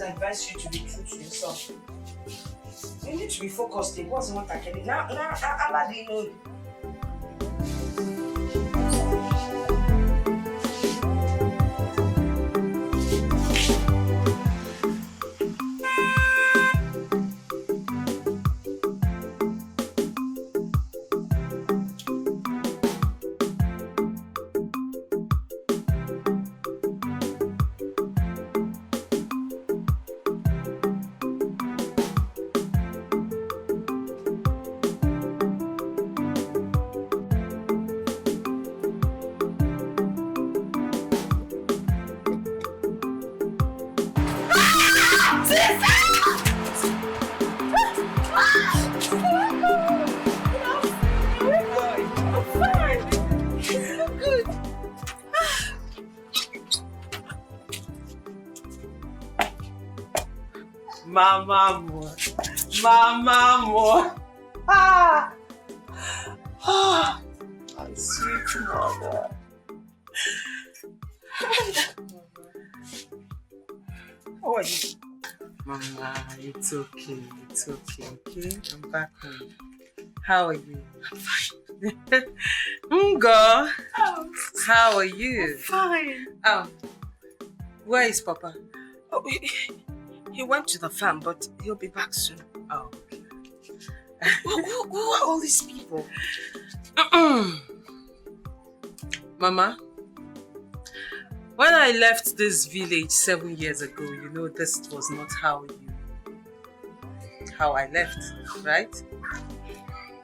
advise you to be true to yourself. You need to be focused. It wasn't what I can do. Now, Allah didn't know you. Mama more. Ah, my sweet mother. How are you? Mama, it's okay. It's okay, okay? I'm back home. How are you? I'm fine. Ngo, how are you? I'm fine. Where is Papa? Oh, he went to the farm, but he'll be back soon. Oh. Who are all these people? Mama, when I left this village 7 years ago, you know this was not how I left, right?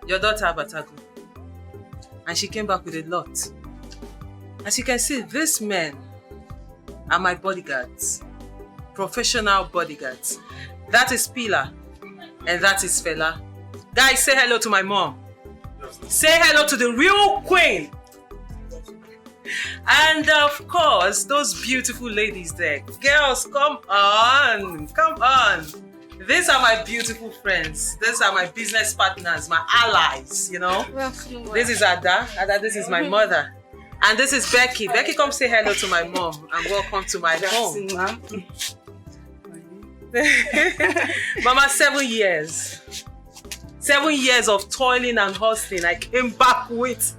Your daughter Abatago, and she came back with a lot. As you can see, these men are my bodyguards, professional bodyguards. That is Pila, and that is Fela. Guys, say hello to my mom. Say hello to the real queen. And of course, those beautiful ladies there. Girls, come on. Come on. These are my beautiful friends. These are my business partners, my allies, you know. This is Ada. Ada, this is my mother. And this is Becky. Becky, come say hello to my mom and welcome to my home. Mama, 7 years. 7 years of toiling and hustling. I came back with.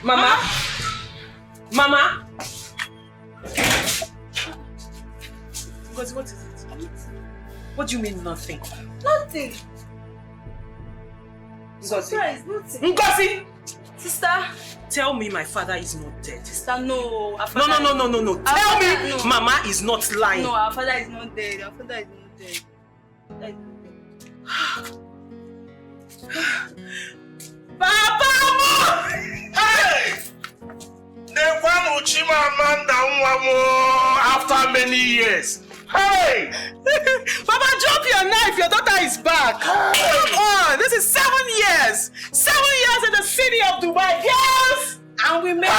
Mama? Mama? Ngozi, what is it? What do you mean nothing? Nothing. Ngozi? Nothing. Ngozi! Sister? Tell me my father is not dead. Sister, no. No. Tell me no. Mama is not lying. No, our father is not dead. Our father is not dead. Papa! Hey! After many years. Hey! Papa, drop your knife. Your daughter is back. Hey. Come on. This is 7 years. 7 years in the city of Dubai. Yes! And we made it.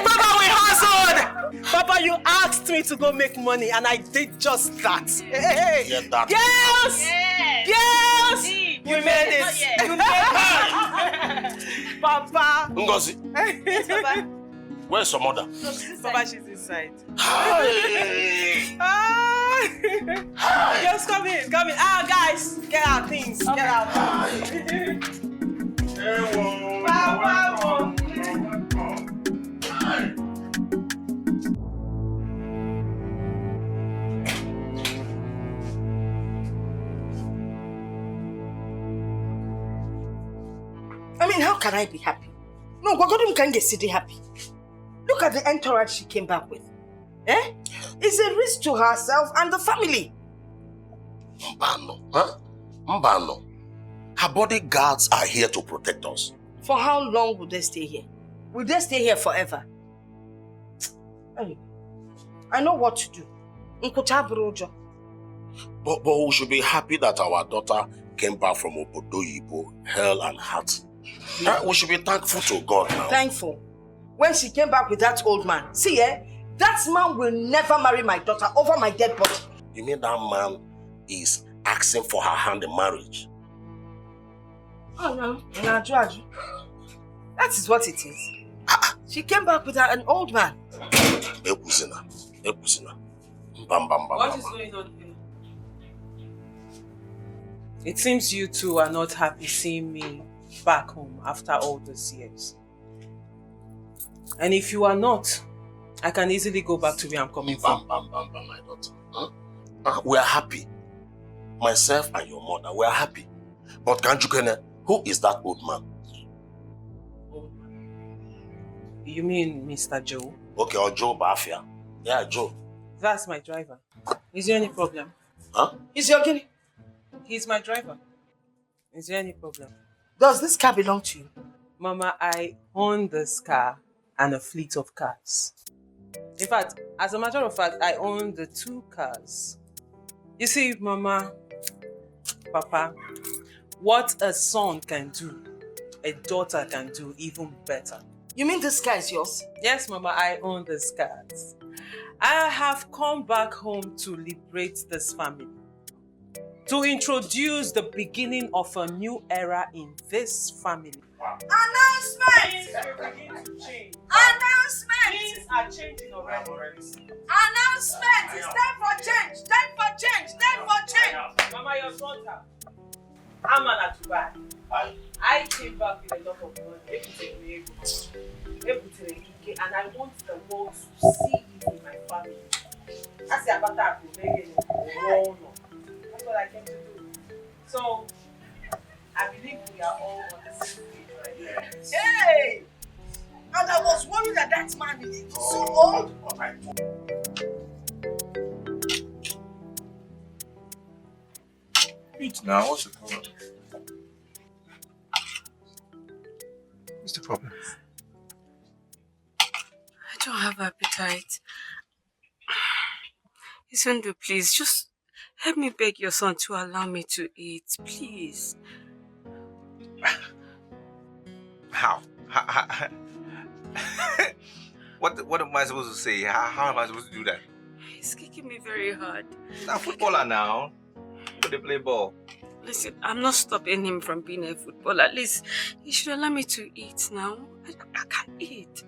Papa, we hustled. Papa, you asked me to go make money and I did just that. Hey. Yeah, that. Yes! Yes! We made it. You made it. Papa. Ngozi. Yes, Papa. Where's your mother? No, she's Papa, she's inside. Hey. Just come in. Guys, get our things. Okay. Get our things. Hey, Papa. I mean, how can I be happy? No, Gwagodum can't get city happy. Look at the entourage she came back with. Eh? It's a risk to herself and the family. Mbano, huh? Mbano. Her bodyguards are here to protect us. For how long will they stay here? Will they stay here forever? Anyway, I know what to do. But we should be happy that our daughter came back from Obodoyibo, hell and heart. We should be thankful to God now. Thankful. When she came back with that old man, see, that man will never marry my daughter over my dead body. You mean that man is asking for her hand in marriage? Oh no, that is what it is. She came back with an old man. Ebuzina. Bam, bam, bam, What is bam. going on here? It seems you two are not happy seeing me back home after all these years. And if you are not, I can easily go back to where I'm coming from. Bam, my daughter. Huh? We are happy. Myself and your mother, we are happy. But Kanjukene, who is that old man? Old man? You mean Mr. Joe? Okay, or Joe Bafia. Yeah, Joe. That's my driver. Is there any problem? Huh? Is your guinea? He's my driver. Is there any problem? Does this car belong to you? Mama, I own this car and a fleet of cars. In fact, as a matter of fact, I own the 2 cars. You see, Mama, Papa, what a son can do, a daughter can do even better. You mean this car is yours? Yes, Mama, I own these cars. I have come back home to liberate this family, to introduce the beginning of a new era in this family. Announcement! Announcement! Things are changing already. Announcement! It's time for change! Time for change! Time for change! Mama, your daughter, I'm an Atubai. I came back with a lot of money, and I want the world to see it in my family. That's what I came to do. So, I believe we are all on the same page right now. Hey! And I was worried that that man is so old. Eat now, what's the problem? What's the problem? I don't have appetite. Isundu, please, just help me beg your son to allow me to eat, please. How? What am I supposed to say? How am I supposed to do that? He's kicking me very hard. He's a footballer now. But they play ball. Listen, I'm not stopping him from being a footballer. At least he should allow me to eat now. I can't eat.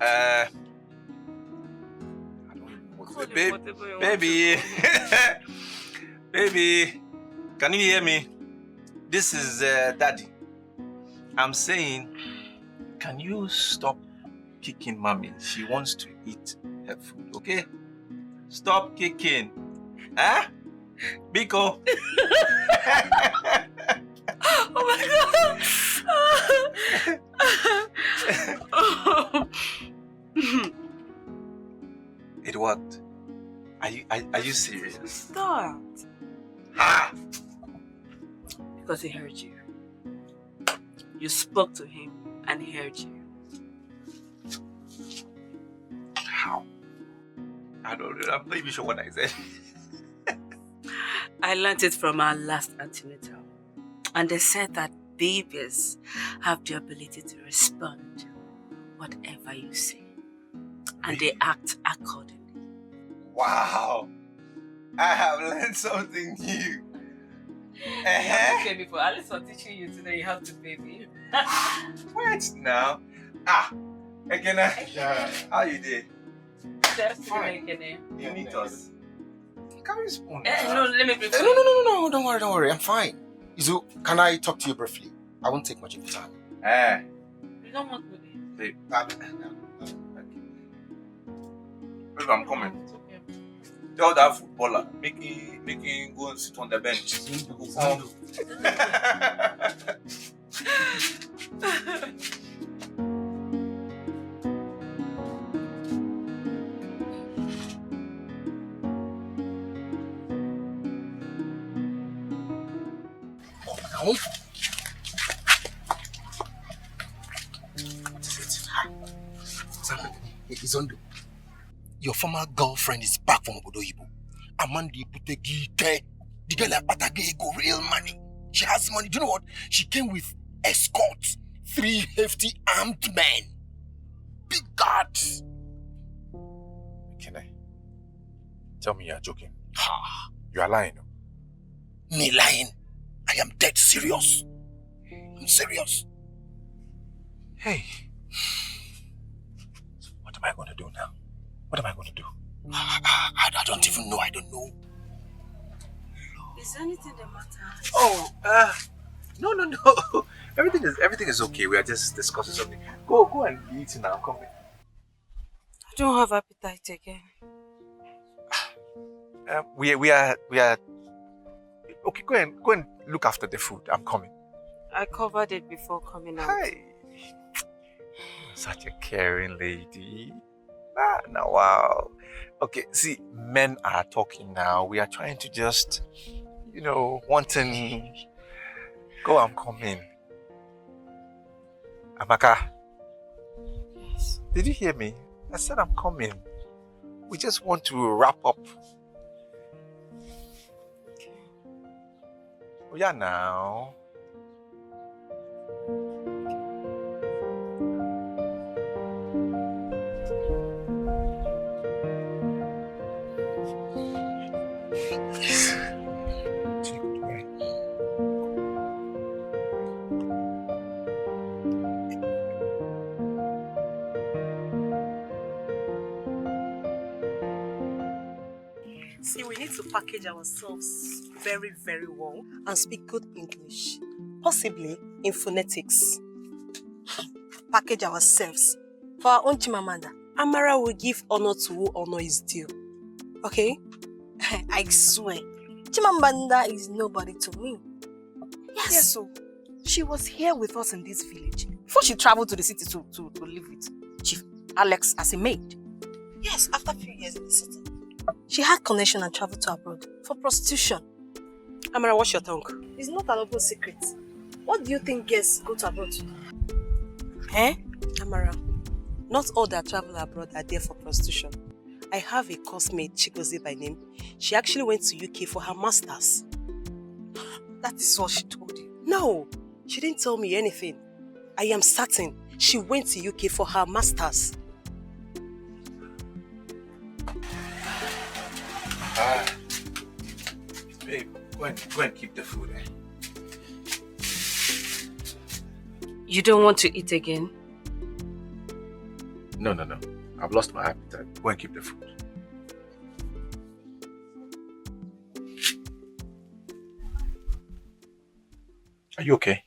I don't even know what to say. Baby. Baby. Can you hear me? This is Daddy. I'm saying, can you stop kicking Mommy? She wants to eat her food, okay? Stop kicking. Huh? Biko. Oh my God. It worked. Are you serious? Stop. Ah! Because he heard you. You spoke to him and he heard you. How? I don't know. I'm not even sure what I said. I learned it from our last antenatal. And they said that babies have the ability to respond whatever you say. And they act accordingly. Wow! I have learned something new. Okay, before at least for teaching you today, you have to pay me. Wait now. Ah, again, how you did? Fine. You meet us. Can we spoon? No, let me prepare. No, don't worry, I'm fine. Izu, can I talk to you briefly? I won't take much of your time. You don't want me. Babe, babe, I'm coming. It's okay. Tell that footballer, make him go and sit on the bench. Now, what is it? Izondo, your former girlfriend is back from Obodo Ibo. Amandi Dikeh. The girl at Patage go real money. She has money. Do you know what? She came with escorts, 3 hefty armed men, big guards. Can I? Tell me you're joking. Ha! You are lying. Me lying? I I am dead serious. I'm serious. Hey. So what am I going to do now? What am I going to do? I don't even know. I don't know. Is anything the matter? Oh, no. Everything is okay. We are just discussing something. Go and eat now. Come in. I don't have appetite again. We are. Okay, go and look after the food. I'm coming. I covered it before coming out. Hi. Such a caring lady. Now, wow. Okay, see, men are talking now. We are trying to just, wanting. Go, I'm coming. Amaka. Yes. Did you hear me? I said I'm coming. We just want to wrap up. Okay. Oh, yeah, now. See, we need to package ourselves very, very well and speak good English, possibly in phonetics. Package ourselves. For our own Chimamanda, Amara will give honor to who honor is due. Okay? I swear, Chimamanda is nobody to me. Yes, so she was here with us in this village before she traveled to the city to live with Chief Alex as a maid. Yes, after a few years in the city. She had connection and traveled to abroad for prostitution. Amara, watch your tongue. It's not an open secret. What do you think girls go to abroad to do? Eh? Amara, not all that travel abroad are there for prostitution. I have a coursemate, Chigozie by name. She actually went to UK for her masters. That is what she told you. No, she didn't tell me anything. I am certain she went to UK for her masters. Babe, go and keep the food, eh? You don't want to eat again? No. I've lost my appetite. Go and keep the food. Are you okay?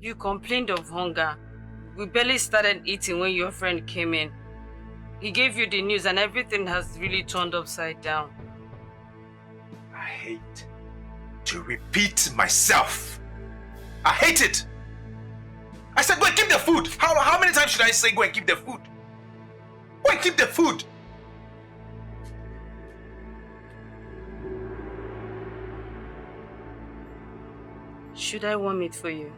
You complained of hunger. We barely started eating when your friend came in. He gave you the news and everything has really turned upside down. I hate to repeat myself. I hate it. I said go and keep the food. How many times should I say go and keep the food? Go and keep the food. Should I warm it for you?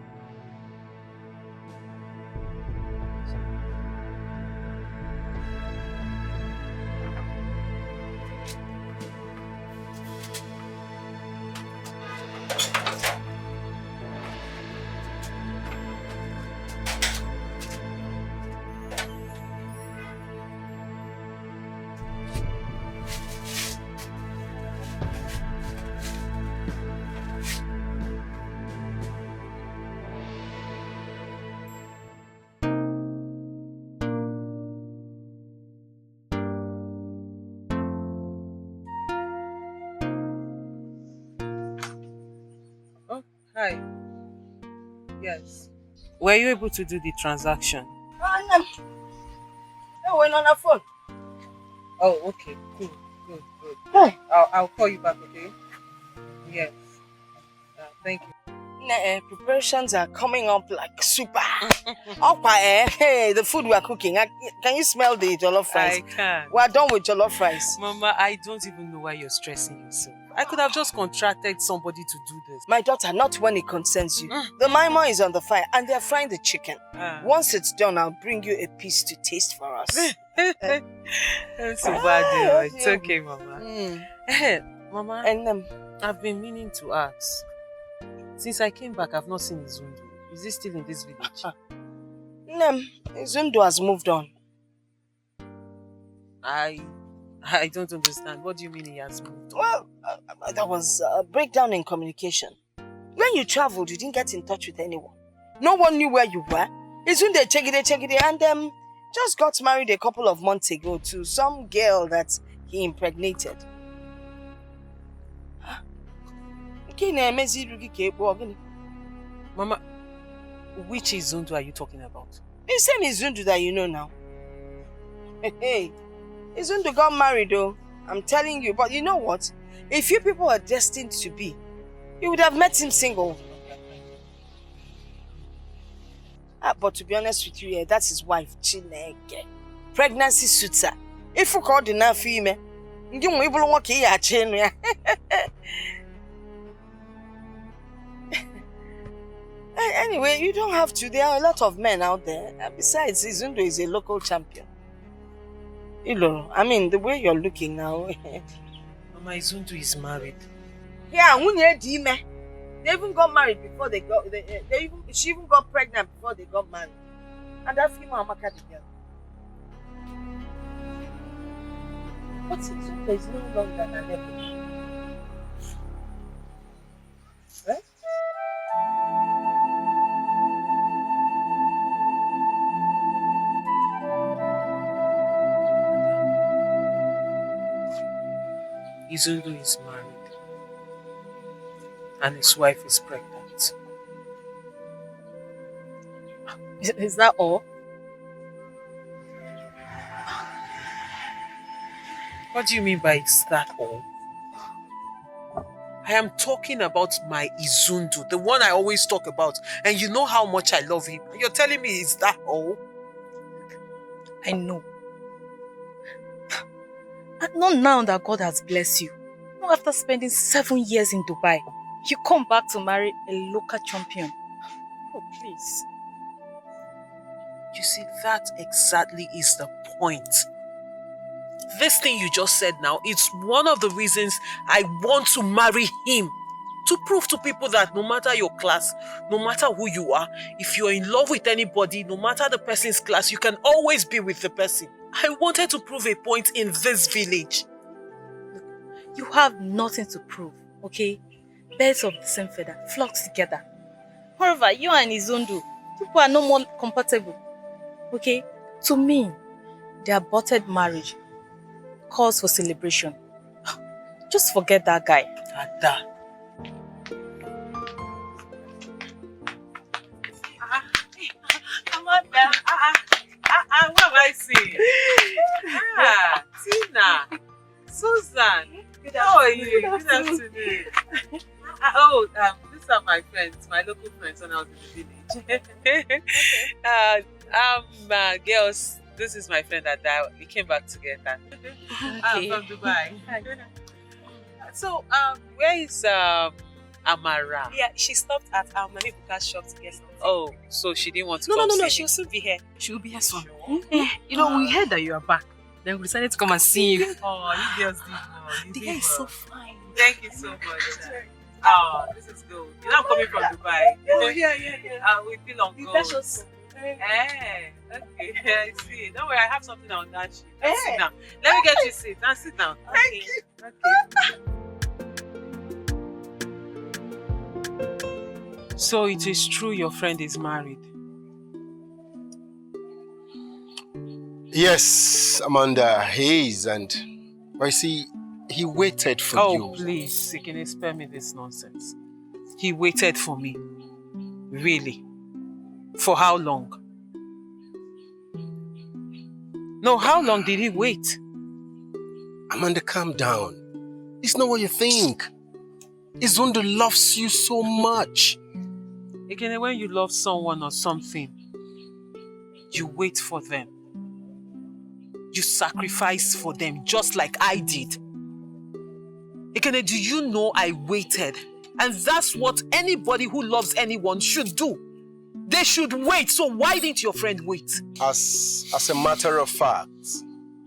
Hi. Yes. Were you able to do the transaction? No, we're on our phone. Oh, okay. Good. Hey. I'll call you back, okay? Yes. Thank you. Preparations are coming up like super. Hey, the food we are cooking. Can you smell the jollof rice? I can. We are done with jollof rice. Mama, I don't even know why you're stressing yourself. I could have just contracted somebody to do this. My daughter, not when it concerns you. The maima is on the fire and they are frying the chicken. Once it's done, I'll bring you a piece to taste for us. That's so bad. It's okay, Mama. Mama, And I've been meaning to ask. Since I came back, I've not seen Izundu. Is he still in this village? Zundu has moved on. I don't understand. What do you mean he has moved on? Well, there was a breakdown in communication. When you traveled, you didn't get in touch with anyone. No one knew where you were. It's when they check it, and just got married a couple of months ago to some girl that he impregnated. Mama, which Izundu are you talking about? The same Izundu that you know now. Hey, Izundu got married though. I'm telling you, but you know what? If you people are destined to be, you would have met him single. But to be honest with you, that's his wife, Chineke. Pregnancy suits her. If you call the na female, you will walk here. Anyway, you don't have to. There are a lot of men out there. And besides, Izundu is a local champion. I mean, the way you're looking now. Mama, Izundu is married. Yeah, they even got married before they got. She even got pregnant before they got married. And that female Amaka together. But Izundu is no longer an level. Right? Izundu is married. And his wife is pregnant. Is that all? What do you mean by is that all? I am talking about my Izundu, the one I always talk about. And you know how much I love him. You're telling me is that all? I know. And not now that God has blessed you. Not after spending 7 years in Dubai. You come back to marry a local champion. Oh, please. You see, that exactly is the point. This thing you just said now, it's one of the reasons I want to marry him. To prove to people that no matter your class, no matter who you are, if you're in love with anybody, no matter the person's class, you can always be with the person. I wanted to prove a point in this village. You have nothing to prove, okay? Birds of the same feather flock together. However, you and Izundu, people are no more compatible. Okay? To me, the aborted marriage calls for celebration. Just forget that guy. Ada. Amanda. What am I saying? Tina. Susan. How are you? Good afternoon. These are my friends, my local friends when I was in the village. Girls, this is my friend Ada. We came back together. Okay. From Dubai. So, where is Amara? Yeah, she stopped at our Mami Buka's shop to get something. Oh, so she didn't want to No, come see she'll me. soon be here. She'll be here soon. You know, we heard that you are back. Then we decided to come and see you. Oh, you girls did well. You The did guy is so well. fine. Thank you so much. Oh, this is good. You know I'm coming from Dubai. Oh, yeah. We feel on gold. Okay, I see. Don't worry, I have something on that sheet. Sit down. Let me get you a seat. Now sit down. Thank you. Okay. So it is true your friend is married? Yes, Amanda, he is, and I see he waited for you. Oh, please, you can spare me this nonsense. He waited for me. Really? For how long? No, how long did he wait? Amanda, calm down. It's not what you think. Izundu loves you so much. Again, when you love someone or something, you wait for them. You sacrifice for them just like I did. Ekene, do you know I waited? And that's what anybody who loves anyone should do. They should wait. So why didn't your friend wait? As a matter of fact,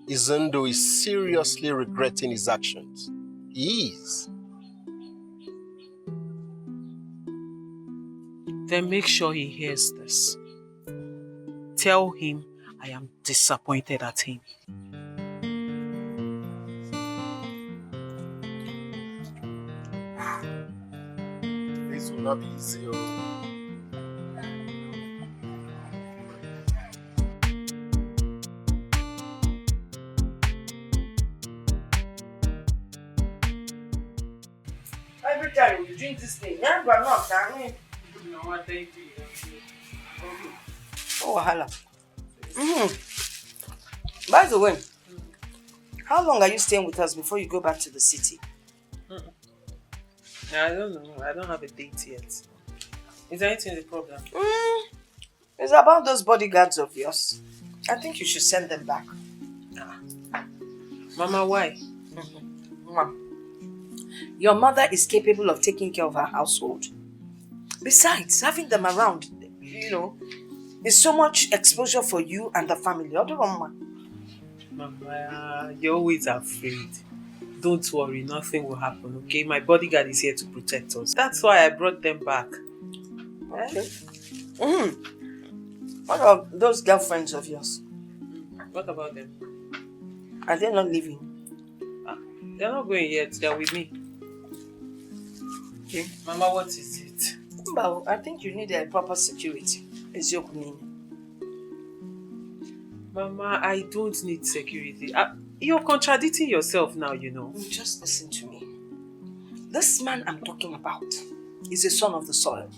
Izundu is seriously regretting his actions. He is. Then make sure he hears this. Tell him I am disappointed at him. This will not be easy. Oh. Every time you drink this thing, yeah, but not, I mean. No, what thank you. Oh, wahala. By the way, how long are you staying with us before you go back to the city? I don't know. I don't have a date yet. Is there anything the problem? It's about those bodyguards of yours. I think you should send them back. Mama, why? Mom, your mother is capable of taking care of her household. Besides, having them around, is so much exposure for you and the family. Mama, you're always afraid. Don't worry, nothing will happen, okay? My bodyguard is here to protect us. That's why I brought them back. Okay. What about those girlfriends of yours? What about them? Are they not leaving? They're not going yet. They're with me. Okay. Mama, what is it? Well, I think you need a proper security. It's your opinion. Mama, I don't need security. You're contradicting yourself now, Just listen to me. This man I'm talking about is a son of the soil.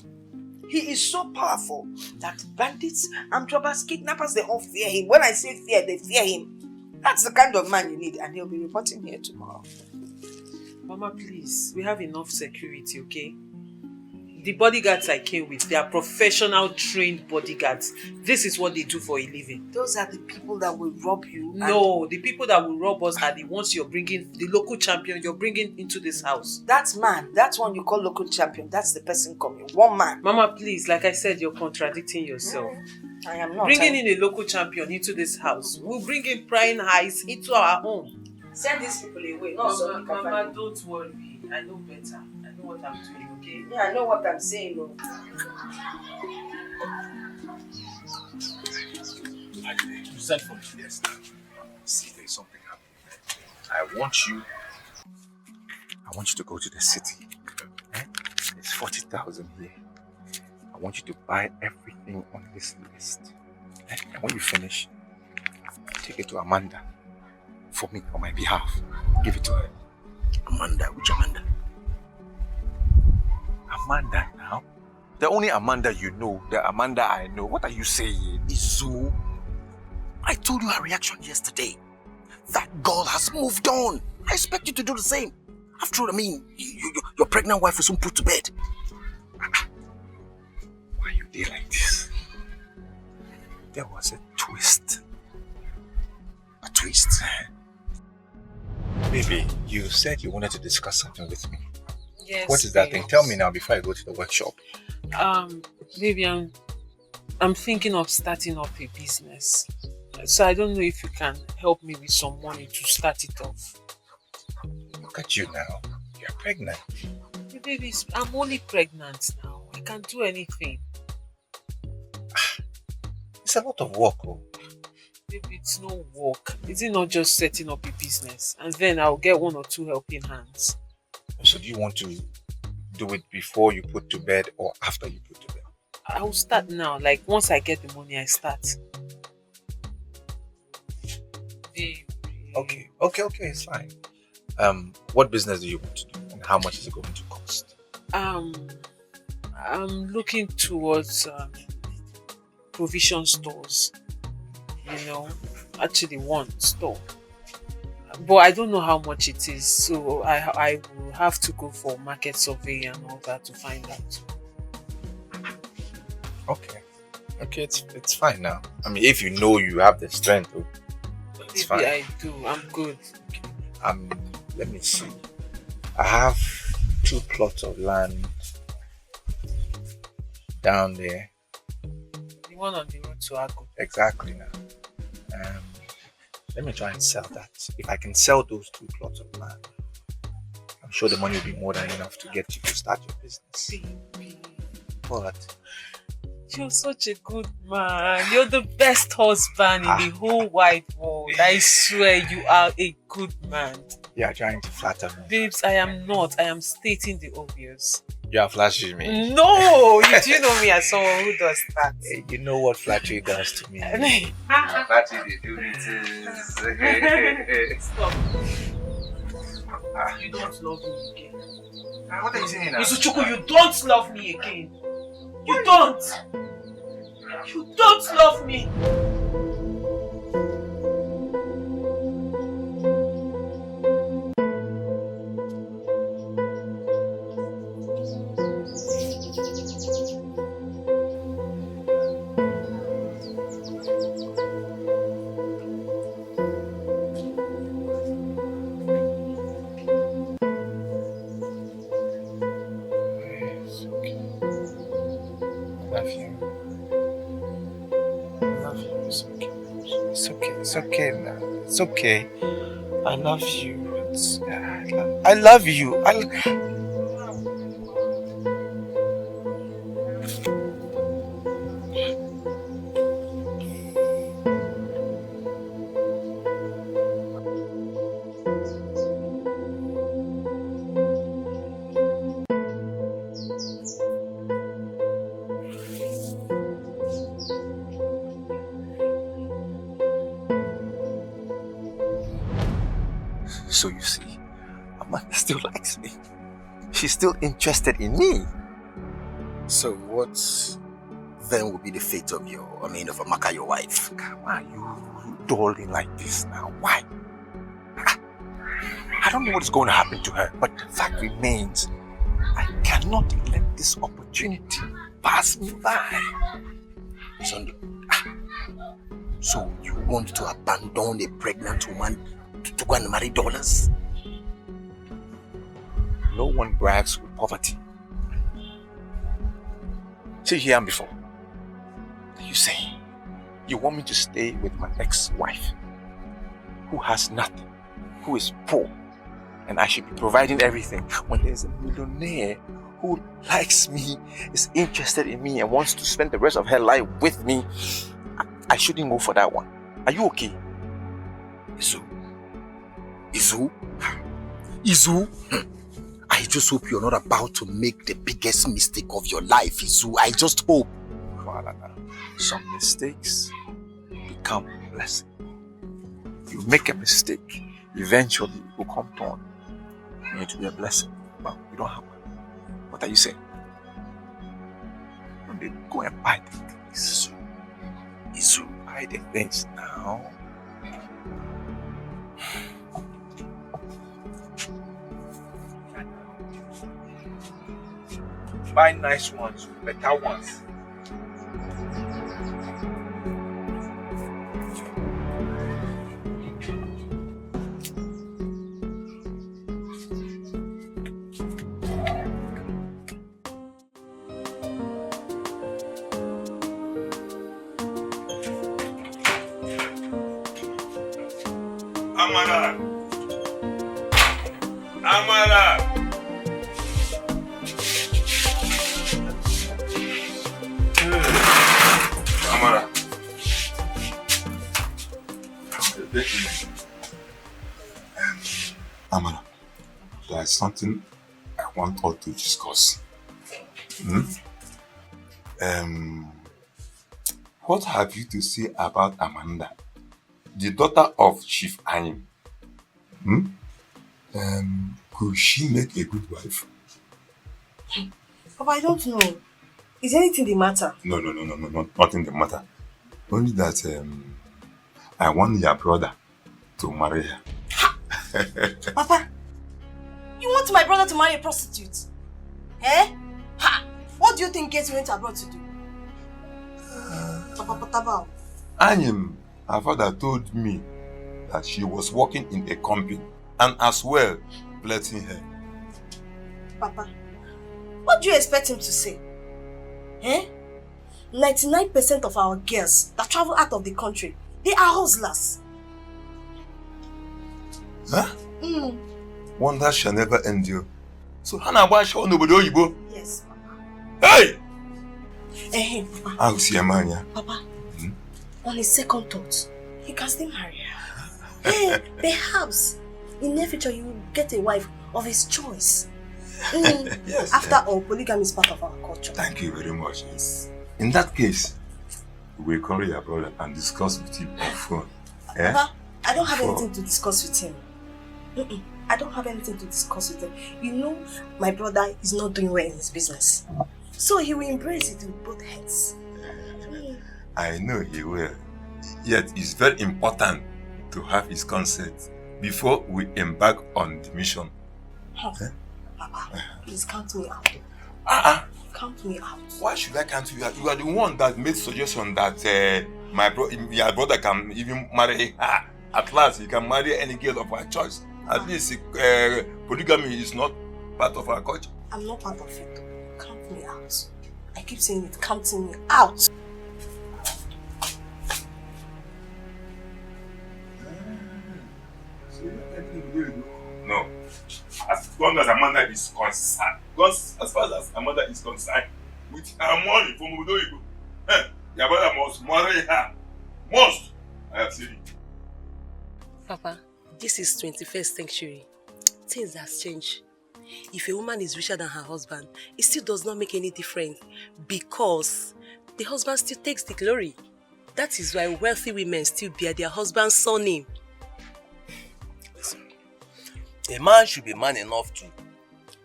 He is so powerful that bandits, armed robbers, kidnappers, they all fear him. When I say fear, they fear him. That's the kind of man you need, and he'll be reporting here tomorrow. Mama, please. We have enough security, okay? The bodyguards I came with, they are professional, trained bodyguards. This is what they do for a living. Those are the people that will rob you. No, the people that will rob us are the ones you're bringing, the local champion you're bringing into this house. That man, that's one you call local champion. That's the person coming. One man. Mama, please, like I said, you're contradicting yourself. I am not. Bringing in a local champion into this house will bring in prying eyes into our home. Send these people away. Mama, don't worry. I know better. I know what I'm doing, okay? Yeah, I know what I'm saying. No. You sent for me yesterday. See, there's something happening. I want you to go to the city. There's 40,000 here. I want you to buy everything on this list. And when you finish, take it to Amanda. For me, on my behalf. Give it to her. Amanda, which Amanda? Amanda now? The only Amanda you know, the Amanda I know. What are you saying? Izu, I told you her reaction yesterday. That girl has moved on. I expect you to do the same. After all, your pregnant wife was soon put to bed. Why you there like this? There was a twist. A twist? Baby, you said you wanted to discuss something with me. Yes. What is that thing? Tell me now before I go to the workshop. Baby, I'm thinking of starting up a business. So I don't know if you can help me with some money to start it off. Look at you now. You're pregnant. Hey, baby, I'm only pregnant now. I can't do anything. It's a lot of work, oh. Baby, it's no work. Is it not just setting up a business? And then I'll get 1 or 2 helping hands. So do you want to do it before you put to bed or after you put to bed? I'll start now. Like, once I get the money, I start. Baby. Okay, it's fine. What business do you want to do and how much is it going to cost? I'm looking towards provision stores. Actually one store. But I don't know how much it is, so I will have to go for market survey and all that to find out. Okay, it's fine now. If you know you have the strength, it's Maybe fine. I do. I'm good. Let me see. I have 2 plots of land down there. The one on the road to Ago. Exactly now. Let me try and sell that. If I can sell those 2 plots of land, I'm sure the money will be more than enough to get you to start your business. Baby, What? you're such a good man. You're the best husband in the whole wide world. I swear you are a good man. You are trying to flatter me. Babes, I am not. I am stating the obvious. You are flashing me. No! Do you know me as someone who does that? Hey, you know what flattery does to me. Flattery, they do it is. Stop. You don't love me again. What are you saying now? Izuchukwu, you don't love me again. You don't. You don't love me. It's okay now. It's okay. I love you. I love you. So you see, Amanda still likes me. She's still interested in me. So what then will be the fate of of Amaka, your wife? Why are you darling like this now? Why? I don't know what's going to happen to her, but the fact remains, I cannot let this opportunity pass me by. Sunday, so you want to abandon a pregnant woman to go and marry dollars? No one brags with poverty. See, here I'm before. You say you want me to stay with my ex-wife who has nothing, who is poor, and I should be providing everything when there's a millionaire who likes me, is interested in me, and wants to spend the rest of her life with me. I shouldn't go for that one. Are you okay? Izu, I just hope you're not about to make the biggest mistake of your life, Izu. I just hope. Some mistakes become a blessing. You make a mistake, eventually it will come down. You need to be a blessing, but we don't have one. What are you saying? When they go and buy the things, Izu, buy the things now. Buy nice ones, better ones. Amara! Amara! Amara. Amara, there is something I want us to discuss. What have you to say about Amanda, the daughter of Chief Ini? Could she make a good wife? Papa, I don't know. Is anything the matter? No, nothing the matter. Only that I want your brother to marry her. Papa, you want my brother to marry a prostitute? Eh? Ha! What do you think Kate went abroad to do? Papa Pataba. Anyim, her father told me that she was working in a company and as well blessing her. Papa, what do you expect him to say? Eh? 99% of our girls that travel out of the country, they are hustlers. Huh? Wonder shall never endure. So Hannah Basho nobody Oyibo. Yes, Papa. Hey! Eh, Papa. I'll see a man, yeah. Papa, on his second thought, he can still marry her. Hey, perhaps In the future, you will get a wife of his choice. Yes. After all, polygamy is part of our culture. Thank you very much. Yes. In that case, we'll call your brother and discuss with him on phone. Papa, I don't have anything to discuss with him. I don't have anything to discuss with him. You know, my brother is not doing well in his business. So he will embrace it with both hands. I know he will. Yet it's very important to have his consent before we embark on the mission. Papa, please count me out. Count me out. Why should I count you out? You are the one that made suggestion that your brother can even marry her. At last, he can marry any girl of our choice. At least polygamy is not part of our culture. I'm not part of it. Count me out. I keep saying it, counting me out. No. As long as Amanda is concerned, because as far as Amanda is concerned, with her money from Udoigo, your brother must marry her. Must. I have said it. Papa, this is 21st century. Things have changed. If a woman is richer than her husband, it still does not make any difference because the husband still takes the glory. That is why wealthy women still bear their husband's surname. Listen, a man should be man enough to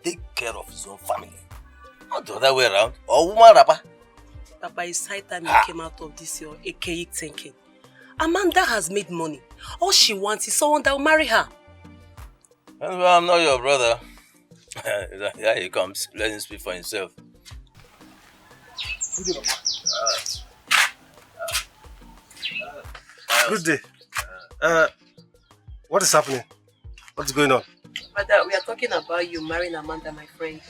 take care of his own family. Not the other way around. Or woman rapper. Papa, it's high time you came out of this your archaic thinking. Amanda has made money. All she wants is someone that will marry her. Well, I'm not your brother. Here he comes. Let him speak for himself. Good day. What is happening? What's going on? Father, we are talking about you marrying Amanda, my friend.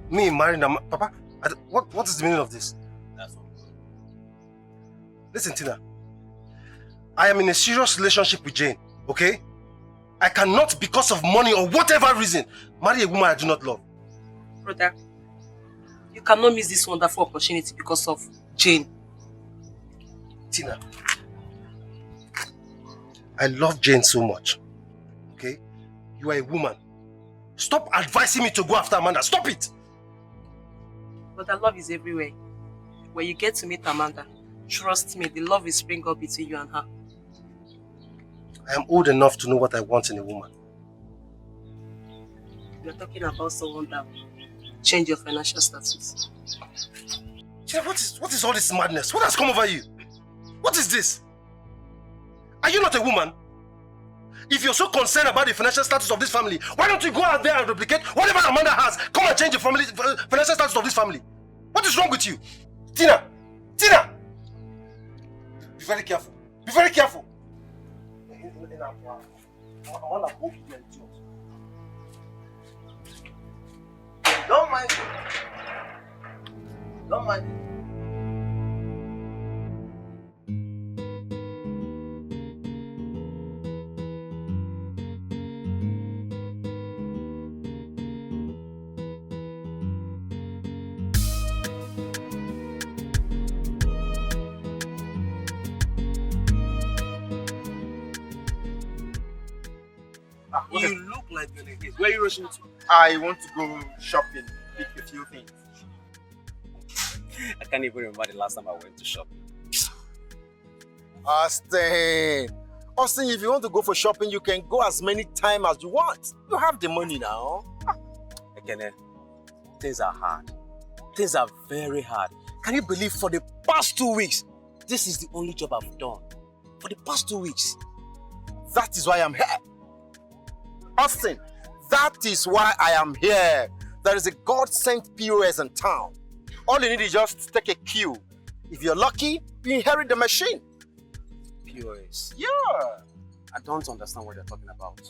Me marrying Amanda? Papa, what is the meaning of this? Listen, Tina. I am in a serious relationship with Jane, okay? I cannot, because of money or whatever reason, marry a woman I do not love. Brother, you cannot miss this wonderful opportunity because of Jane. Tina, I love Jane so much, okay? You are a woman. Stop advising me to go after Amanda. Stop it! But the love is everywhere. When you get to meet Amanda, trust me, the love will spring up between you and her. I am old enough to know what I want in a woman. You're talking about someone that will change your financial status. Tina, what is all this madness? What has come over you? What is this? Are you not a woman? If you're so concerned about the financial status of this family, why don't you go out there and replicate whatever Amanda has? Come and change the financial status of this family. What is wrong with you? Tina! Tina! Be very careful. Be very careful. Don't mind. Don't mind. You look like you're in a haste. Where are you rushing to? I want to go shopping, pick a few things. I can't even remember the last time I went to shopping. Austin, if you want to go for shopping, you can go as many times as you want. You have the money now. Again, things are hard. Things are very hard. Can you believe for the past 2 weeks, this is the only job I've done? For the past 2 weeks. That is why I'm here. Austin, that is why I am here. There is a God-sent POS in town. All you need is just take a queue. If you're lucky, you inherit the machine. POS? Yeah. I don't understand what you're talking about.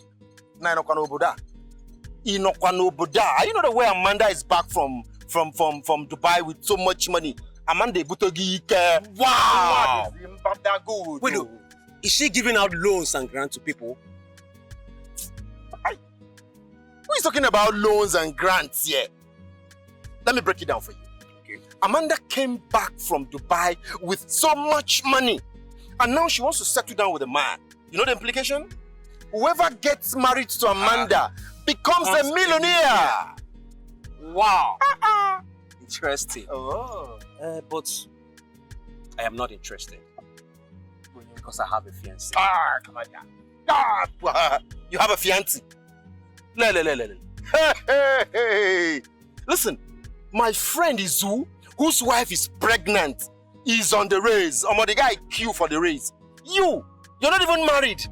You know the way Amanda is back from Dubai with so much money? Amanda Butogi. Wow! Wait, is she giving out loans and grants to people? Who is talking about loans and grants here? Let me break it down for you. Okay. Amanda came back from Dubai with so much money. And now she wants to settle down with a man. You know the implication? Whoever gets married to Amanda becomes a millionaire. Wow. Interesting. Oh. But I am not interested. Because I have a fiancé. Come on, you have a fiancé. Hey. Listen, my friend Izu, whose wife is pregnant, is on the race. The guy queue for the race. You're not even married.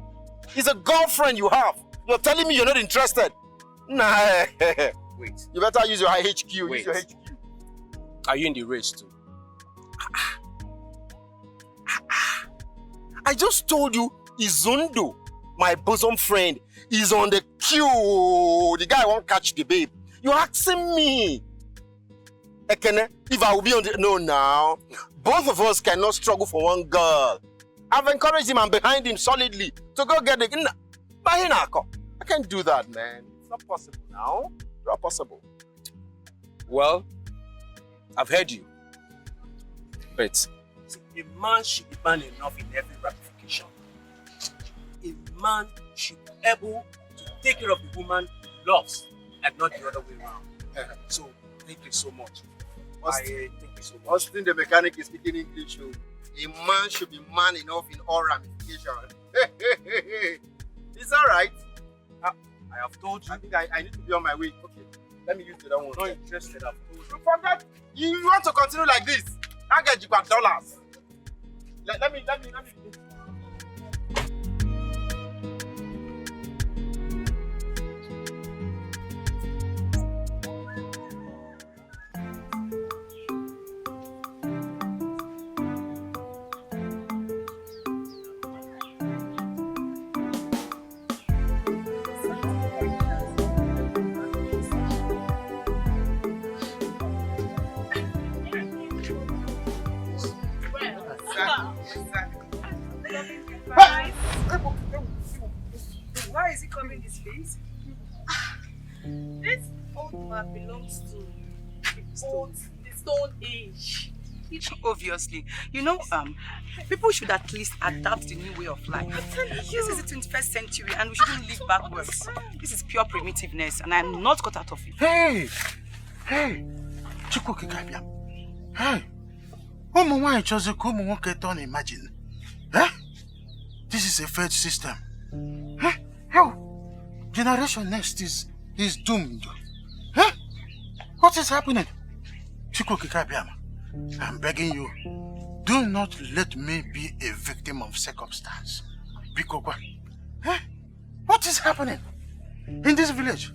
It's a girlfriend you have. You're telling me you're not interested. Nah. Wait. You better use your HQ. Wait. Use your HQ. Are you in the race too? I just told you Izundo, my bosom friend, is on the queue. The guy won't catch the babe. You're asking me. Ekene, if I will be on the... No, now. Both of us cannot struggle for one girl. I've encouraged him and behind him solidly to go get the... I can't do that, man. It's not possible now. It's not possible. Well, I've heard you. But a man should be man enough in every ramification. A man should be able to take care of the woman he loves and not the other way around. So, thank you so much. Thank you so much. Austin, the mechanic, is speaking English. A man should be man enough in all ramifications. It's all right. I have told you. I think I need to be on my way. Okay, let me use the other one. I'm not interested. I've told you. Forget. You want to continue like this? I get you back dollars. Let me. Why is he coming this place? This old man belongs to the Stone Age. Obviously. You know, people should at least adapt the new way of life. This is the 21st century and we shouldn't live backwards. This is pure primitiveness and I'm not cut out of it. Hey! Chukwu Kikabia. Hey! Why chose to come and imagine? Huh? This is a failed system. Huh? How? Generation next is doomed. Huh? What is happening? Chukwu Kikabia, I'm begging you, do not let me be a victim of circumstance. Bikokwa. Huh? What is happening in this village?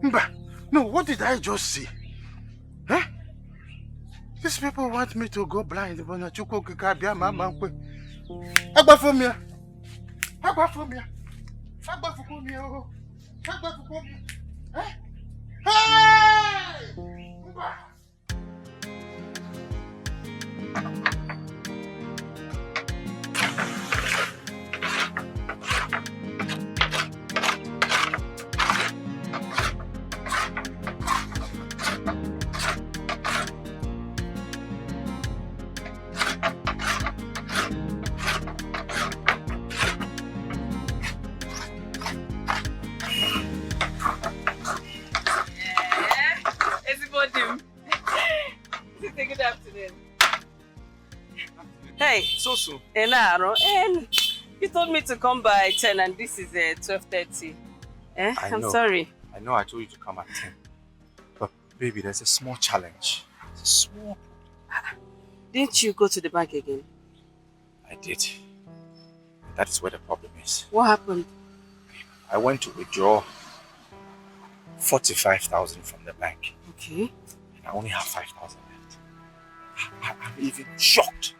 Mba, no, what did I just see? Huh? These people want me to go blind, but not Chukwu Kikabia, mama. Agba for me. Hey! Good afternoon. Hey. So soon. Enaro, and you told me to come by 10 and this is 12:30. I'm sorry. I know I told you to come at 10. But baby, there's a small challenge. It's a small... Didn't you go to the bank again? I did. That is where the problem is. What happened? I went to withdraw 45,000 from the bank. Okay. And I only have 5,000 left. I'm even shocked.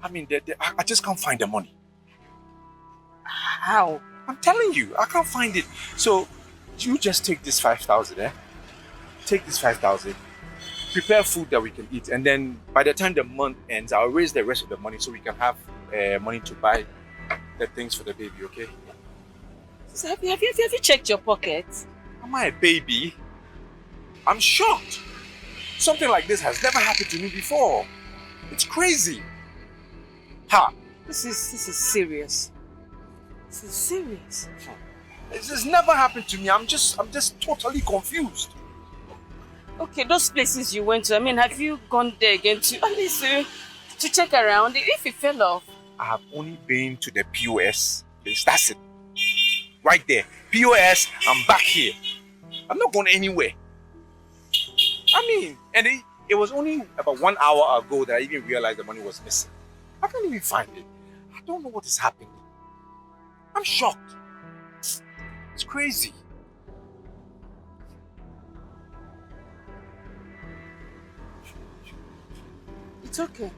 I mean, I just can't find the money. How? I'm telling you, I can't find it. So, you just take this 5,000, eh? Take this 5,000, prepare food that we can eat, and then by the time the month ends, I'll raise the rest of the money so we can have money to buy the things for the baby, okay? So have you checked your pockets? Am I a baby? I'm shocked. Something like this has never happened to me before. It's crazy. Ha! This is serious. This is serious. This has never happened to me. I'm just totally confused. Okay, those places you went to, I mean, have you gone there again to at least to check around if it fell off? I have only been to the POS. That's it. Right there. POS, I'm back here. I'm not going anywhere. I mean, and it was only about 1 hour ago that I even realized the money was missing. I can't even find it. I don't know what is happening. I'm shocked. It's crazy. It's okay.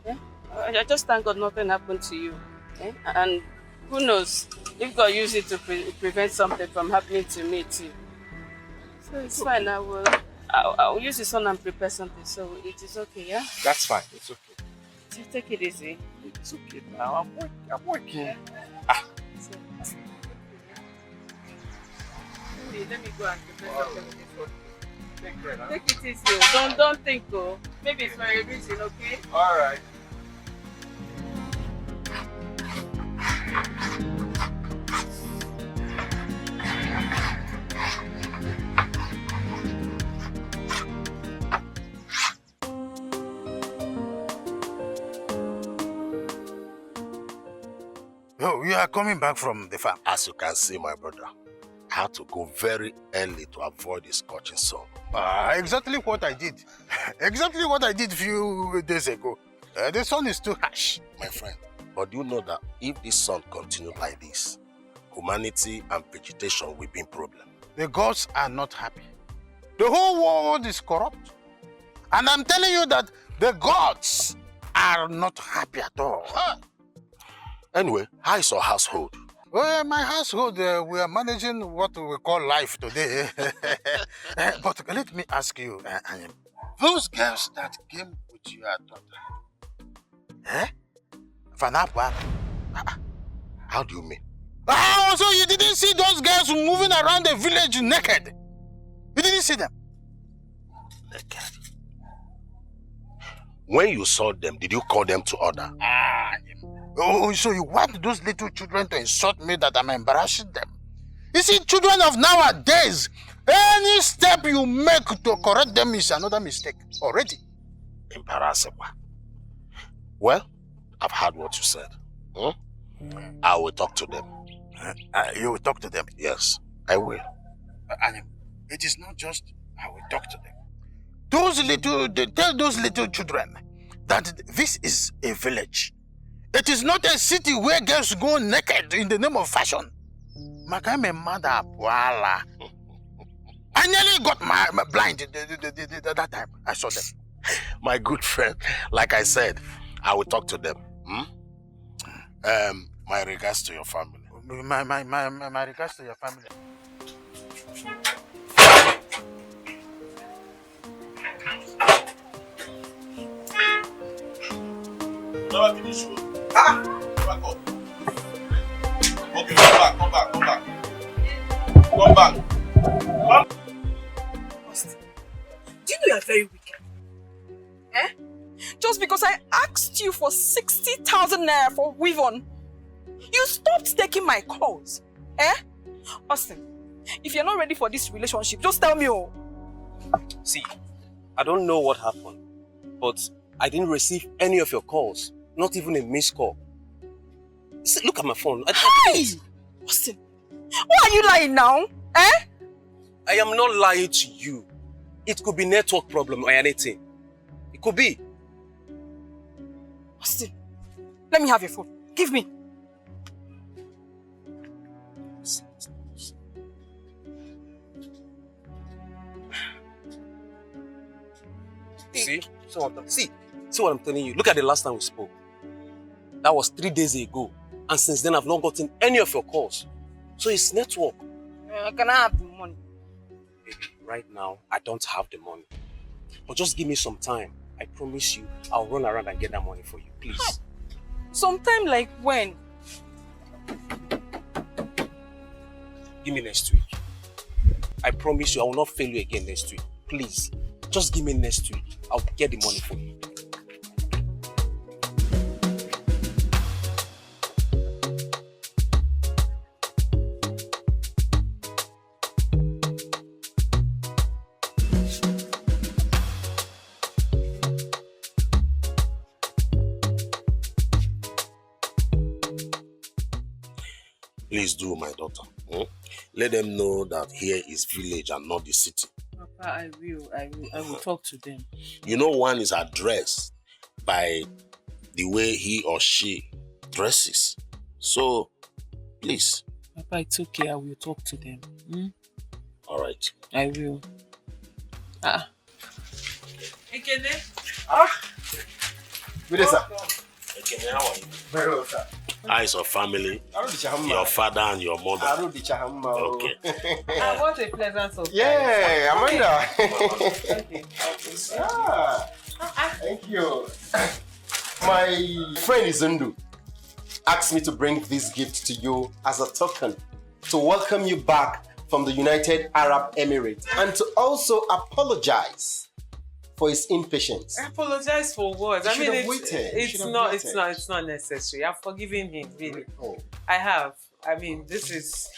Yeah? I just thank God nothing happened to you. Yeah? And who knows, if God used it to prevent something from happening to me too. So it's fine, I'll use the sun and prepare something, so it is okay, yeah? That's fine, it's okay. So take it easy. It's okay now, I'm working. Yeah. So, let me go and prepare something for you. Take care, huh? Take it easy. Don't think, oh. Maybe it's for a reason, okay? Alright. Oh, you are coming back from the farm. As you can see, my brother, I had to go very early to avoid the scorching sun. Exactly what I did. Exactly what I did a few days ago. The sun is too harsh. My friend, but do you know that if this sun continued like this, humanity and vegetation will be in problem? The gods are not happy. The whole world is corrupt. And I'm telling you that the gods are not happy at all. Anyway, how is your household? Well, my household, we are managing what we call life today. But let me ask you, those girls that came with your daughter, Fanapa? How do you mean? Oh, so you didn't see those girls moving around the village naked? You didn't see them? Naked? When you saw them, did you call them to order? Oh, so you want those little children to insult me that I'm embarrassing them? You see, children of nowadays, any step you make to correct them is another mistake already. Embarrassing. Well, I've heard what you said. I will talk to them. You will talk to them? Yes, I will. And it is not just I will talk to them. Tell those little children that this is a village. It is not a city where girls go naked in the name of fashion. Makame mother, voila. I nearly got blind that time. I saw them. My good friend, like I said, I will talk to them. My regards to your family. My regards to your family. Back up. Okay, come back. Do you know you are very wicked? Eh? Just because I asked you for 60,000 naira for weave-on, you stopped taking my calls. Eh? Austin, if you're not ready for this relationship, just tell me. Oh. See, I don't know what happened, but I didn't receive any of your calls, not even a missed call. See, look at my phone. Hey! Austin, why are you lying now? Eh? I am not lying to you. It could be network problem or anything. It could be. Austin, let me have your phone. Give me. See what I'm telling you. Look at the last time we spoke. That was 3 days ago. And since then, I've not gotten any of your calls. So it's network. Can I have the money? Right now, I don't have the money. But just give me some time. I promise you, I'll run around and get that money for you, please. Sometime like when? Give me next week. I promise you, I will not fail you again next week. Please, just give me next week. I'll get the money for you. Please do, my daughter. Let them know that here is village and not the city. Papa, I will talk to them. You know, one is addressed by the way he or she dresses. So, please. Papa, it's okay. I will talk to them. All right. I will. Ekene? Good day, sir. Ekene, how are you? Very well, sir. How is your family? Your father and your mother? Okay. What a pleasant surprise. Yeah, Amanda. Thank you. My friend Izundu asked me to bring this gift to you as a token to welcome you back from the United Arab Emirates and to also apologize for his impatience. I apologize for what? I mean, it's not necessary. I've forgiven him, really. I have. I mean, this is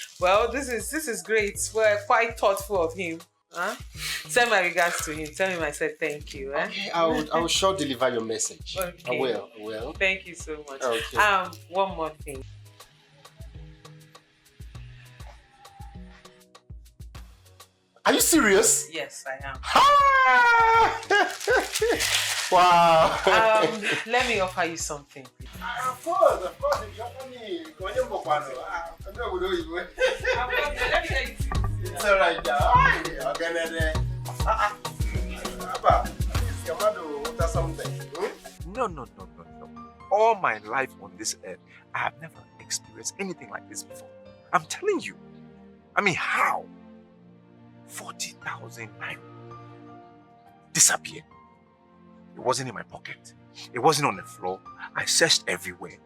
great. We're quite thoughtful of him. Send my regards to him. Tell him I said thank you. Okay, I will sure deliver your message. Okay. I will. Thank you so much. Okay. One more thing. Are you serious? Yes, I am. Wow. Let me offer you something. Of course. If you offer me, it's all right. No. All my life on this earth, I have never experienced anything like this before. I'm telling you. I mean, how? 40,000 naira disappeared. It wasn't in my pocket. It wasn't on the floor. I searched everywhere.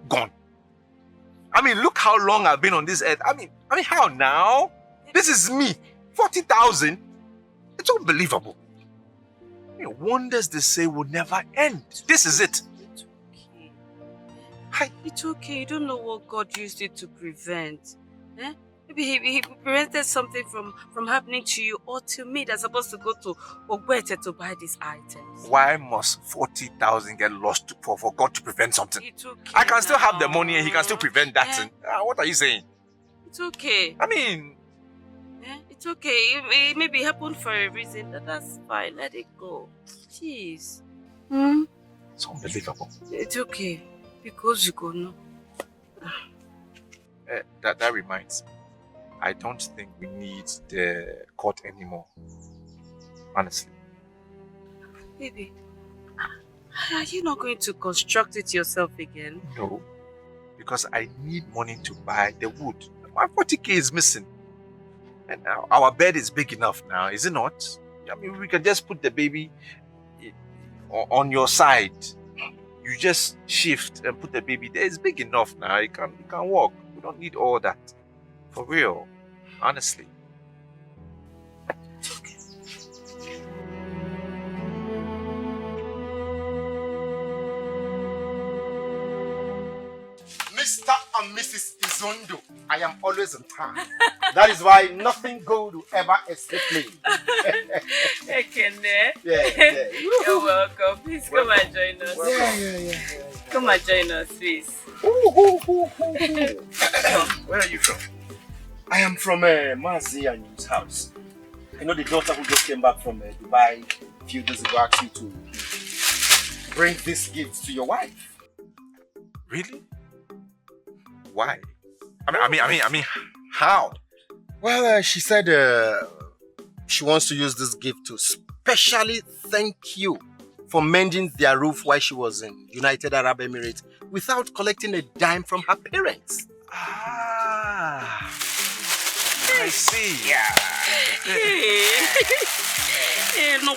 Gone. I mean, look how long I've been on this earth. I mean, how now? This is me. 40,000? It's unbelievable. Wonders they say will never end. This is it. It's okay. You don't know what God used it to prevent. Maybe he prevented something from happening to you or to me that's supposed to go to Ogbete to buy these items. Why must 40,000 get lost for God to prevent something? It's okay. I can still have the money and he can still prevent that thing. What are you saying? It's okay. I mean... It's okay. It maybe happened for a reason. That's fine. Let it go. Jeez. It's unbelievable. It's okay. Because you go no. That reminds me. I don't think we need the court anymore. Honestly. Baby, are you not going to construct it yourself again? No. Because I need money to buy the wood. My 40k is missing. And our bed is big enough now, is it not? I mean, we can just put the baby on your side. You just shift and put the baby there. It's big enough now. It can walk. We don't need all that. For real. Honestly. It's okay. Mr. and Mrs. Izondo, I am always on time. That is why nothing good will ever escape me. Ekene. Yeah. You're welcome. Please come and join us. Yeah. Come and join us, please. Where are you from? I am from Mazi and his house. I know the daughter who just came back from Dubai a few days ago asked you to bring this gift to your wife. Really? Why? I mean, how? Well, she said she wants to use this gift to specially thank you for mending their roof while she was in United Arab Emirates without collecting a dime from her parents. I see. Yeah. No,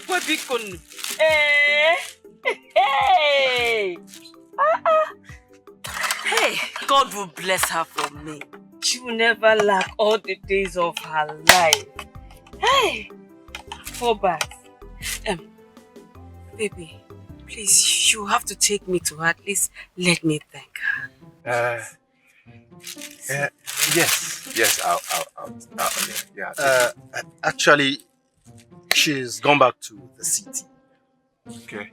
Hey, God will bless her for me. She will never lack all the days of her life. Hey, fall back. Baby, please, you have to take me to her. At least let me thank her. Yes, I'll Actually, she's gone back to the city. Okay.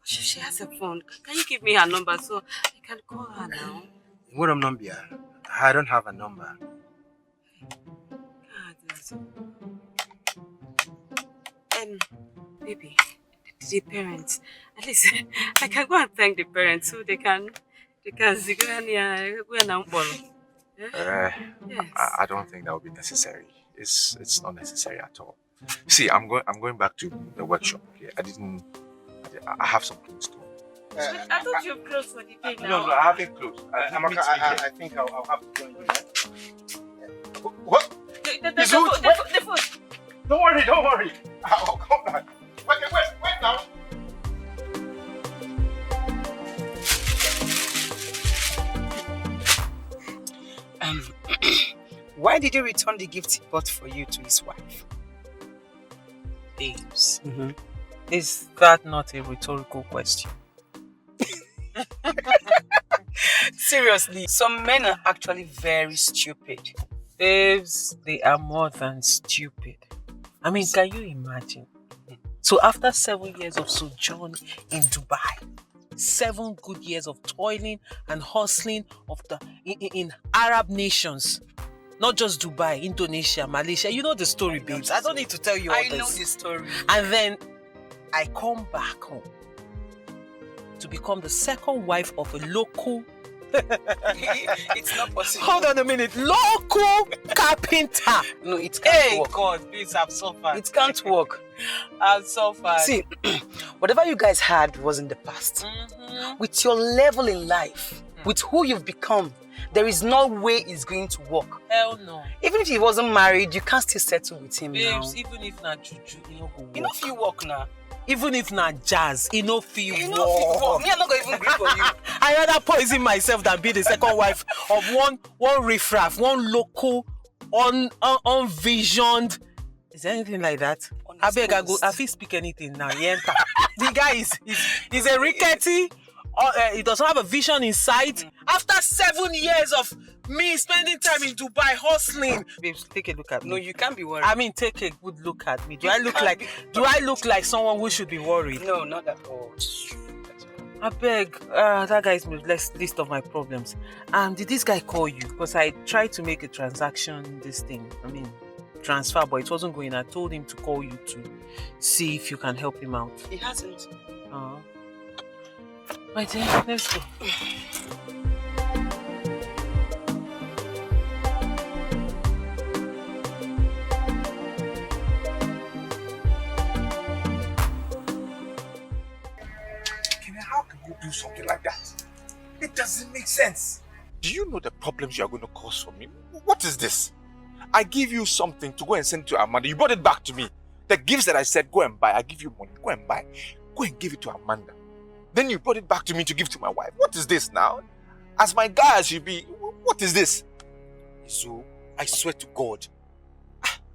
She has a phone. Can you give me her number so I can call her now? What number? I don't have a number. Baby, the parents. At least I can go and thank the parents so they can I don't think that would be necessary. It's not necessary at all. See, I'm going back to the workshop. Okay, I have some things to do. I thought you closed for the day now. No, I haven't closed. I think I'll have to join you. What? The food. Don't worry. I'll come back. Wait now. Why did he return the gift he bought for you to his wife? Babes, is that not a rhetorical question? Seriously, some men are actually very stupid. Babes, they are more than stupid. I mean, can you imagine? So after 7 years of sojourn in Dubai, 7 good years of toiling and hustling in Arab nations, not just Dubai, Indonesia, Malaysia. You know the story, babes. I don't need to tell you all this. I know the story. And then I come back home to become the second wife of a local... It's not possible. Hold on a minute. Local carpenter. No, it can't work. God, please, I've suffered. It can't work. I've suffered. See, whatever you guys had was in the past. With your level in life, with who you've become, there is no way it's going to work. Hell no. Even if he wasn't married, you can still settle with him now. Babes, even if not juju, you know go work. You know if you work now. Even if not jazz, you know feel You know if you work. Me, I'm not going to even grip for you. I rather poison myself than be the second wife of one riffraff, one local, unvisioned. Is there anything like that? I beg, I feel speak anything now. The guy is a rickety. He doesn't have a vision in sight. After 7 years of me spending time in Dubai hustling, babes, take a look at me. No, you can't be worried. I mean, take a good look at me. Do I look like someone who should be worried? No, not at all. I beg, that guy is my list of my problems. Did this guy call you? Because I tried to make a transaction, transfer, but it wasn't going. I told him to call you to see if you can help him out. He hasn't. My dear, let's go. How can you do something like that? It doesn't make sense. Do you know the problems you are going to cause for me? What is this? I give you something to go and send to Amanda. You brought it back to me. The gifts that I said, go and buy. I give you money. Go and buy. Go and give it to Amanda. Then you brought it back to me to give to my wife. What is this now? As my guy as you be, what is this? So, I swear to God,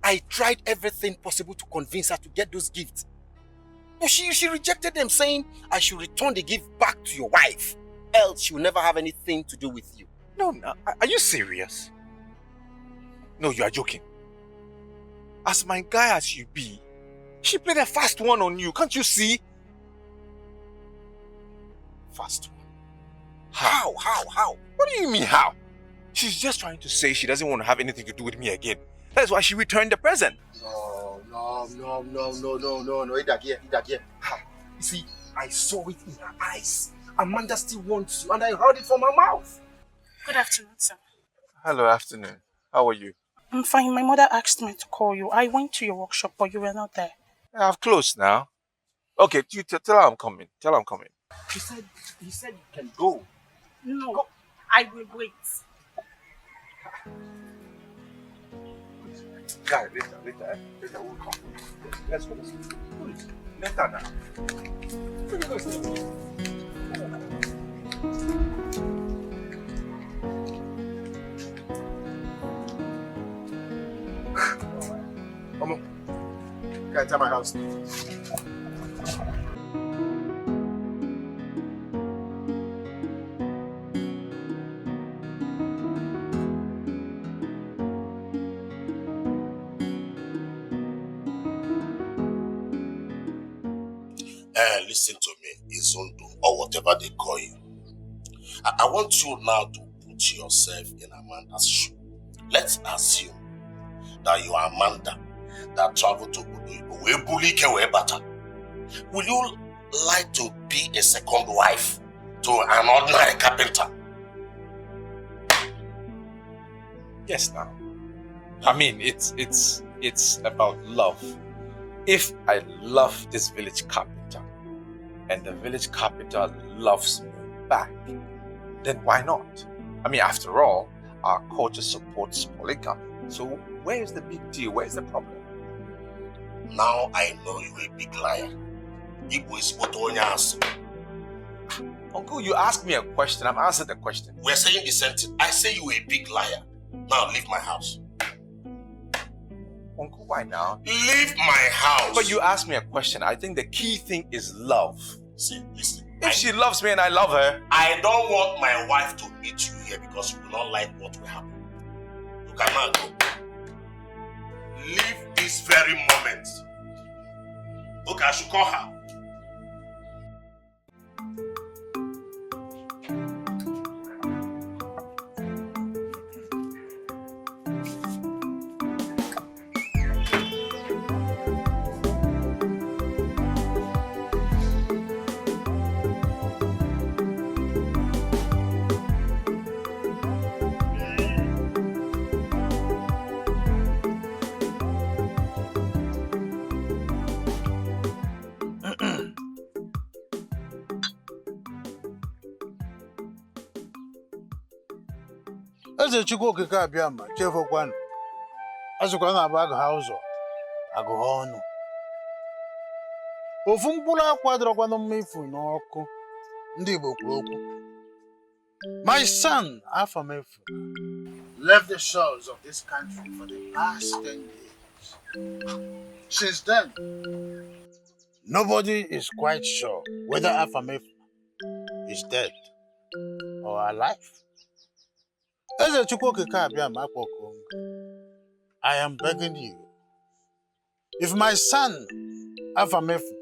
I tried everything possible to convince her to get those gifts. But she rejected them, saying I should return the gift back to your wife. Else she will never have anything to do with you. No, are you serious? No, you are joking. As my guy as you be, she played a fast one on you. Can't you see? Fast one. How? What do you mean how? She's just trying to say she doesn't want to have anything to do with me again. That's why she returned the present. No, Dikeh. You see, I saw it in her eyes. Amanda still wants you, and I heard it from her mouth. Good afternoon, sir. Hello, afternoon. How are you? I'm fine. My mother asked me to call you. I went to your workshop, but you were not there. I've closed now. Okay, you tell her I'm coming. Tell her I'm coming. He said you can go. No, go. I will wait. Guy, later we'll come. Let's go. Later now. Come on. Can I tell my house? Listen to me, Izundu, or whatever they call you. I want you now to put yourself in Amanda's shoe. Let's assume that you are Amanda that traveled to Obodo Ibo. Will you like to be a second wife to an ordinary carpenter? Yes, now. I mean, it's about love. If I love this village carpenter and the village carpenter loves me back, then why not? I mean, after all, our culture supports polygamy. So where is the big deal? Where is the problem? Now I know you're a big liar. Igbo is what on your answer. Uncle, you asked me a question. I'm answering the question. We're saying the same thing. I say you're a big liar. Now leave my house. Uncle, why now? Leave my house. But you asked me a question. I think the key thing is love. See, listen. If she loves me and I love her. I don't want my wife to meet you here because you will not like what will happen. You cannot go. Leave this very moment. Okay, I should call her. Eze Chukwu okike abịa ma chefukwanụ. Azụkwa na-abụ agụ ha ụzọ, agụ ha ọnụ. Ofu mkpụrụ akwa dịrọkwanụ mma ifu n'ọkụ. Ndị Igbo kwuru okwu. My son, Afamefu, left the shores of this country for the past 10 years. Since then, nobody is quite sure whether Afamefu is dead or alive. Eze Chukwu okike abịa ma akpọkuo m. I am begging you, if my son Afamefu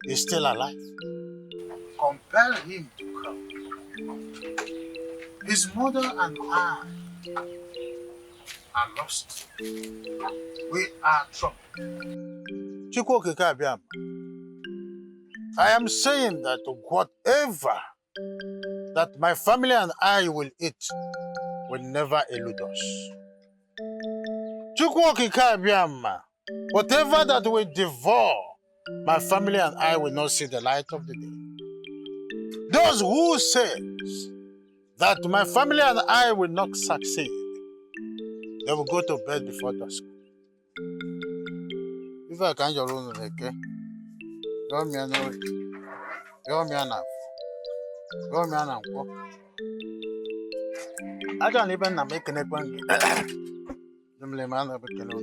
is still alive, compel him to come. His mother and I are lost. We are troubled. Chukwu okike abịa ma, I am saying that whatever that my family and I will eat will never elude us. Chukwu okike abịa ma, whatever that will devour, my family and I will not see the light of the day. Those who says that my family and I will not succeed, they will go to bed before dusk. If I can't your own okay, go me an I don't even make an appointment. The man of a canoe.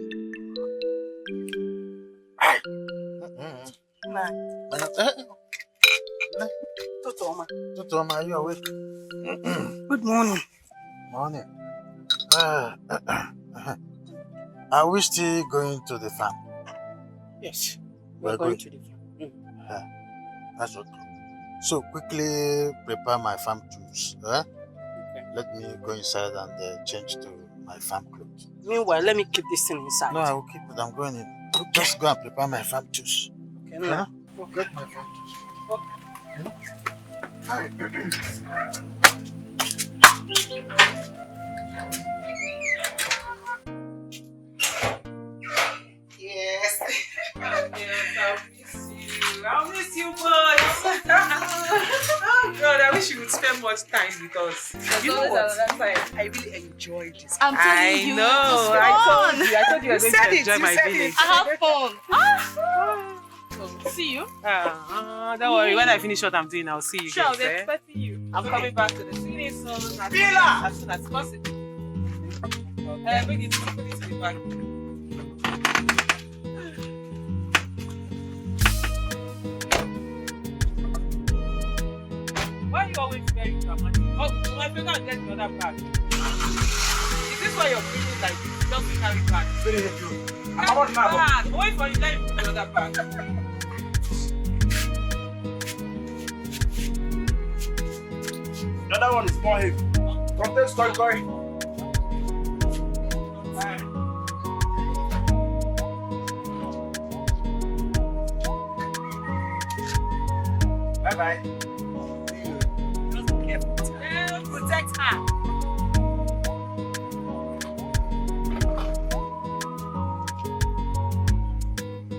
Totoma, are you awake? Good morning. Morning. Are we still going to the farm? Yes, We're going to the farm. That's okay. So quickly prepare my farm tools. Okay. Let me go inside and change to my farm clothes. Meanwhile, let me keep this thing inside. No, I will keep it. I'm going in. Just go and prepare my farm tools. Okay, no. Get my farm tools. Yes. I'll miss you boys. Oh God, I wish you would spend much time with us. You know what? I really enjoyed this. I'm telling you, know. it was fun. I told you I was going to enjoy my village. I have fun. See you. Don't worry. When I finish what I'm doing, I'll see you Sure, I'll guys. be expecting you. I'm coming back to the city soon. As soon as possible. Bring it to the back. Why are you always very dramatic? Oh, my finger and get the other bag. Is this why you're feeling like this? Just to carry back. I'm on my bag. Wait for you, let me put the other bag. The other one is more heavy. Contest koi. Bye-bye. Protect her.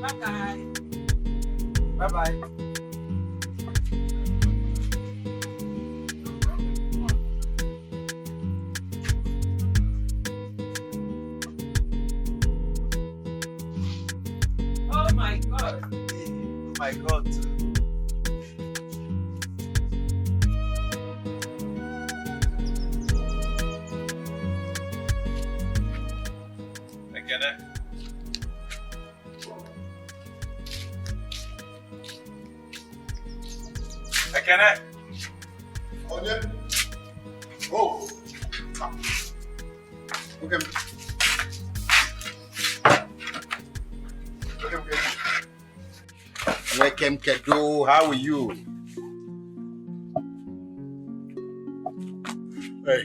Bye-bye. Bye-bye. Oh my God. Oh my God. Again. Again. Onye. Oh. Okay. Welcome, Kedo. How are you? Hey.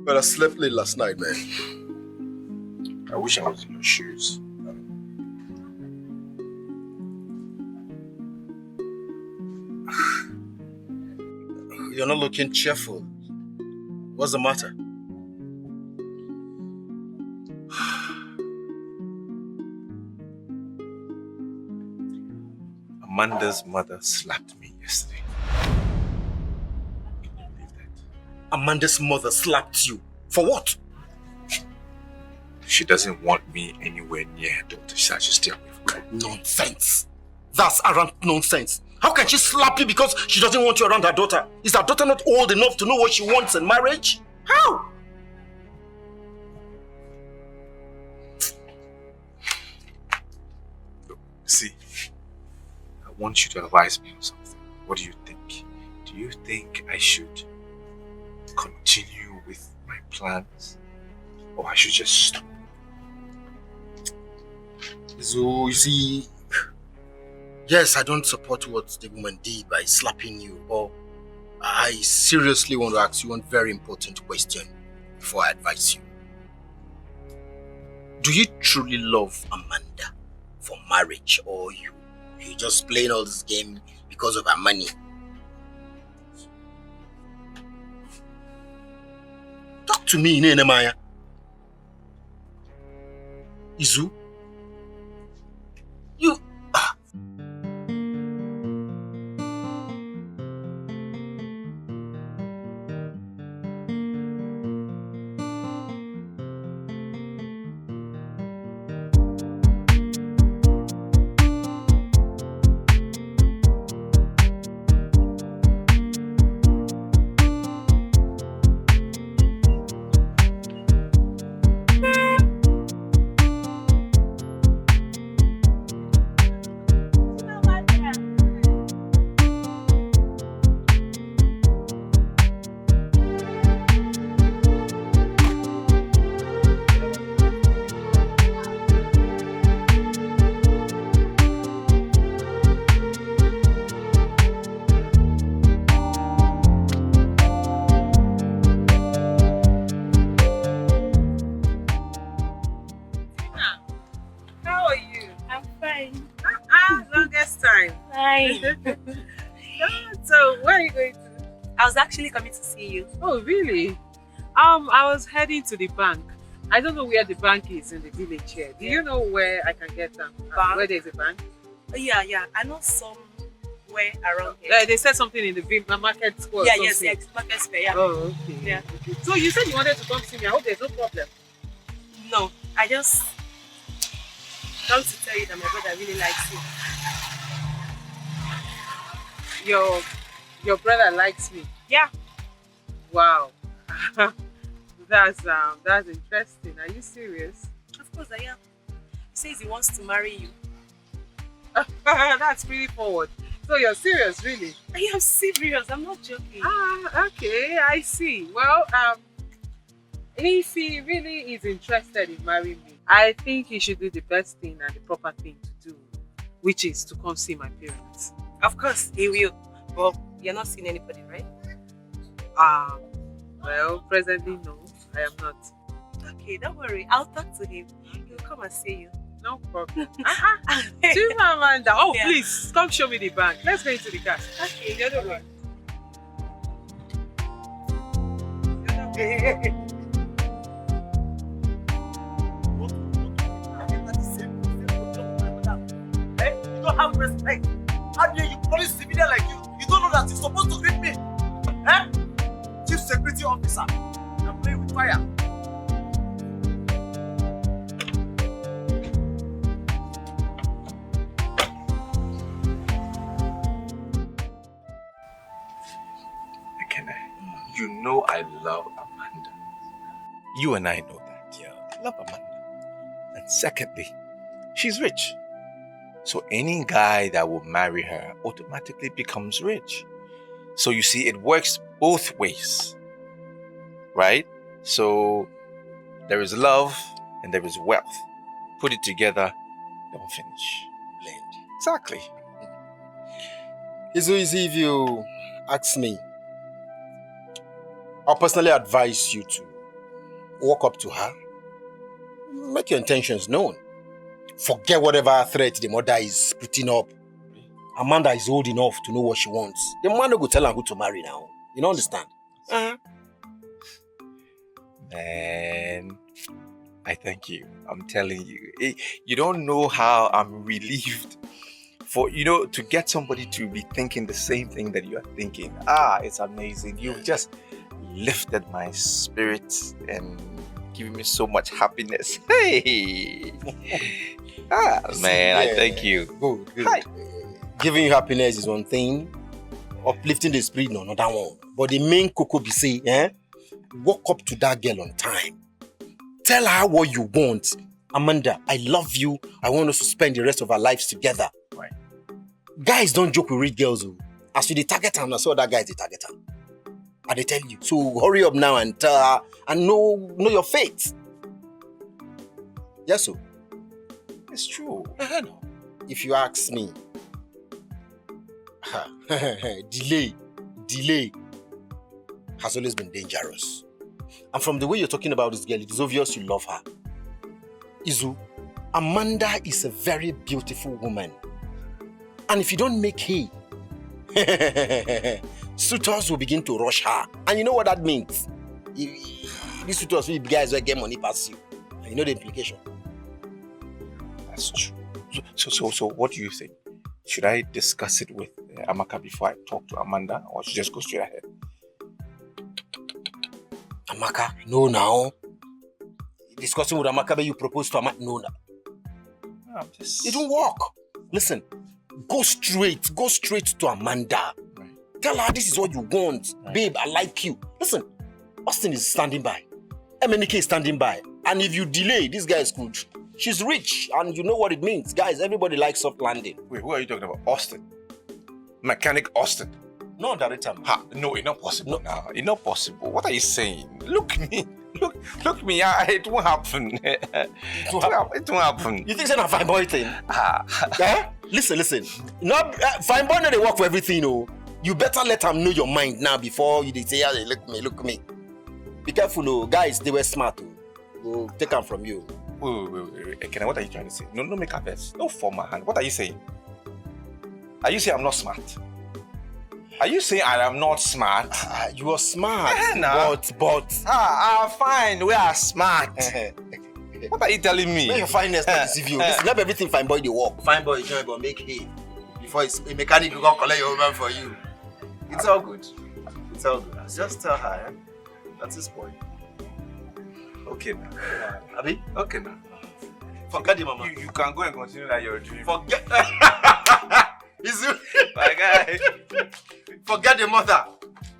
But I slept late last night, man. I wish I was in your shoes. You're not looking cheerful. What's the matter? Amanda's mother slapped me yesterday. Can you believe that? Amanda's mother slapped you. For what? She doesn't want me anywhere near her daughter. She said I should stay away from her. Nonsense. That's arrant nonsense. How can she slap you because she doesn't want you around her daughter? Is her daughter not old enough to know what she wants in marriage? How? Look, see, I want you to advise me on something. What do you think? Do you think I should continue with my plans? Or I should just stop? So, you see, yes, I don't support what the woman did by slapping you, but I seriously want to ask you one very important question before I advise you. Do you truly love Amanda for marriage, or you just playing all this game because of her money? Talk to me, Nehemiah. Izu? You... So, where are you going to? I was actually coming to see you. Oh, really? I was heading to the bank. I don't know where the bank is in the village here. Do you know where I can get them? Where there's a bank? Oh, yeah. I know somewhere around here. Yeah, they said something in the market square. Yeah, yes, market square, yeah. Oh, okay. Yeah. Okay. So you said you wanted to come see me. I hope there's no problem. No, I just come to tell you that my brother really likes you. Your brother likes me? Yeah. Wow. That's interesting. Are you serious? Of course I am. He says he wants to marry you. That's pretty forward. So you're serious, really? I am serious. I'm not joking. Ah, okay. I see. Well, if he really is interested in marrying me, I think he should do the best thing and the proper thing to do, which is to come see my parents. Of course, he will. But you're not seeing anybody, right? Well, presently, no, I am not. Okay, don't worry. I'll talk to him. He'll come and see you. No problem. See you, Amanda. Oh, Yeah. please, come show me the bank. Let's go into the car. Okay. The other way. You don't have respect. How dare you, police civilian like you? You don't know that you're supposed to greet me. Eh? Chief security officer. I'm playing with fire. Ekene, you know I love Amanda. You and I know that, yeah. I love Amanda. And secondly, she's rich. So any guy that will marry her automatically becomes rich. So you see, it works both ways, right? So there is love and there is wealth. Put it together, don't finish. Blend. Exactly. It's so easy if you ask me. I'll personally advise you to walk up to her, make your intentions known. Forget whatever threat the mother is putting up. Amanda is old enough to know what she wants. The man will tell her who to marry now. You don't understand? Man, I thank you. I'm telling you. You don't know how I'm relieved for, to get somebody to be thinking the same thing that you are thinking. It's amazing. You've just lifted my spirits and given me so much happiness. Hey! Man, I thank you. Good. Hi. Giving you happiness is one thing. Uplifting the spirit, no, another one. But the main cocoa be say, walk up to that girl on time. Tell her what you want. Amanda, I love you. I want us to spend the rest of our lives together. Right. Guys don't joke with rich girls. As you the target them, I saw that guy is the target them. I they tell you. So hurry up now and tell her and know your fate. Yes, sir. It's true. If you ask me, delay has always been dangerous. And from the way you're talking about this girl, it is obvious you love her. Izu, Amanda is a very beautiful woman. And if you don't make hay, suitors will begin to rush her. And you know what that means? These suitors will be guys who get money past you. And you know the implication. That's true. So what do you think? Should I discuss it with Amaka before I talk to Amanda, or should I just go straight ahead? Amaka, no now. Discussing with Amaka, but you propose to Amaka, no now. It don't work. Listen, go straight to Amanda. Right. Tell her this is what you want. Right. Babe, I like you. Listen, Austin is standing by. MNK is standing by. And if you delay, this guy is good. She's rich, and you know what it means. Guys, everybody likes soft landing. Wait, who are you talking about? Austin? Mechanic Austin? No, director. No, it's not possible now. It's not possible. What are you saying? Look me. Look me. It won't happen. It won't happen. You think it's a fine boy thing? Listen. Not fine boy, no, they work for everything. Oh. You better let them know your mind now before you say, look me. Be careful, oh. Guys, they were smart. Oh. We'll take them from you. Wait. Ekene, what are you trying to say? No, make a best. No form my hand. What are you saying? Are you saying I'm not smart? Are you saying I am not smart? You are smart, but... fine. We are smart. What are you telling me? Where your fineness to deceive you? Listen, not everything fine boy they work. Fine boy, you go make hay before it's a mechanic will go collect your woman for you. It's all good. Just tell her, That's his point. Okay now. Abi? Okay now. Forget the mama. You can go and continue that your dream. Forget. My guy. Forget the mother.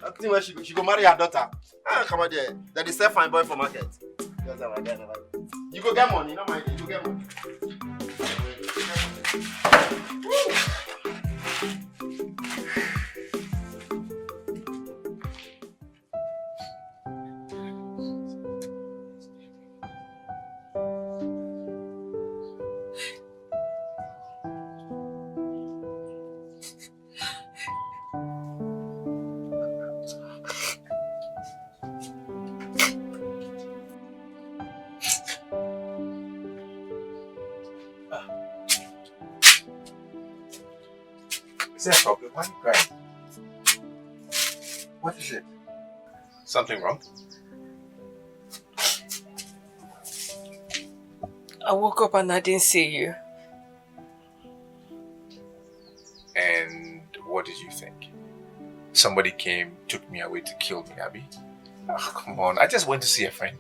I think when she go marry her daughter. Come on there. That is fine boy for market. You go get money, no mind. You go get money. Is there a problem? Why are you crying? What is it? Something wrong? I woke up and I didn't see you. And what did you think? Somebody came, took me away to kill me, Abby? Oh, come on. I just went to see a friend.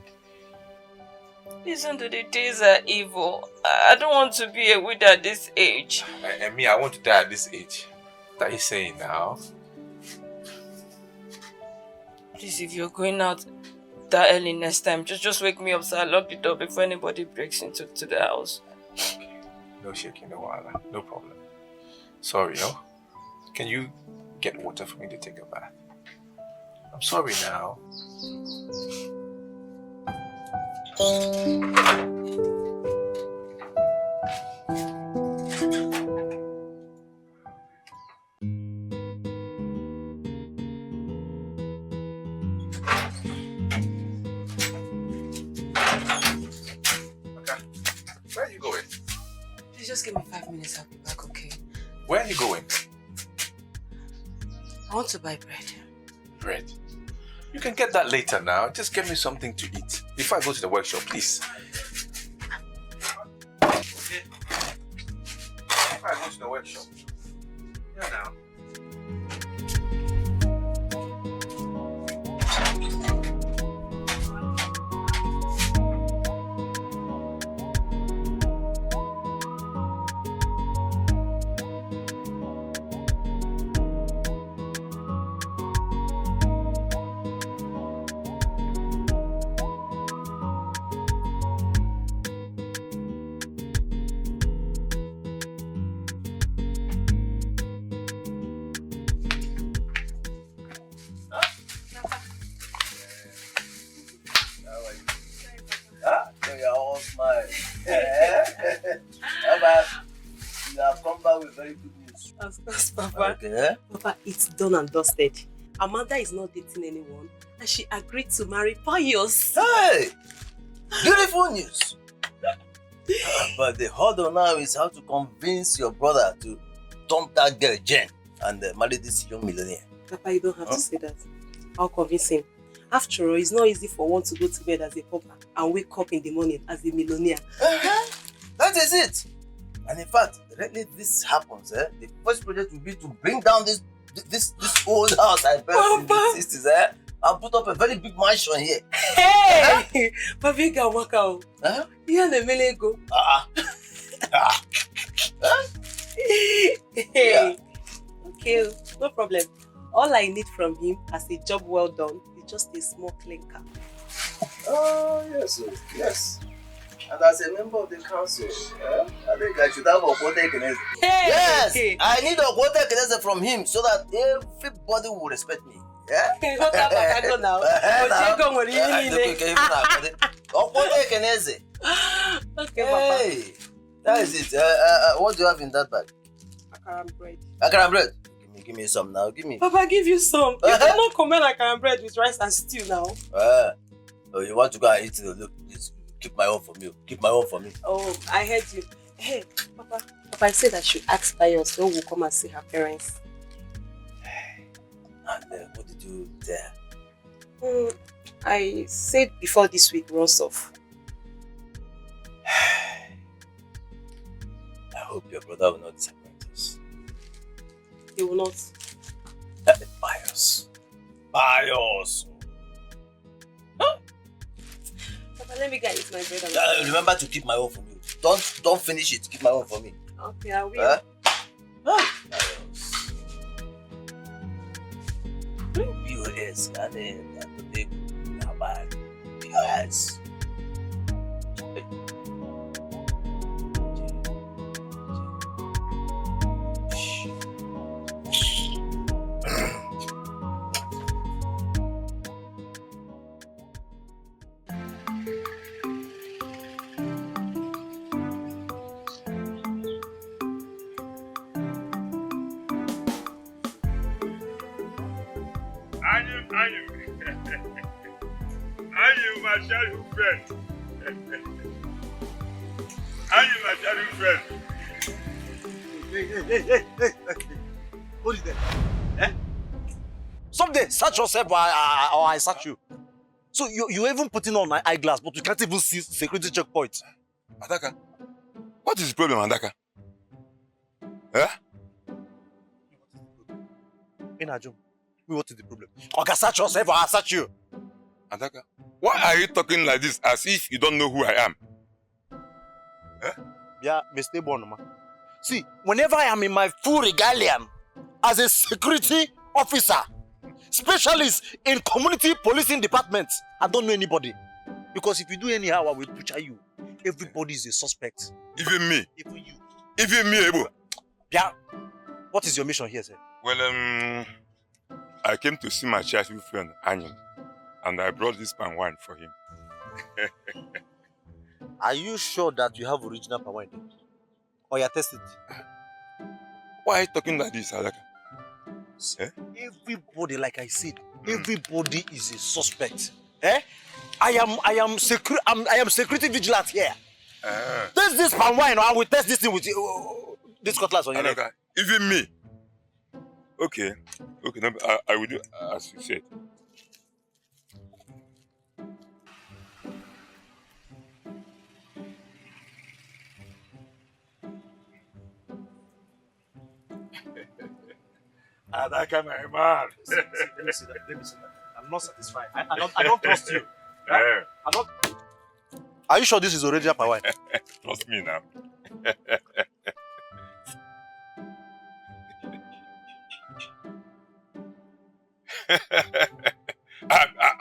Listen to the days are evil. I don't want to be a widow at this age. And me, I want to die at this age. What are you saying now? Please, if you're going out that early next time, just wake me up so I lock the door before anybody breaks into the house. Okay. No shaking, no wala. No problem. Sorry, no? Can you get water for me to take a bath? I'm sorry now. Where are you going? Please just give me 5 minutes, I'll be back, okay? Where are you going? I want to buy bread. Bread? You can get that later now. Just get me something to eat before I go to the workshop, please. Okay. Before I go to the workshop. Yeah, now. Of course, Papa. Okay. Papa, it's done and dusted. Amanda is not dating anyone and she agreed to marry Pius. Hey! Beautiful news! But the hurdle now is how to convince your brother to dump that girl Jen and marry this young millionaire. Papa, you don't have to say that. I'll convince him. After all, it's not easy for one to go to bed as a pauper and wake up in the morning as a millionaire. That is it! And in fact, directly this happens, the first project will be to bring down this old house I built in the 60s, and put up a very big mansion here. Hey! Papi can work out. You and the Mele go. Hey. Okay, no problem. All I need from him as a job well done is just a small clinker. Oh, yes. And as a member of the council, I think I should have a quota Ekeneze. Yes! I need a quota Ekeneze from him so that everybody will respect me. Yeah? Go now. Okay, hey, that is it. What do you have in that bag? Akara bread. Akara bread? Give me some now. Give me. Papa, give you some. You cannot comment akara bread with rice and stew now. Oh, you want to go and eat it? Look, please. Keep my own for me. Keep my own for me. Oh, I heard you. Hey, Papa, I said I should ask Pius so we'll come and see her parents. And what did you tell? I said before this week runs off. I hope your brother will not disappoint us. He will not. Pius. Papa, let me get it my bread. Remember to keep my own for me. Don't finish it. Keep my own for me. Okay, I will. POS, POS. I'm my childhood friend. I'm my childhood friend. Hold it there. Someday, search yourself or I search you. So you even putting on my eyeglass, but you can't even see security checkpoint. Adaka, what is the problem, Adaka? Eh? Inajum, what is the problem? Okay, search yourself or I search you. Adaka, why are you talking like this as if you don't know who I am? Eh? Yeah, Mr. Bonoma. See, whenever I am in my full regalian as a security officer, specialist in community policing department, I don't know anybody. Because if you do anyhow, I will butcher you. Everybody is a suspect. Even me? Even you. Even me, Ebo? Yeah. What is your mission here, sir? Well, I came to see my childhood friend, Anyan, and I brought this palm wine for him. Are you sure that you have original palm wine? Or you are tested? Why are you talking like this, Adaka? Eh? Everybody, like I said, everybody is a suspect. Eh? I am security vigilant here. Test this palm wine, or I will test this thing with this cutlass on your neck. Even me. Okay, no, I will do as you said. Adaka, my man. Let me see that. I'm not satisfied. I don't trust you. Right? I'm not. Are you sure this is original palm wine? Trust me now.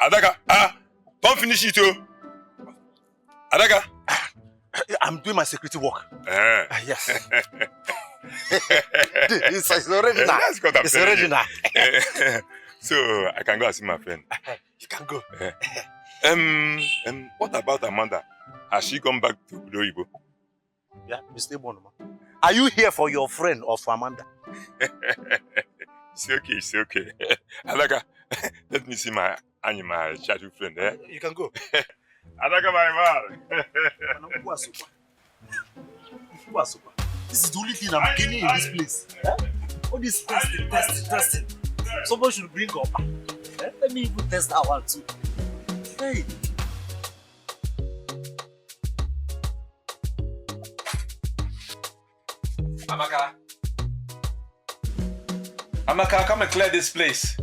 Adaka, don't finish it, too. Adaka. I'm doing my security work. Yes. It's original. That's what I'm it's telling original. you. So I can go and see my friend. You can go. What about Amanda? Has she come back to Nollywood? Yeah, Mr. Bonoma. Are you here for your friend or for Amanda? It's okay. Adaka, let me see my animal childhood friend. Eh? You can go. Adaka, my man. This is the only thing I'm getting in this place. All this testing. Someone should bring up. Let me even test that one too. Hey. Amaka, come and clear this place.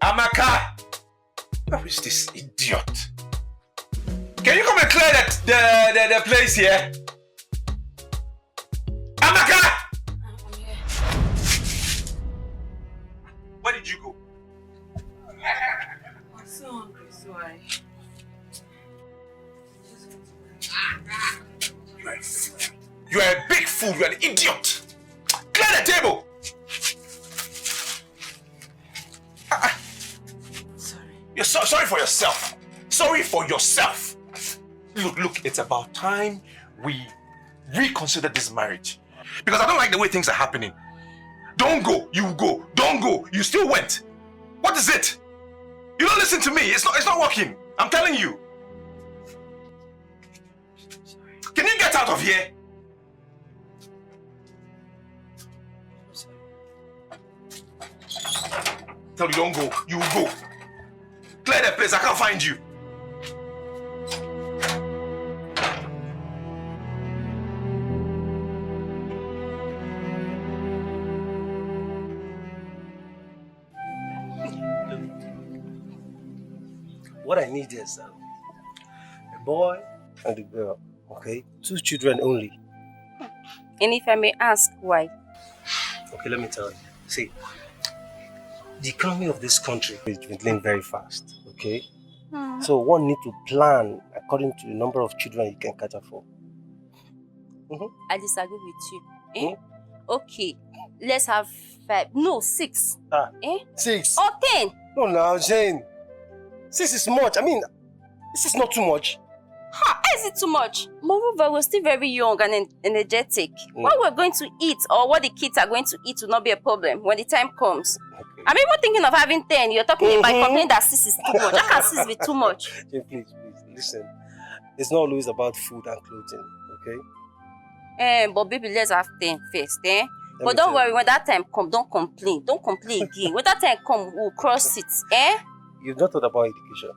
Amaka! Where is this idiot? Can you come and clear the place here? Amaka! Where did you go? I'm so hungry, so I... You are a fool. You are a big fool. You are an idiot. Clear the table. Sorry. You're sorry for yourself. Sorry for yourself. Look, it's about time we reconsider this marriage. Because I don't like the way things are happening. Don't go, you go. Don't go, you still went. What is it? You don't listen to me. It's not working. I'm telling you. Can you get out of here? Tell you don't go, you go. Clear the place, I can't find you. What I need is a boy and a girl. Okay, 2 children only. And if I may ask why? Okay, let me tell you. See, the economy of this country is dwindling very fast. Okay, so one need to plan according to the number of children you can cater for. I disagree with you. Eh? Okay, let's have 5. No, 6. 6. Or 10. No, now, Jane. 6 is much. I mean, this is not too much. How is it too much? Moreover, we're still very young and energetic. What we're going to eat or what the kids are going to eat will not be a problem when the time comes. Okay. I'm even thinking of having 10. You're talking about complaining that 6 is too much. How can 6 be too much? Jane, please, listen. It's not always about food and clothing, okay? But baby, let's have 10 first, eh? But don't worry, when that time come, don't complain. Don't complain again. When that time come, we'll cross it, eh? You've not thought about education.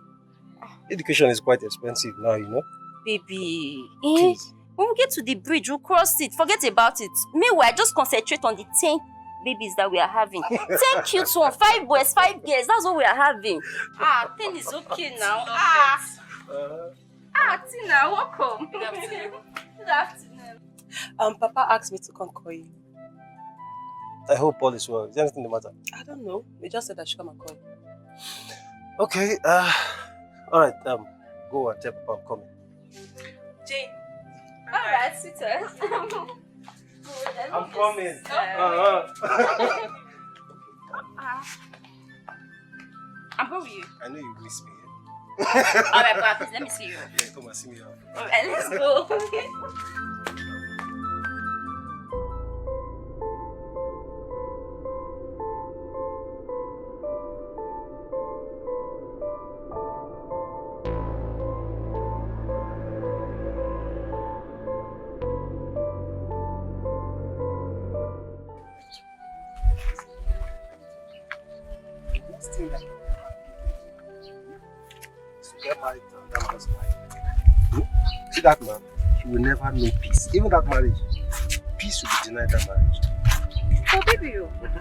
Education is quite expensive now, you know. Baby, when we get to the bridge, we'll cross it. Forget about it. Meanwhile, just concentrate on the 10 babies that we are having. 10 cute ones, 5 boys, 5 girls. That's what we are having. 10 is okay now. Tina, welcome. Good afternoon. Good afternoon. Papa asked me to come call you. I hope all is well. Is there anything the matter? I don't know. He just said I should come and call you. Okay, alright, go and tell Papa I'm coming. Jane. Alright, sweetheart. I'm coming. I'm going with you. I know you miss me. Alright, but please let me see you. Yeah, come and see me out. Alright, let's go. See that man? He will never know peace. Even that marriage, peace will be denied that marriage. Oh, baby,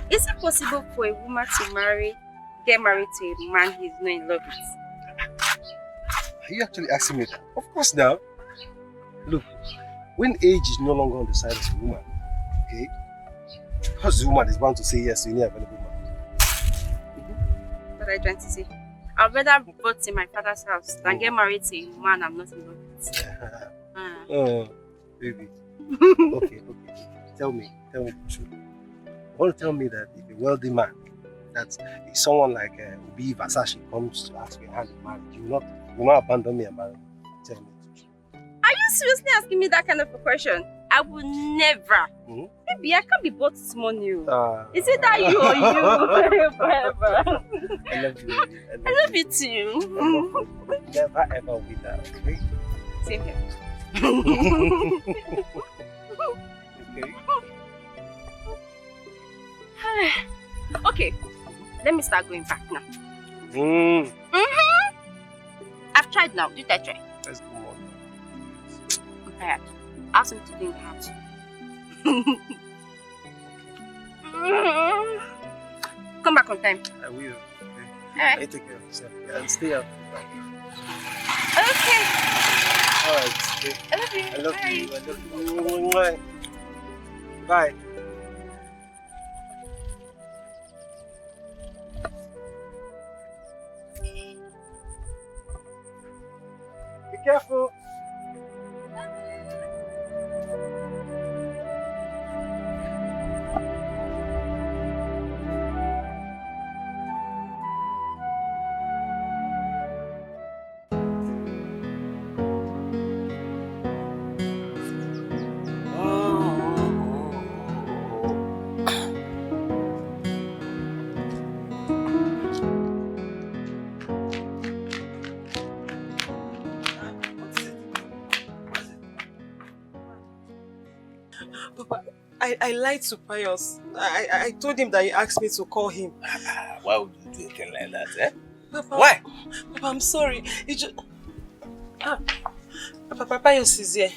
is it possible for a woman to get married to a man he's not in love with? Are you actually asking me that? Of course now. Look, when age is no longer on the side of the woman, okay? Because the woman is bound to say yes to any available man. What are you trying to say? I'd rather vote in my father's house than get married to a man I'm not in love with. Oh, baby. Okay. Tell me the truth. You want to tell me that if a wealthy man, that if someone like Obi Versace comes to ask for your hand in marriage, you will not abandon me and marry me? Tell me the truth. Are you seriously asking me that kind of a question? I will never. Baby, I can't be bought this money. Is it that you or you? Forever. I love you. I love you too. Never ever with that, okay? Same here. Okay, let me start going back now. I've tried now. Did I try? Let's go on. I'm tired. Ask him to do in the house. Come back on time. I will. Okay. Alright. I take care of yourself. Yeah, and stay out. Okay. Alright. Okay. I love you. I love you. Bye. Be careful. Papa, I lied to Pius. I told him that he asked me to call him. Why would you do a thing like that, eh? Papa, Why? Papa, I'm sorry. It just... Papa, Pius is here.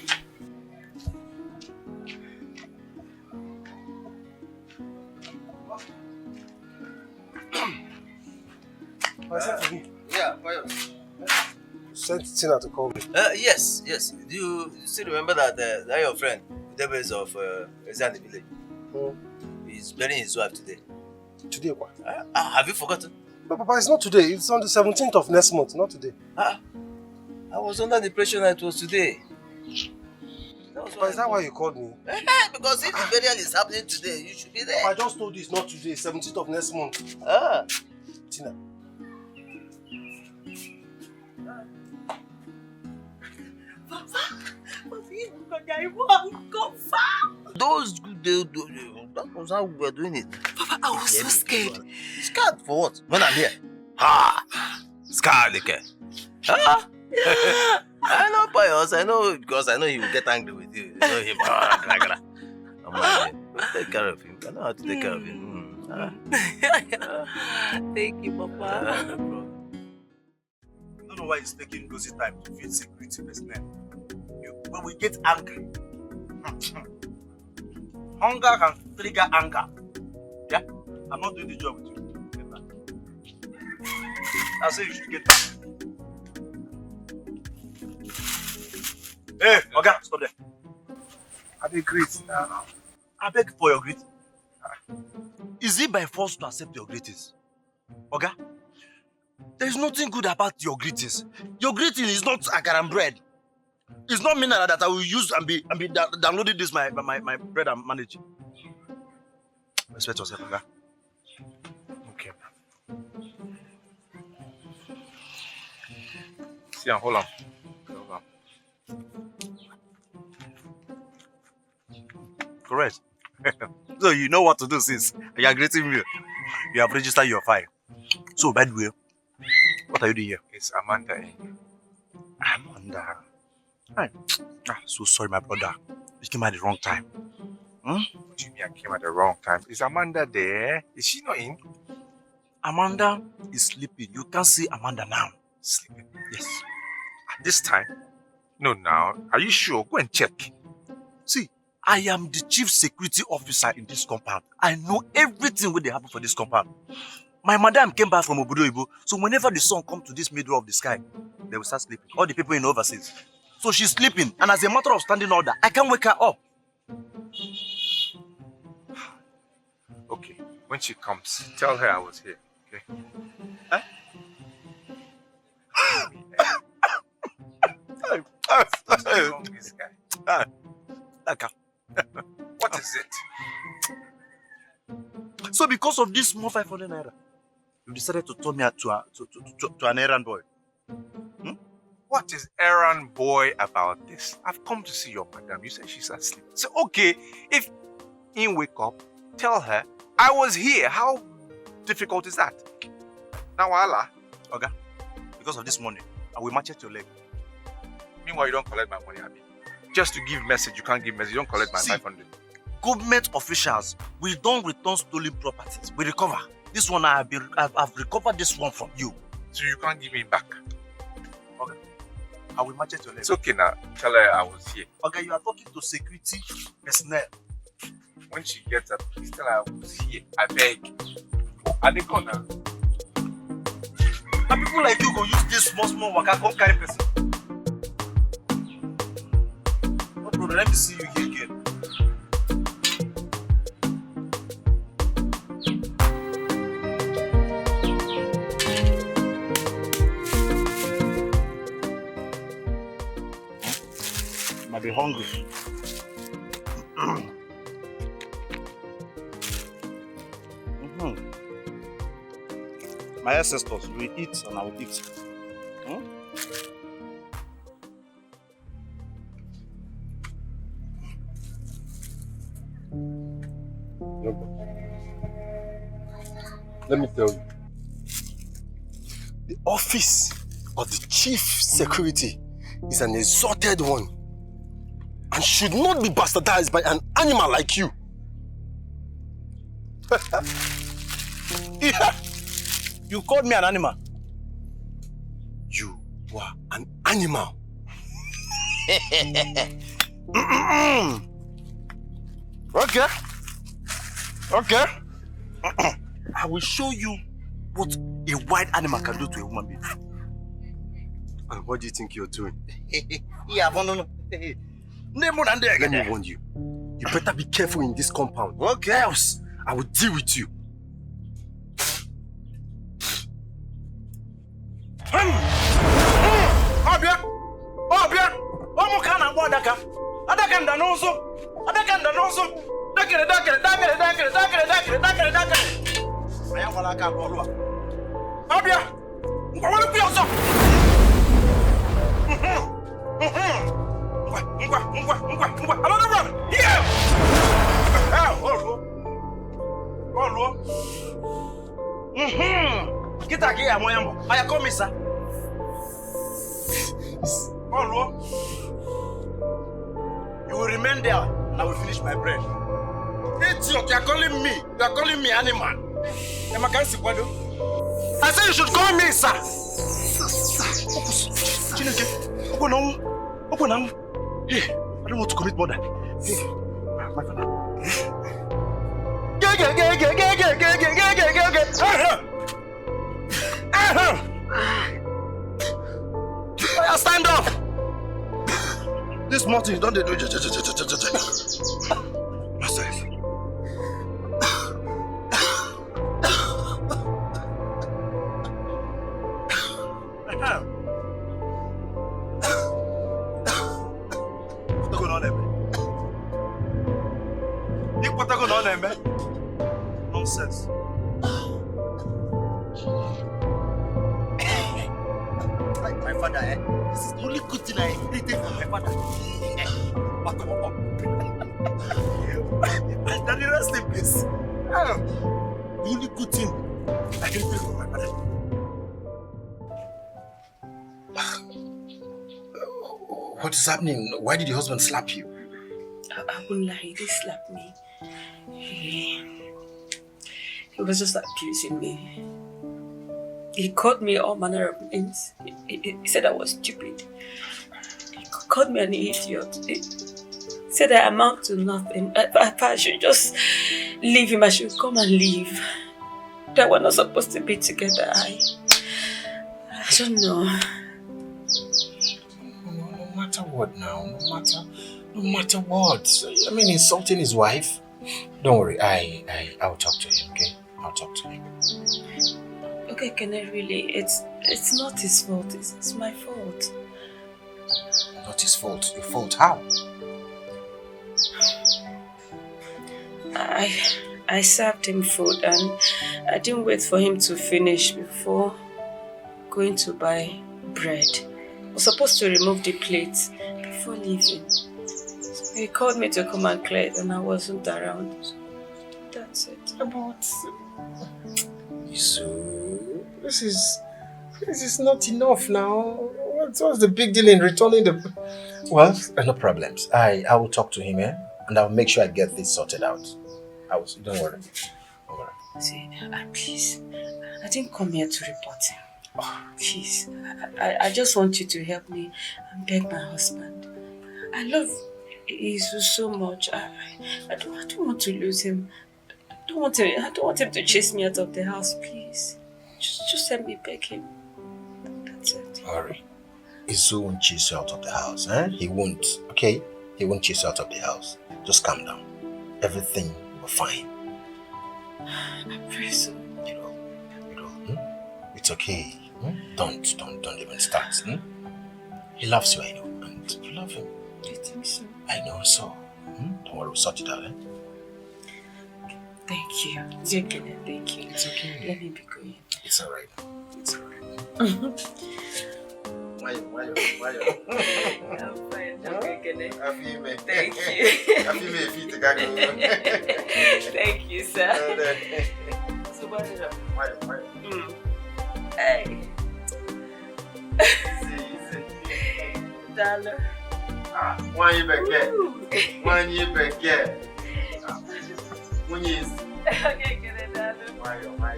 Yeah, Pius. Sent Tina to call me. Yes. Do you still remember that that your friend, the is of Ezan village? He's burying his wife today. Today what? Have you forgotten? But Papa, it's not today. It's on the 17th of next month, not today. I was under the impression that it was today. Papa, is that why you called me? Because if the burial is happening today, you should be there. Papa, I just told you it's not today, 17th of next month. Tina. Those good that was how we were doing it. Papa, I was so scared. Scared for what? When I'm here. Scared, Dikeh. I know Pius. I know because I know he will get angry with you. You know him. I'm like, take care of him. I know how to take care of him. Thank you, Papa. No problem. I don't know why he's taking Gozy time to feed security personnel. When we get angry, hunger can trigger anger. Yeah? I'm not doing the job with you. Get back. I say you should get back. Hey, Oga, stop there. I beg greet. I beg for your greeting. Is it by force to accept your greetings? Oga, there is nothing good about your greetings. Your greeting is not akaram bread. It's not mineral that I will use and be downloading this my bread and manage. Respect yourself, Oga. Okay. See, hold on. Correct. So you know what to do since you are greeting me. You have registered your file. So by the way, what are you doing here? It's Amanda. Amanda. So sorry, my brother. You came at the wrong time. What do you mean I came at the wrong time? Is Amanda there? Is she not in? Amanda is sleeping. You can't see Amanda now. Sleeping? Yes. At this time? No, now. Are you sure? Go and check. See, I am the chief security officer in this compound. I know everything when they happen for this compound. My madam came back from Obodo Ibo, so whenever the sun comes to this middle of the sky, they will start sleeping. All the people in overseas. So she's sleeping, and as a matter of standing order, I can't wake her up. Okay, when she comes, tell her I was here, okay? Huh? What's wrong with this guy? What is it? So because of this small 500 naira, you decided to turn me out to an errand boy. What is errand boy about this? I've come to see your madam. You said she's asleep. So okay, if in wake up, tell her I was here. How difficult is that? Now Allah. Okay. Because of this money, I will match your leg. Meanwhile, you don't collect my money, Abi. Just to give message, you can't give message. You don't collect my 500. Government officials, we don't return stolen properties. We recover. This one I've recovered this one from you. So you can't give me back. Okay. I will match your leg. It's okay now. Tell her I was here. Okay, you are talking to security personnel. When she gets up, please tell her I was here. I beg. At the corner. And people like you go use this small waka come carry person. No problem, let me see you here again. You might be hungry. My ancestors, you will eat and I will eat. Let me tell you. The office of the chief security is an exalted one and should not be bastardized by an animal like you. Yeah. You called me an animal. You were an animal. Okay. I will show you what a wild animal can do to a human being. And what do you think you're doing? Yeah, no. Let me warn you. You better be careful in this compound. Okay. Else, I will deal with you. You will remain there and I will finish my bread. Idiot, you are calling me. You are calling me animal. I said you should call me, sir. Open now. Hey, I don't want to commit murder. Hey, my father. Stand up. This morning you don't do. Myself. Nonsense. Like my father, this is the only good thing I inherited from my father. Daddy, rest in peace. The only good thing I inherited from my father. What is happening? Why did your husband slap you? I won't lie, he did slap me. He was just abusing me. He called me all manner of names. He said I was stupid. He called me an idiot. He said I amount to nothing. I should just leave him. I should come and leave. That we're not supposed to be together. I don't know. No matter what now, no matter what. I mean, insulting his wife. Don't worry, I'll talk to him, okay? I'll talk to him. Okay, can I really? It's not his fault. It's my fault. Not his fault. Your fault? How? I served him food and I didn't wait for him to finish before going to buy bread. I was supposed to remove the plate before leaving. So he called me to come and clear it and I wasn't around. That's it. So, this is not enough now. What's the big deal in returning the... Well, no problems. I will talk to him, and I'll make sure I get this sorted out. Don't worry. Don't worry. See, please, I didn't come here to report him. Please, I just want you to help me and beg my husband. I love Isu so much. I don't want to lose him. I don't want him to chase me out of the house, please. Just help me beg him. That's it. Worry. Isu won't chase you out of the house, He won't, okay? He won't chase you out of the house. Just calm down. Everything will be fine. I pray so. It's okay. Don't even start. He loves you, I know, and you love him. Do you think so? I know so. Don't worry, we'll sort it out, Thank you. Thank you. It's okay. Let me be going. It's alright. It's alright. Why? I'm fine. Okay, Thank you. Thank you, sir. So what is up? Hey. Dollar. Why you back here? When you Okay, get it, dollar. Why?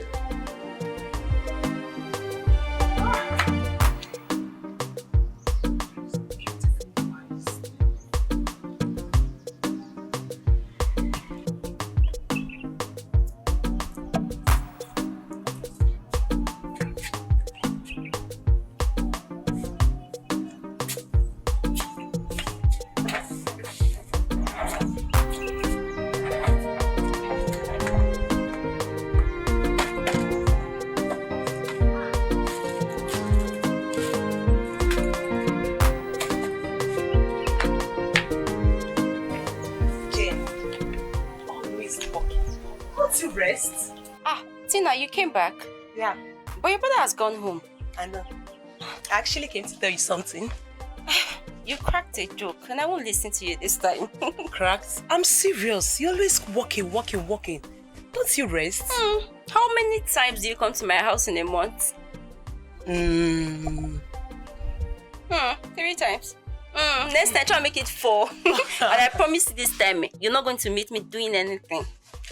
Rest. Tina, you came back? Yeah. But your brother has gone home. I know. I actually came to tell you something. You cracked a joke and I won't listen to you this time. Cracked? I'm serious. You're always walking. Don't you rest? How many times do you come to my house in a month? 3 times. Next time, try and make it 4. And I promise you this time, you're not going to meet me doing anything.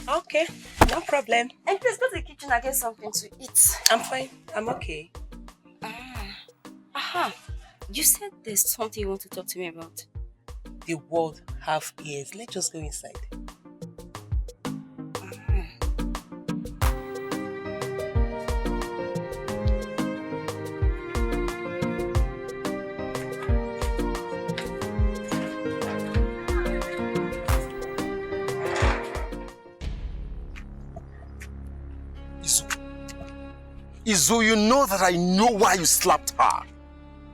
Okay, no problem. And please go to the kitchen and get something to eat. I'm fine. I'm okay. You said there's something you want to talk to me about. The world have ears. Let's just go inside. Izu, you know that I know why you slapped her.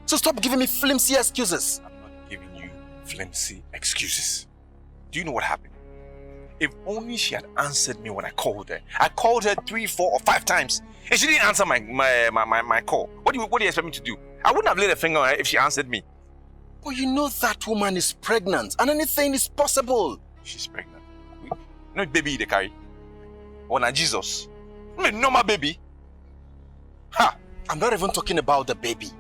So stop giving me flimsy excuses. I'm not giving you flimsy excuses. Do you know what happened? If only she had answered me when I called her. I called her 3, 4, or 5 times, and she didn't answer my call. What do you expect me to do? I wouldn't have laid a finger on her if she answered me. But you know that woman is pregnant, and anything is possible. She's pregnant. No baby they carry. Or not Jesus. No normal baby. Ha! I'm not even talking about the baby.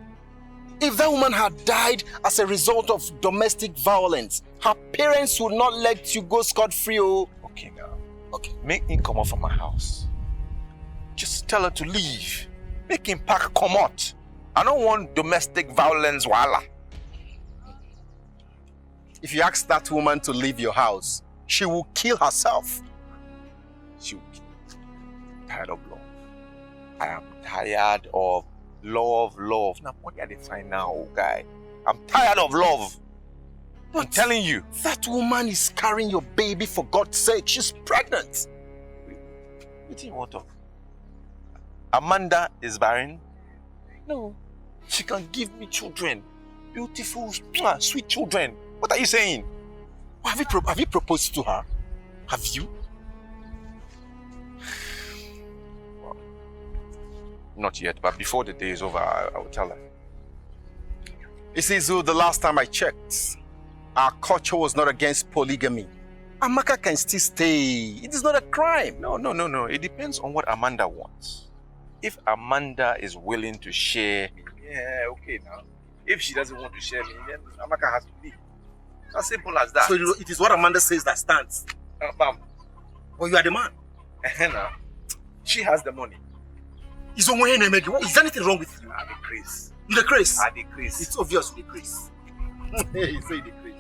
If that woman had died as a result of domestic violence, her parents would not let you go scot-free. Okay now. Okay. Make him come out from my house. Just tell her to leave. Make him pack come out. I don't want domestic violence, wala. If you ask that woman to leave your house, she will kill herself. She will kill. Tired of love. I am tired of love. Now, what are they find now, guy? I'm tired of love. I'm telling you. That woman is carrying your baby, for God's sake. She's pregnant. What do you want of? Amanda is barren? No. She can give me children. Beautiful, sweet children. What are you saying? Have you proposed to her? Have you? Not yet, but before the day is over, I will tell her. You see, Zu, the last time I checked, our culture was not against polygamy. Amaka can still stay. It is not a crime. No. It depends on what Amanda wants. If Amanda is willing to share me, yeah, okay now. If she doesn't want to share me, then Amaka has to leave. As simple as that. So it is what Amanda says that stands. Bam. But you are the man. Now, she has the money. Is there anything wrong with you? I decrease. You decrease? I decrease. It's obvious you decrease. You say you decrease.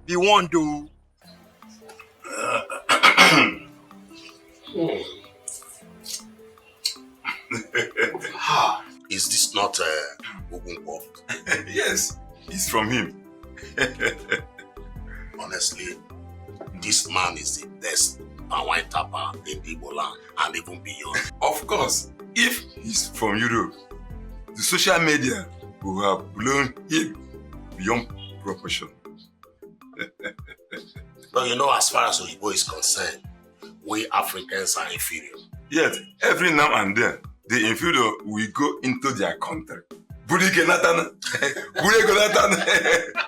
Be one, though. Is this not Ogunpo? Yes, it's from him. Honestly, this man is the best wine tapper in the Igbo land and even beyond. Of course, if he's from Europe, the social media will have blown him beyond proportion. But you know, as far as Oyibo is concerned, we Africans are inferior. Yet, every now and then, the inferior will go into their country.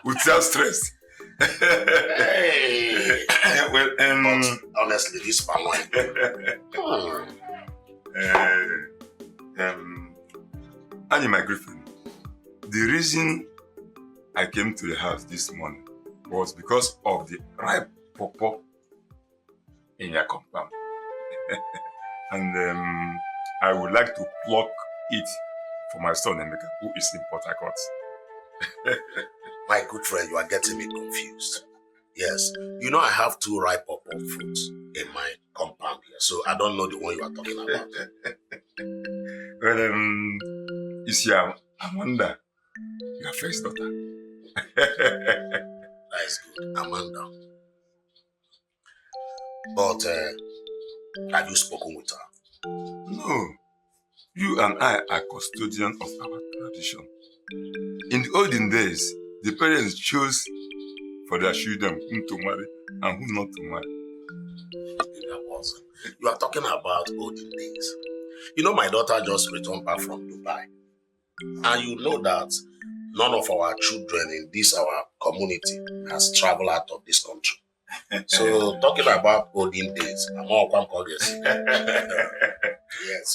Without stress. Hey. Well, but honestly, this palm wine. Annie, my girlfriend, the reason I came to the house this morning was because of the ripe pawpaw in your compound. And I would like to pluck it for my son Emeka, who is in Port Harcourt. My good friend, you are getting me confused. Yes, you know I have 2 ripe pawpaw fruits in my compound here, so I don't know the one you are talking about. Well, you see, Amanda, your first daughter. That is good, Amanda. But have you spoken with her? No. You and I are custodians of our tradition. In the olden days, the parents chose for their children whom to marry and whom not to marry. You are talking about olden days. You know, my daughter just returned back from Dubai. And you know that none of our children in this our community has traveled out of this country. So talking about olden days, I'm all yes.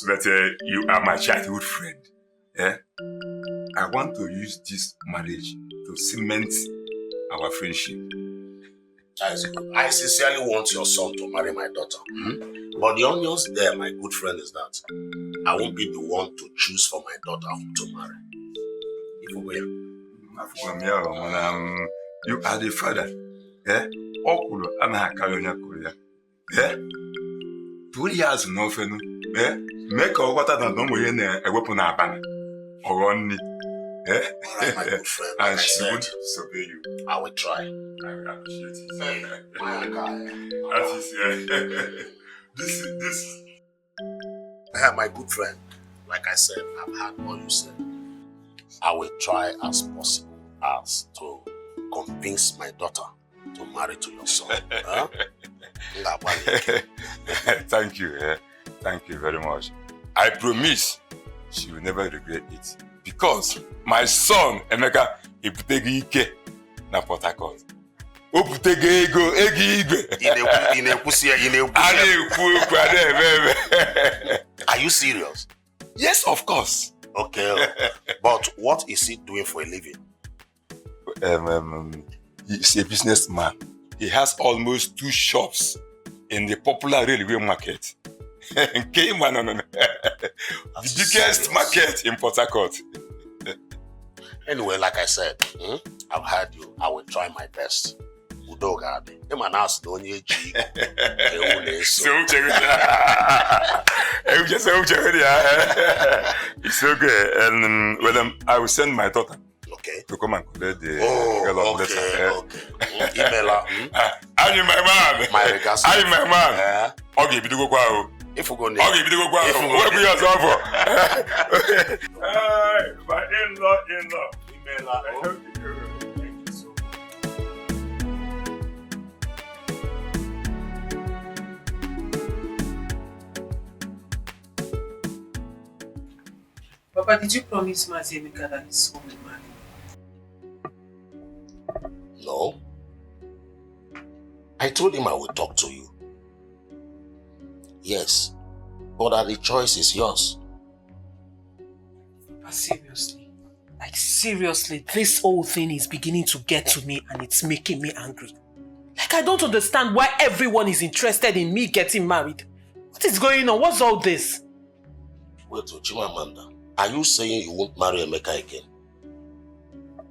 But you are my childhood friend. Yeah? I want to use this marriage to cement our friendship. That is good. I sincerely want your son to marry my daughter. But the onions there, my good friend, is that I won't be the one to choose for my daughter whom to marry. If we you are the father. Eh? Okulu anahakalyonya kulia. Eh? 2 years no fenu. Eh? Make a water than no moyene a weapon abana. Or only. Eh? Alright, my good friend. And Like she I would said, disobey you. I will try. I will appreciate it. Hey, my guy. That is this. My good friend, like I said, I've heard what you said. I will try as possible as to convince my daughter to marry to your son. Huh? Thank you. Thank you very much. I promise she will never regret it. Because my son, Emeka, iputegi ike na Port Harcourt. Oputegi ego, igwe. Are you serious? Yes, of course. Okay. But what is he doing for a living? He's a businessman. He has almost 2 shops in the popular railway market. The biggest market in Port Harcourt. Anyway, like I said, I've heard you. I will try my best. Udogade. It's okay. And I will send my daughter. Okay. To come and collect the girl of letter. Okay. Email her. I'm my man. My regards. I'm my man. Okay, we go go. If we go near. Okay, we go go. Where we are for? My in-law. Email her. Thank you so much. Papa, did you promise Mazemika that his son will marry? No. I told him I would talk to you. Yes. But that the choice is yours. Papa, seriously. Like seriously, this whole thing is beginning to get to me and it's making me angry. Like I don't understand why everyone is interested in me getting married. What is going on? What's all this? Wait, Chimamanda. Are you saying you won't marry Emeka again?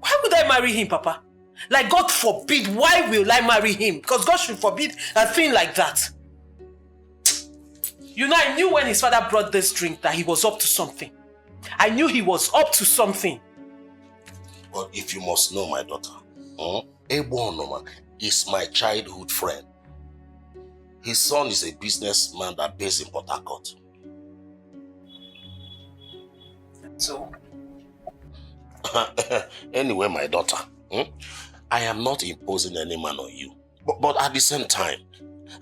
Why would I marry him, Papa? Like, God forbid, why will I marry him? Because God should forbid a thing like that. You know, I knew when his father brought this drink that he was up to something. I knew he was up to something. But if you must know, my daughter, Ebonoma is my childhood friend. His son is a businessman that based in Port Harcourt. So? Anyway, my daughter, I am not imposing any man on you. But at the same time,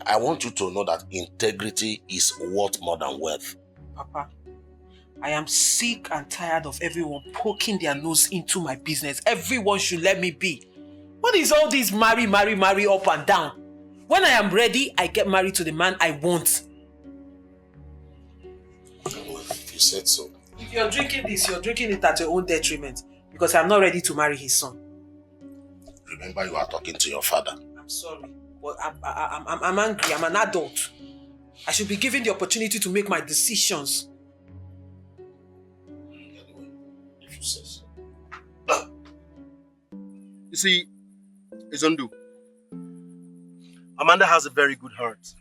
I want you to know that integrity is worth more than wealth. Papa, I am sick and tired of everyone poking their nose into my business. Everyone should let me be. What is all this marry up and down? When I am ready, I get married to the man I want. Well, if you said so. If you're drinking this, you're drinking it at your own detriment. Because I'm not ready to marry his son. Remember, you are talking to your father. I'm sorry, but I'm angry. I'm an adult. I should be given the opportunity to make my decisions. Anyway, if you say so. You see, Izondu, Amanda has a very good heart.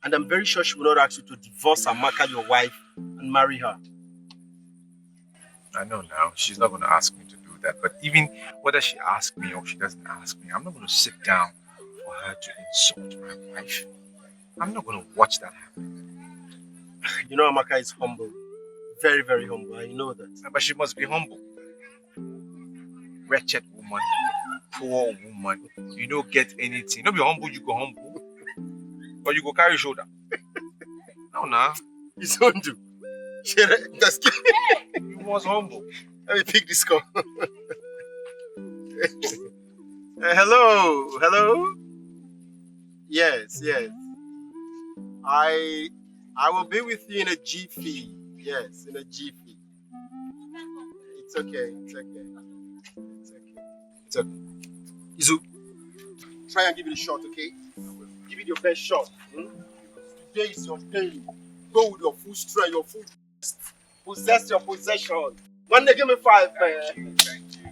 And I'm very sure she will not ask you to divorce Amaka, your wife, and marry her. I know now, she's not going to ask me to do that. But even whether she asks me or she doesn't ask me, I'm not going to sit down for her to insult my wife. I'm not going to watch that happen. You know, Amaka is humble. Very, very humble. I know that. But she must be humble. Wretched woman. Poor woman. You don't get anything. Don't be humble, you go humble. Or you go carry shoulder. No, nah. Izondu. Just kidding. You was humble. Let me pick this call. Hello. Yes. I will be with you in a jiffy. Yes, in a jiffy. It's okay. It's okay. It's okay. It's okay. Izu, Try and give it a shot, okay? Give it your best shot. Today is your day. Go with your full strength, your full possess your possession. One day, give me 5, man.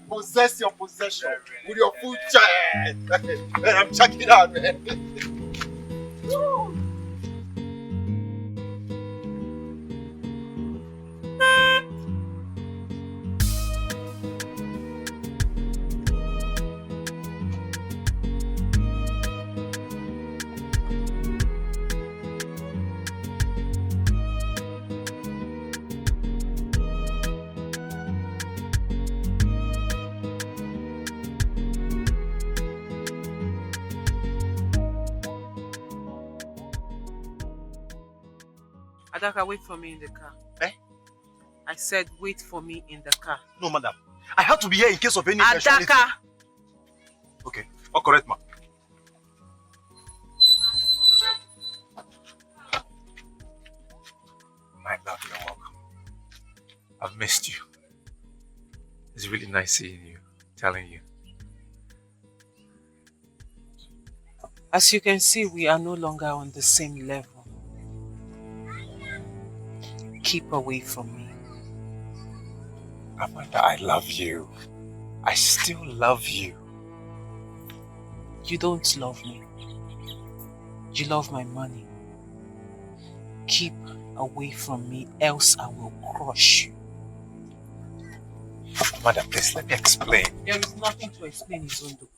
Possess your possession with your full chest. Man, I'm checking it out, man. Adaka, wait for me in the car. Eh? I said wait for me in the car. no, madam. I have to be here in case of any eventuality. Adaka! Okay, all correct, ma. My love, you're welcome. I've missed you. It's really nice seeing you, telling you. As you can see, we are no longer on the same level. Keep away from me. Amanda, I love you. I still love you. You don't love me. You love my money. Keep away from me, else I will crush you. Amanda, please let me explain. There is nothing to explain, Izondo.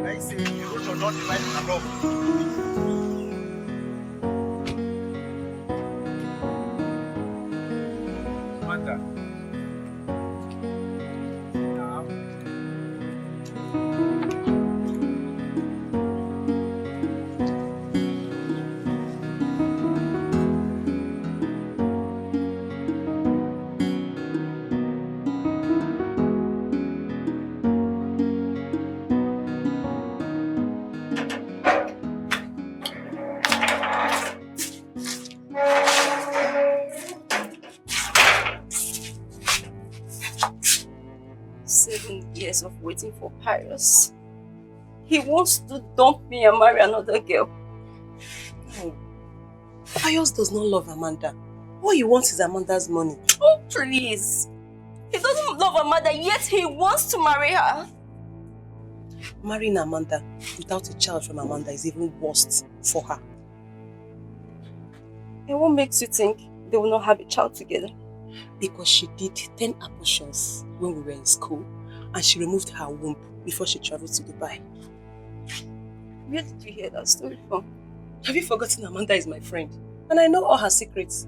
I say, you should not divide the love. Of waiting for Pius. He wants to dump me and marry another girl. No. Pius does not love Amanda. All he wants is Amanda's money. Oh, please. He doesn't love Amanda, yet he wants to marry her. Marrying Amanda without a child from Amanda is even worse for her. And what makes you think they will not have a child together? Because she did 10 abortions when we were in school. And she removed her womb before she traveled to Dubai. Where did you hear that story from? Have you forgotten Amanda is my friend? And I know all her secrets.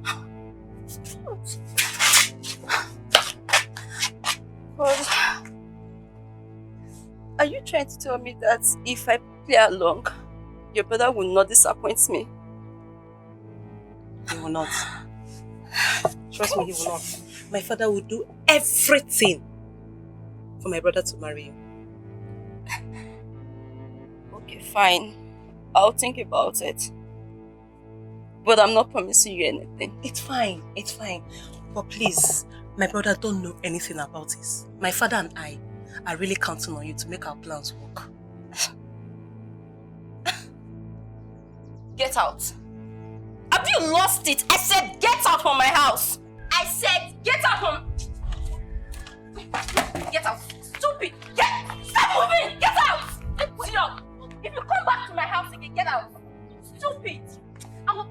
But are you trying to tell me that if I play along, your brother will not disappoint me? He will not. Trust me, he will not. My father will do everything for my brother to marry you. Okay, fine. I'll think about it. But I'm not promising you anything. It's fine, it's fine. But please, my brother don't know anything about this. My father and I are really counting on you to make our plans work. Get out. Have you lost it? I said get out from my house. I said get out from... Get out. Stupid. Stop moving. Get out. Idiot. If you come back to my house again, get out. Stupid. I will...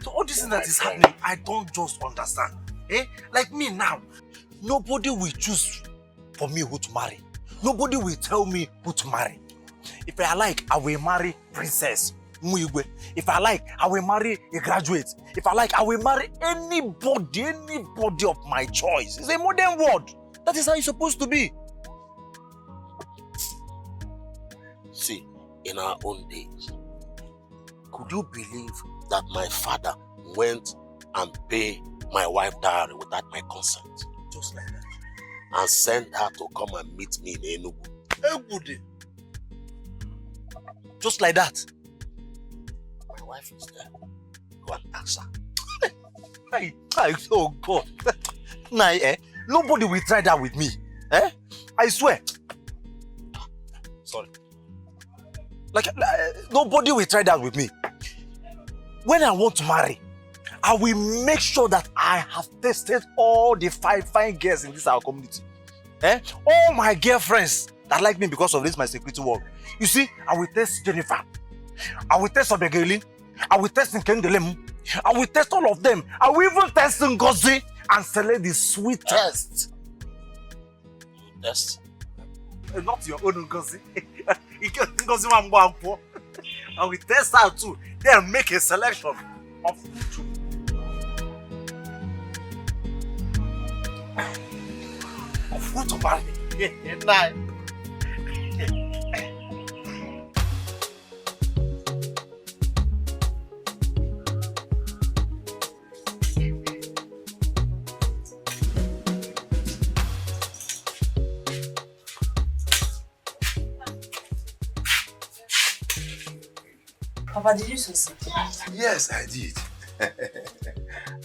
So all this thing that is happening, I don't just understand. Like me now, nobody will choose for me who to marry. Nobody will tell me who to marry. If I like, I will marry Princess If I like, I will marry a graduate. If I like, I will marry anybody of my choice. It's a modern world. That is how it's supposed to be. See, in our own days, could you believe that my father went and paid my wife dowry without my consent? Just like that. And sent her to come and meet me in Enugu. Enugu. Just like that. My wife is there. Go and ask her. Oh God. Nobody will try that with me. I swear. Sorry. Nobody will try that with me. When I want to marry, I will make sure that I have tested all the fine girls in this our community. All my girlfriends that like me because of this my security work. You see, I will test Jennifer. I will test Obegeli. I will test Nkendelem. I will test all of them. I will even test Ngozi and select the sweetest. Test? Not your own Ngozi. Ngozi Wambo. I will test her too. Then make a selection of two. Of what about me? Papa, did you succeed? Yes, I did.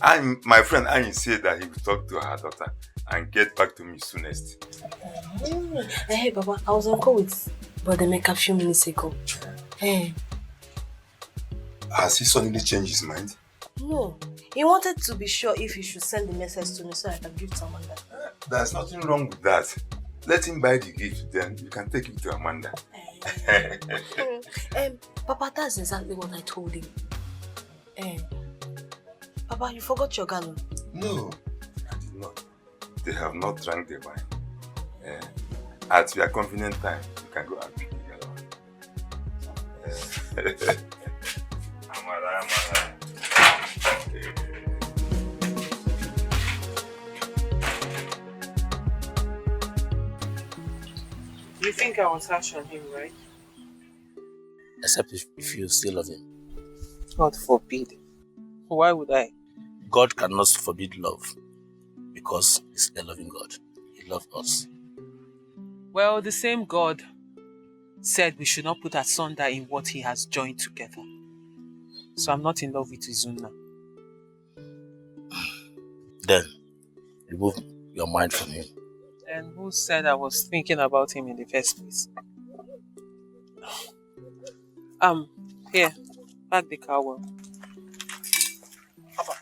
And my friend Annie said that he would talk to her daughter and get back to me soonest. Hey, Papa, I was on call with Brother Meka a few minutes ago. Hey. Has he suddenly changed his mind? No. He wanted to be sure if he should send the message to me so I can give to Amanda. There's nothing wrong with that. Let him buy the gift, then you can take it to Amanda. Papa, that's exactly what I told him. Papa, you forgot your gun. No, I did not. They have not drank the wine. At your convenient time, you can go and pick it along. Amara. You think I was harsh on him, right? Except if you still love him. God forbid. Why would I? God cannot forbid love because He's a loving God. He loves us. Well, the same God said we should not put asunder in what He has joined together. So I'm not in love with Izuna. Then, remove your mind from him. And who said I was thinking about him in the first place? Here, pack the car well. Papa,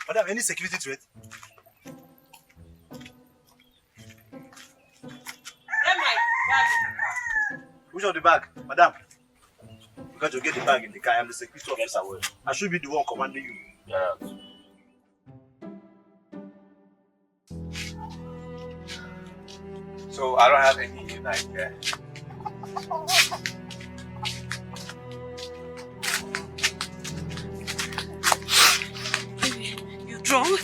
Madam, any security threat? Get my bag in the car. Which of the bag? Madam, you got to get the bag in the car. I'm the security officer. I should be the one commanding you. Yeah. So I don't have any like You drunk?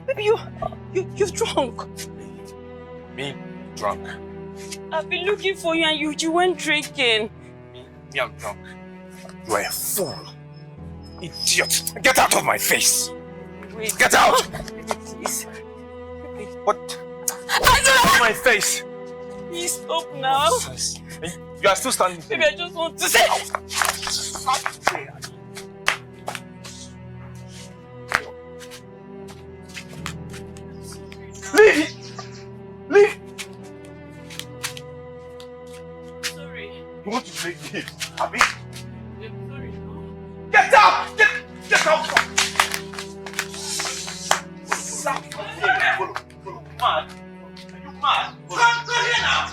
Baby, you're drunk. me drunk. I've been looking for you and you went drinking. Me, I'm drunk. You are a fool. Idiot. Get out of my face. Wait. Get out! Please. What? Get out of my face! Please stop now. You are still standing there. Maybe I just want to say. Leave! Leave! Sorry. You want to make me? Abby? I'm sorry. Get out! Get out! Follow. Mad? Are you mad? Go here now!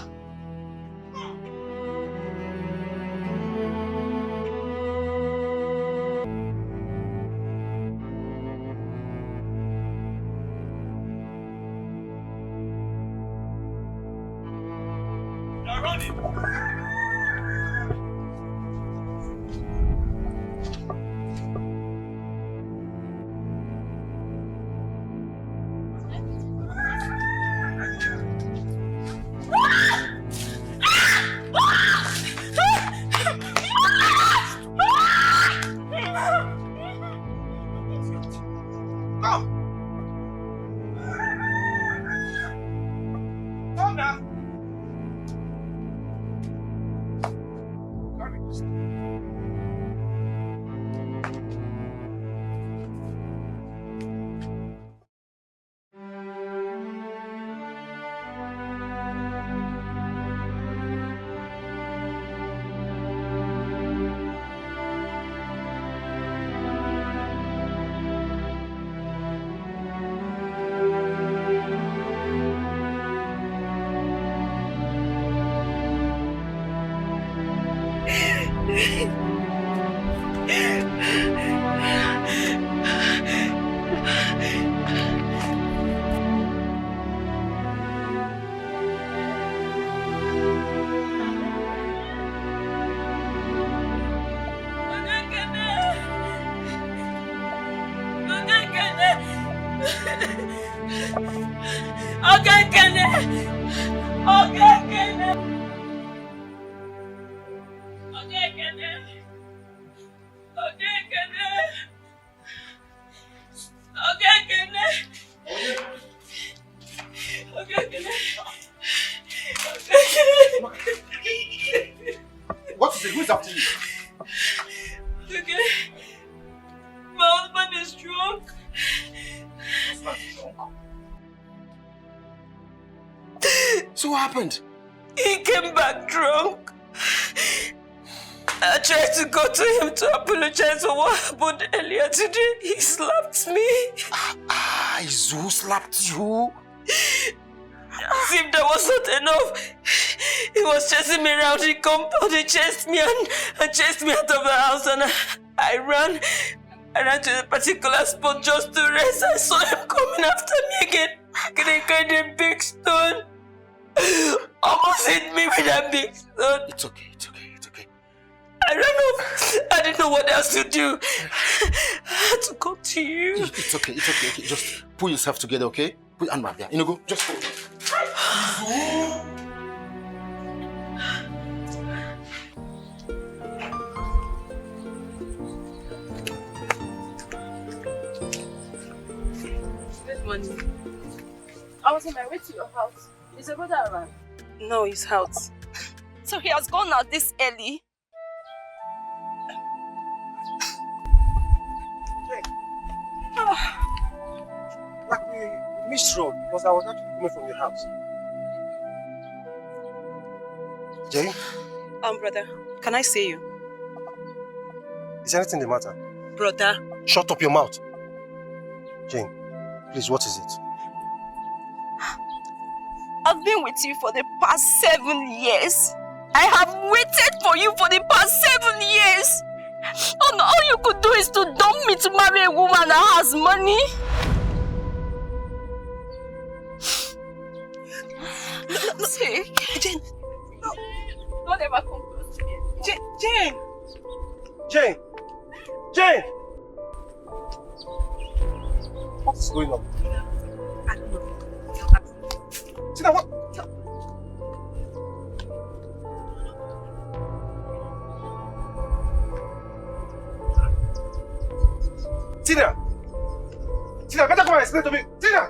money. What is it? Who is after you? Okay. My husband is drunk. So what happened? He came back drunk. I tried to go to him to apologize for what happened earlier today. He slapped me. Who slapped you? As if that was not enough, he was chasing me around the compound. He chased me and chased me out of the house, and I ran to a particular spot just to rest. I saw him coming after me again. He carried a big stone. Almost hit me with a big stone. It's okay. I ran off. I didn't know what else to do. I had to come to you. It's okay. Just pull yourself together, okay? Put your hand back there. Go. Just go. Good morning. I was on my way to your house. Is your brother around? No, he's out. So he has gone out this early? Like we missed road because I was actually coming from your house. Jay? Brother, can I see you? Is anything the matter? Brother. Shut up your mouth. Jane, please, what is it? I've been with you for the past 7 years. I have waited for you for the past 7 years. And all you could do is to dump me to marry a woman that has money. Jane. No. Don't ever come close to me. Jane. What is going on? I don't know. Tina, what? Tina, better come and explain to me. Tina!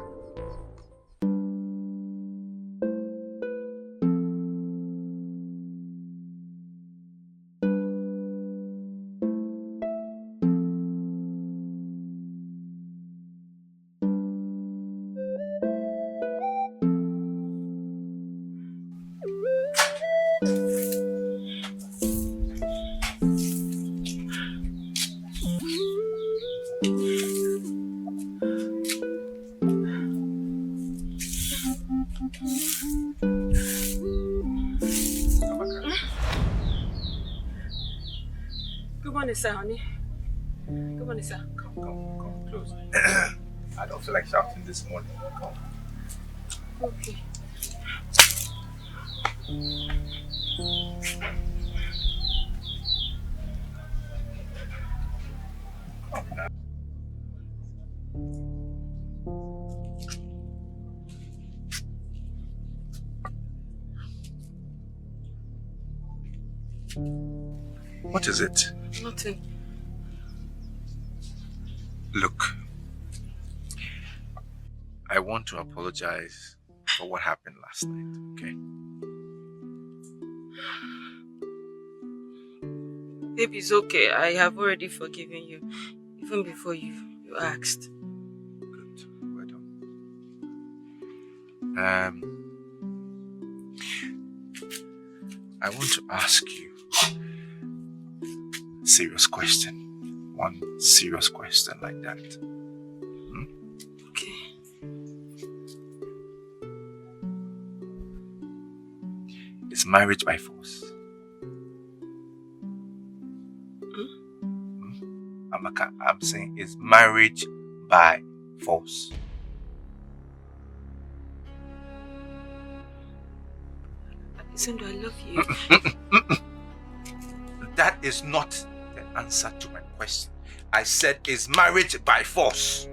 Good morning, sir, honey. Good morning, sir. Come close. I don't feel like shouting this morning. Come. Okay. What is it? Nothing. Look, I want to apologize for what happened last night, okay? Baby, it's okay. I have already forgiven you. Even before you asked. Good. Well done. I want to ask you a serious question. One serious question like that. Okay. Is marriage by force? I'm saying, is marriage by force? Listen, I love you. That is not the answer to my question. I said, is marriage by force?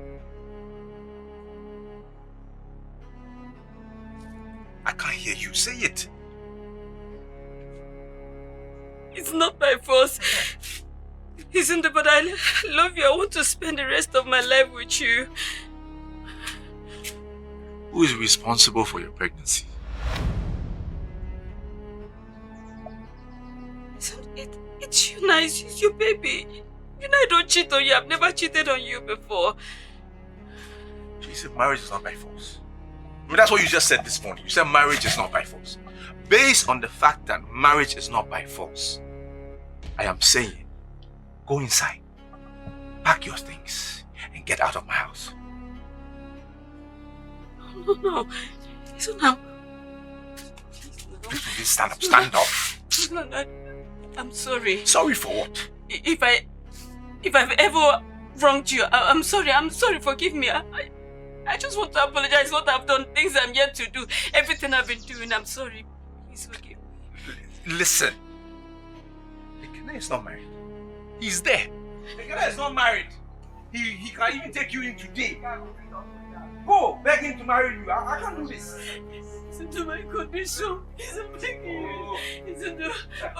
I can't hear you. Say it. It's not by force. Isn't it? But I love you. I want to spend the rest of my life with you. Who is responsible for your pregnancy? It's you now. It's your baby. You know I don't cheat on you. I've never cheated on you before. You said marriage is not by force. But that's what you just said this morning. You said marriage is not by force. Based on the fact that marriage is not by force, I am saying, go inside, pack your things, and get out of my house. No. Listen now. Please stand up, stand up. I'm sorry. Sorry for what? If I've ever wronged you, I'm sorry. I'm sorry. Forgive me. I just want to apologize for what I've done, things I'm yet to do, everything I've been doing. I'm sorry. Please forgive me. Listen. Dikeh is not married. He's there. Dikeh is not married. He can even take you in today. Go, beg him to marry you. I can't do this. Listen to my condition. Please, I'm begging you. Listen to...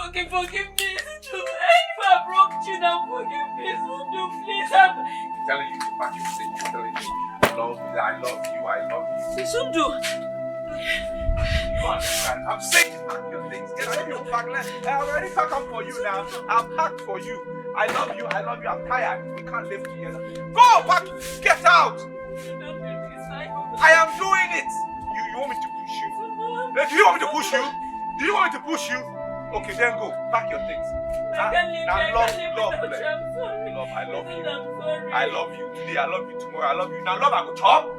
Okay, forgive me. Listen to... If I wronged you now, forgive me. Listen to... Please, I'm telling you to pack your things. You're telling me, I love you. Listen to... You understand? I'm saying pack your things. Get out of your bag. I already packed them for you now. I've packed for you. I love you. I'm tired. We can't live together. Go, pack. Get out. I am doing it. You want me to push you? Do you want me to push you? Do you want me to push you? Okay, then go. Pack your things. Love, I love you. I love you today. I love you tomorrow. I love you. Now, love, I go chop.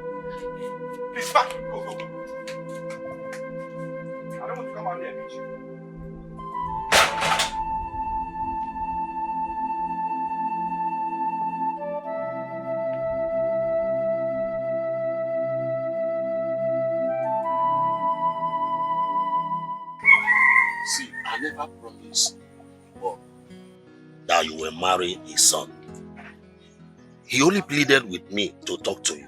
Please, pack. Go. I don't want to come out here and meet you. See, I never promised God that you will marry his son. He only pleaded with me to talk to you.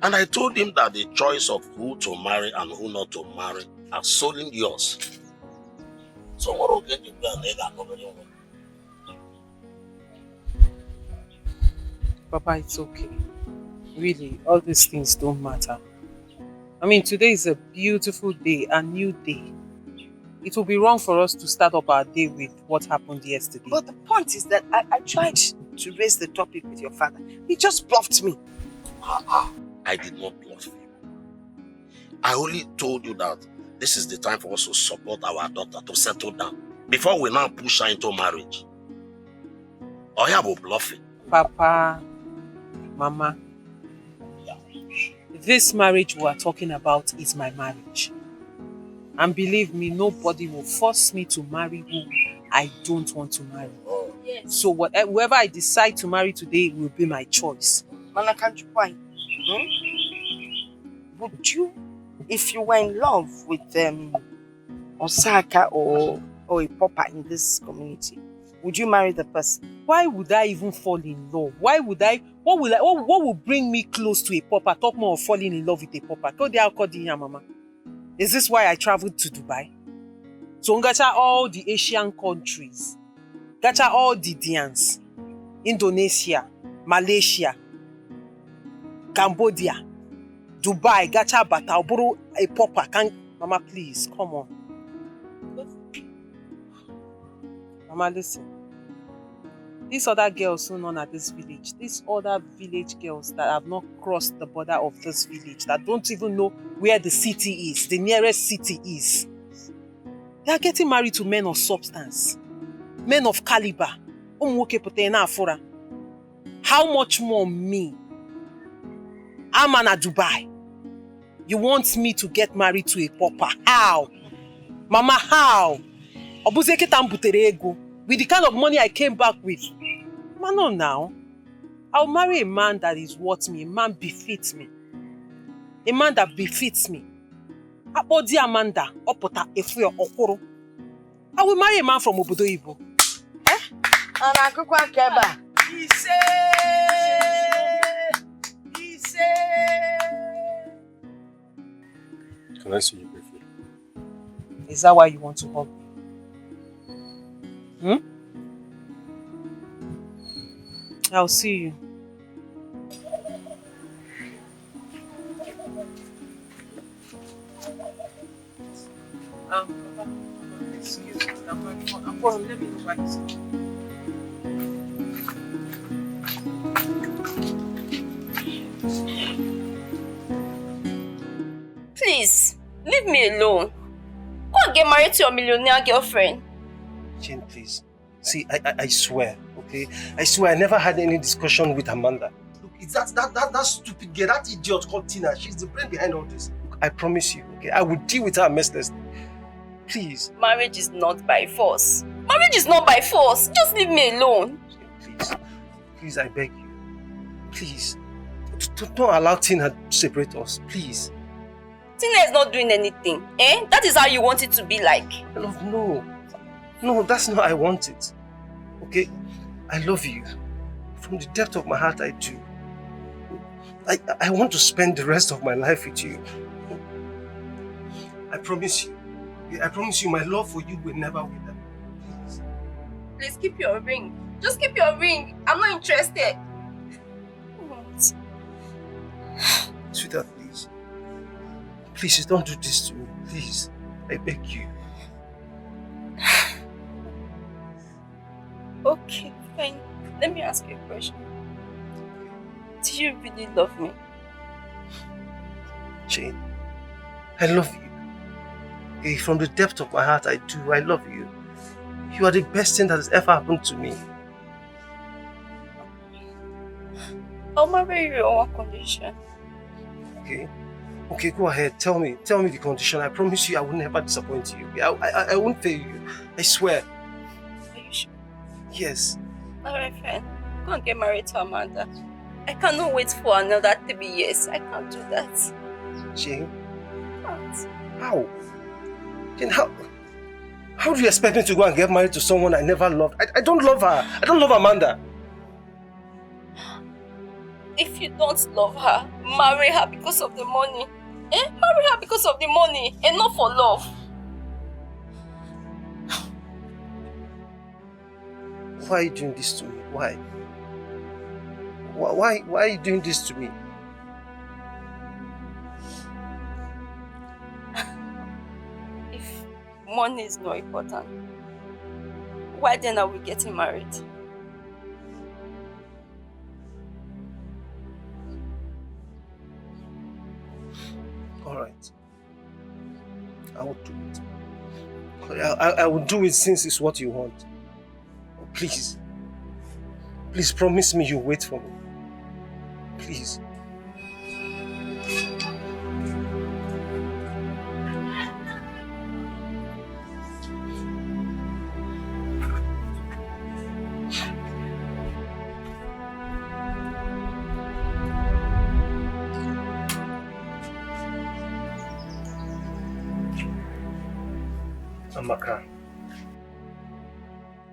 And I told him that the choice of who to marry and who not to marry are solely yours. So what will get you Papa, it's okay. Really, all these things don't matter. I mean, today is a beautiful day, a new day. It will be wrong for us to start up our day with what happened yesterday. But the point is that I tried to raise the topic with your father. He just bluffed me. I did not bluff you. I only told you that this is the time for us to support our daughter to settle down before we now push her into marriage. Or you will bluff it. Papa, Mama, this marriage we are talking about is my marriage. And believe me, nobody will force me to marry who I don't want to marry. Yes. So whoever I decide to marry today will be my choice. Mana, can't you why? Would you, if you were in love with Osaka or a pauper in this community, would you marry the person? Why would I even fall in love? Why would I? What will bring me close to a pauper? Talk more of falling in love with a pauper. Go there, call the mama. Is this why I traveled to Dubai? So gacha all the Asian countries, gacha all the Dians, Indonesia, Malaysia, Cambodia, Dubai, gacha bata, oburu a pauper. Can mama please come on? Mama, listen. These other girls who known at this village, these other village girls that have not crossed the border of this village, that don't even know where the city is, the nearest city is, they are getting married to men of substance, men of caliber. How much more me? I'm an Dubai. You want me to get married to a pauper? How? Mama, how? With the kind of money I came back with. Man, no now. I'll marry a man that is worth me. A man befits me. A man that befits me. Abodi Amanda, Opota, Efuyo, Okoro. I will marry a man from Obodo Ibo. Anakukwa Keba. Can I see you briefly? Is that why you want to hug me? I'll see you. Excuse me. I'm going. Let me know why you say. Please, leave me alone. Go and get married to your millionaire girlfriend. Jane, please. See, I swear, okay? I swear I never had any discussion with Amanda. Look, it's that stupid girl, that idiot called Tina. She's the brain behind all this. Look, I promise you, okay? I will deal with her mercilessly. Please. Marriage is not by force. Marriage is not by force. Just leave me alone. Jane, please. Please, I beg you. Please. Don't allow Tina to separate us, please. Tina is not doing anything, eh? That is how you want it to be like. Love, no. No, that's not how I want it. Okay? I love you. From the depth of my heart, I do. I want to spend the rest of my life with you. I promise you. I promise you my love for you will never wither. Please keep your ring. Just keep your ring. I'm not interested. What? Sweetheart, please. Please, don't do this to me. Please. I beg you. Okay, fine. Let me ask you a question. Do you really love me? Jane, I love you. Okay, from the depth of my heart, I do. I love you. You are the best thing that has ever happened to me. I'll marry you on one condition. Okay? Okay, go ahead. Tell me the condition. I promise you I will never disappoint you. I won't fail you. I swear. Are you sure? Yes. Alright, fine. Go and get married to Amanda. I cannot wait for another 3 years. I can't do that. Jane? What? How? Jane, how do you expect me to go and get married to someone I never loved? I don't love her. I don't love Amanda. If you don't love her, marry her because of the money. Eh? Marry her because of the money and not for love. Why are you doing this to me? Why? Why are you doing this to me? If money is not important, why then are we getting married? Alright. I will do it. I will do it since it's what you want. Please. Please promise me you'll wait for me. Please. Amaka,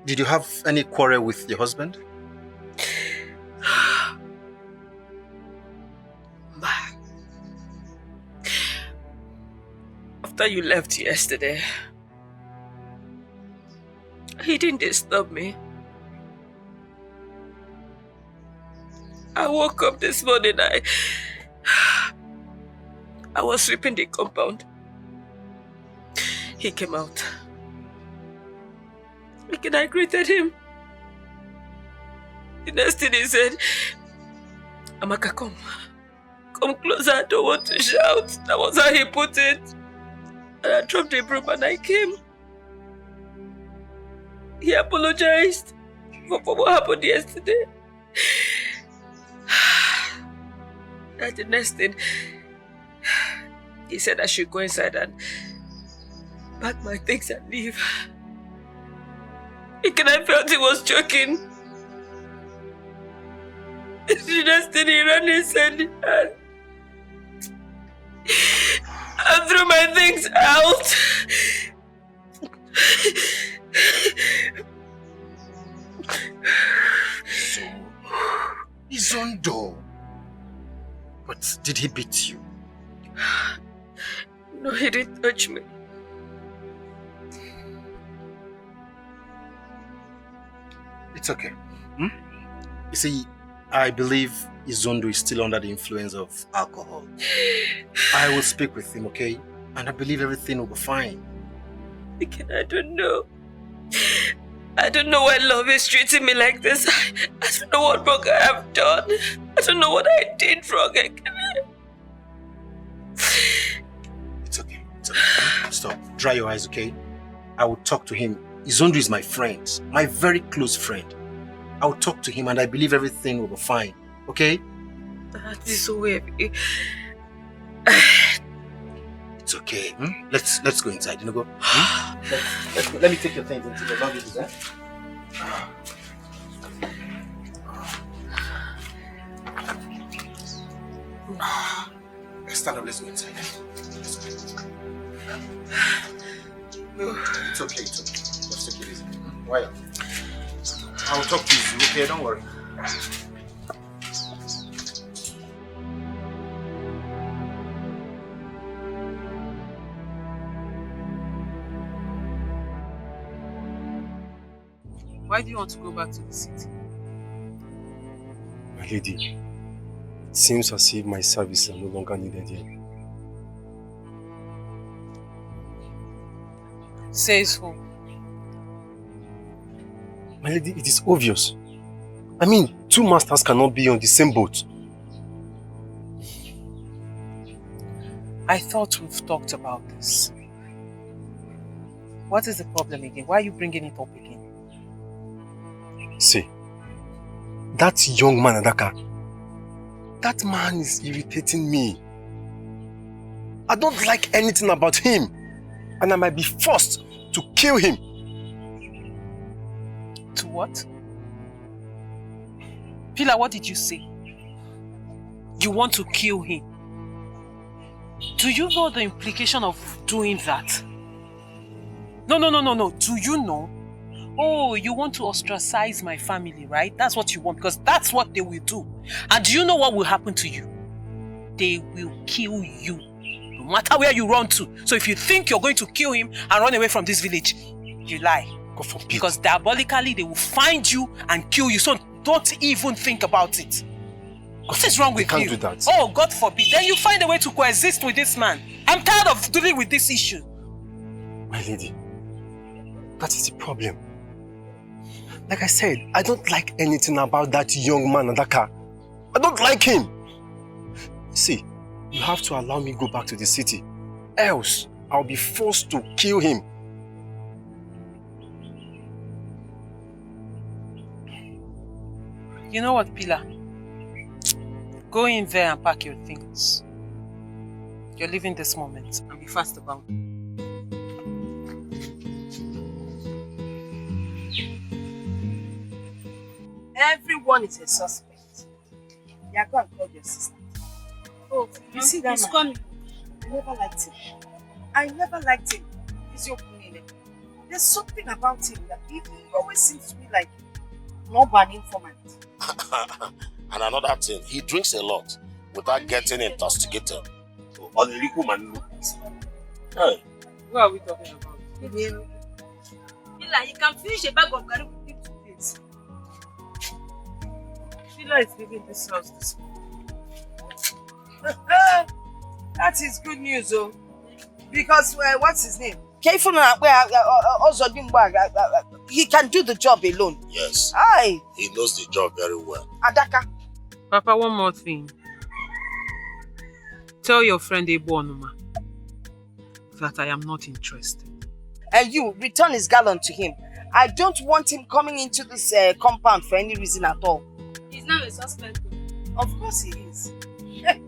did you have any quarrel with your husband? After you left yesterday, he didn't disturb me. I woke up this morning, I was sweeping the compound. He came out. And I greeted him. The next thing he said, Amaka, come. Come closer, I don't want to shout. That was how he put it. And I dropped the broom and I came. He apologized for what happened yesterday. And the next thing, he said I should go inside and pack my things and leave. And I felt he was joking. The next thing he ran inside and threw my things out. So, his own door. But did he beat you? No, he didn't touch me. It's okay. You see, I believe Izondo is still under the influence of alcohol. I will speak with him, okay? And I believe everything will be fine. I don't know. I don't know why love is treating me like this. I don't know what wrong I have done. I don't know what I did wrong. It's okay. It's okay. Stop. Dry your eyes, okay? I will talk to him. Izondo is my friend. My very close friend. I will talk to him and I believe everything will be fine. Okay? That is so heavy. It's okay. Let's go inside. You know, go. Let's go. Let me take your things into the luggage, eh? Stand up. Let's go inside. Let's go. It's okay. It's okay. Let's take it easy. Why? I'll talk to you. Okay? Don't worry. Why do you want to go back to the city? My lady, it seems as if my services are no longer needed here. Says who? My lady, it is obvious. I mean, two masters cannot be on the same boat. I thought we've talked about this. What is the problem again? Why are you bringing it up again? See, that young man, Adaka, that man is irritating me. I don't like anything about him. And I might be forced to kill him. To what? Pila, what did you say? You want to kill him? Do you know the implication of doing that? No. Do you know? Oh, you want to ostracize my family, right? That's what you want, because that's what they will do. And do you know what will happen to you? They will kill you, no matter where you run to. So if you think you're going to kill him and run away from this village, you lie. God forbid. Because diabolically, they will find you and kill you. So don't even think about it. What is wrong with you? Can't do that. Oh, God forbid. Then you find a way to coexist with this man. I'm tired of dealing with this issue. My lady, that is the problem. Like I said, I don't like anything about that young man, Adaka. I don't like him. See, you have to allow me go back to the city. Else, I'll be forced to kill him. You know what, Pila? Go in there and pack your things. You're leaving this moment and be fast about it. Everyone is a suspect. You are going to call your sister. Oh, you see that man? I never liked him. He's your queen. There's something about him that he always seems to be like not an informant. And another thing, he drinks a lot without getting intoxicated. Hey. What are we talking about? Fila, you can finish a bag of garri within 2 days. Fila is leaving this house this morning. That is good news, though. Because, what's his name? He can do the job alone. Yes. Aye. He knows the job very well. Adaka. Papa, one more thing. Tell your friend Ebu Onuma that I am not interested. And you, return his gallon to him. I don't want him coming into this compound for any reason at all. He's now a suspect. Of course he is. Hey,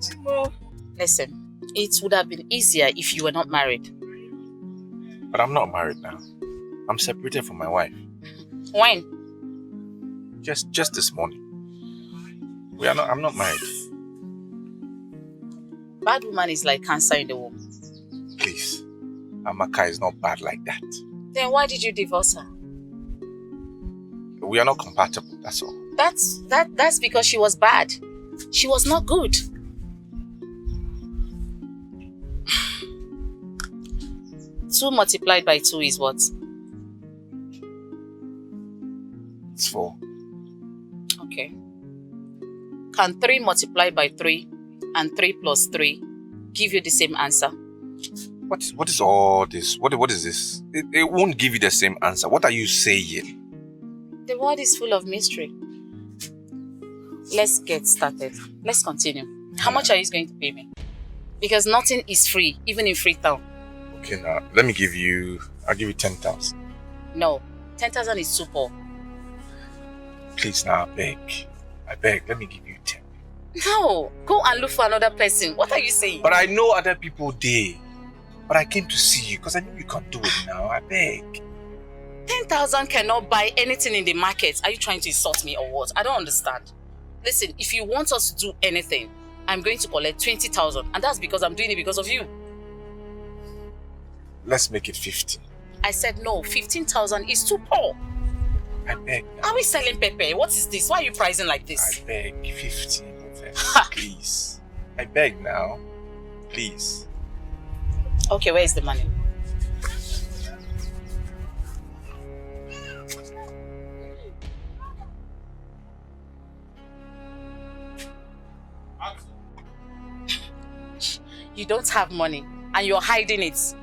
Chimo. Listen, it would have been easier if you were not married. But I'm not married now. I'm separated from my wife. When? Just this morning. I'm not married. Bad woman is like cancer in the womb. Please. Amaka is not bad like that. Then why did you divorce her? We are not compatible, that's all. That's because she was bad. She was not good. 2 multiplied by 2 is what? It's 4. Okay. Can 3 multiplied by 3 and 3 plus 3 give you the same answer? What is all this? What is this? It won't give you the same answer. What are you saying? The world is full of mystery. Let's get started. Let's continue. How much are you going to pay me? Because nothing is free, even in Freetown. Okay, now I'll give you 10,000. No, 10,000 is too poor. Please now, I beg, let me give you 10. No, go and look for another person. What are you saying? But I know other people there. But I came to see you because I knew you can't do it now. I beg. 10,000 cannot buy anything in the market. Are you trying to insult me or what? I don't understand. Listen, if you want us to do anything, I'm going to collect 20,000, and that's because I'm doing it because of you. Let's make it 15. I said no, 15,000 is too poor. I beg. Are we selling pepper? What is this? Why are you pricing like this? I beg, 15. Please. I beg now. Please. Okay, where is the money? You don't have money and you're hiding it.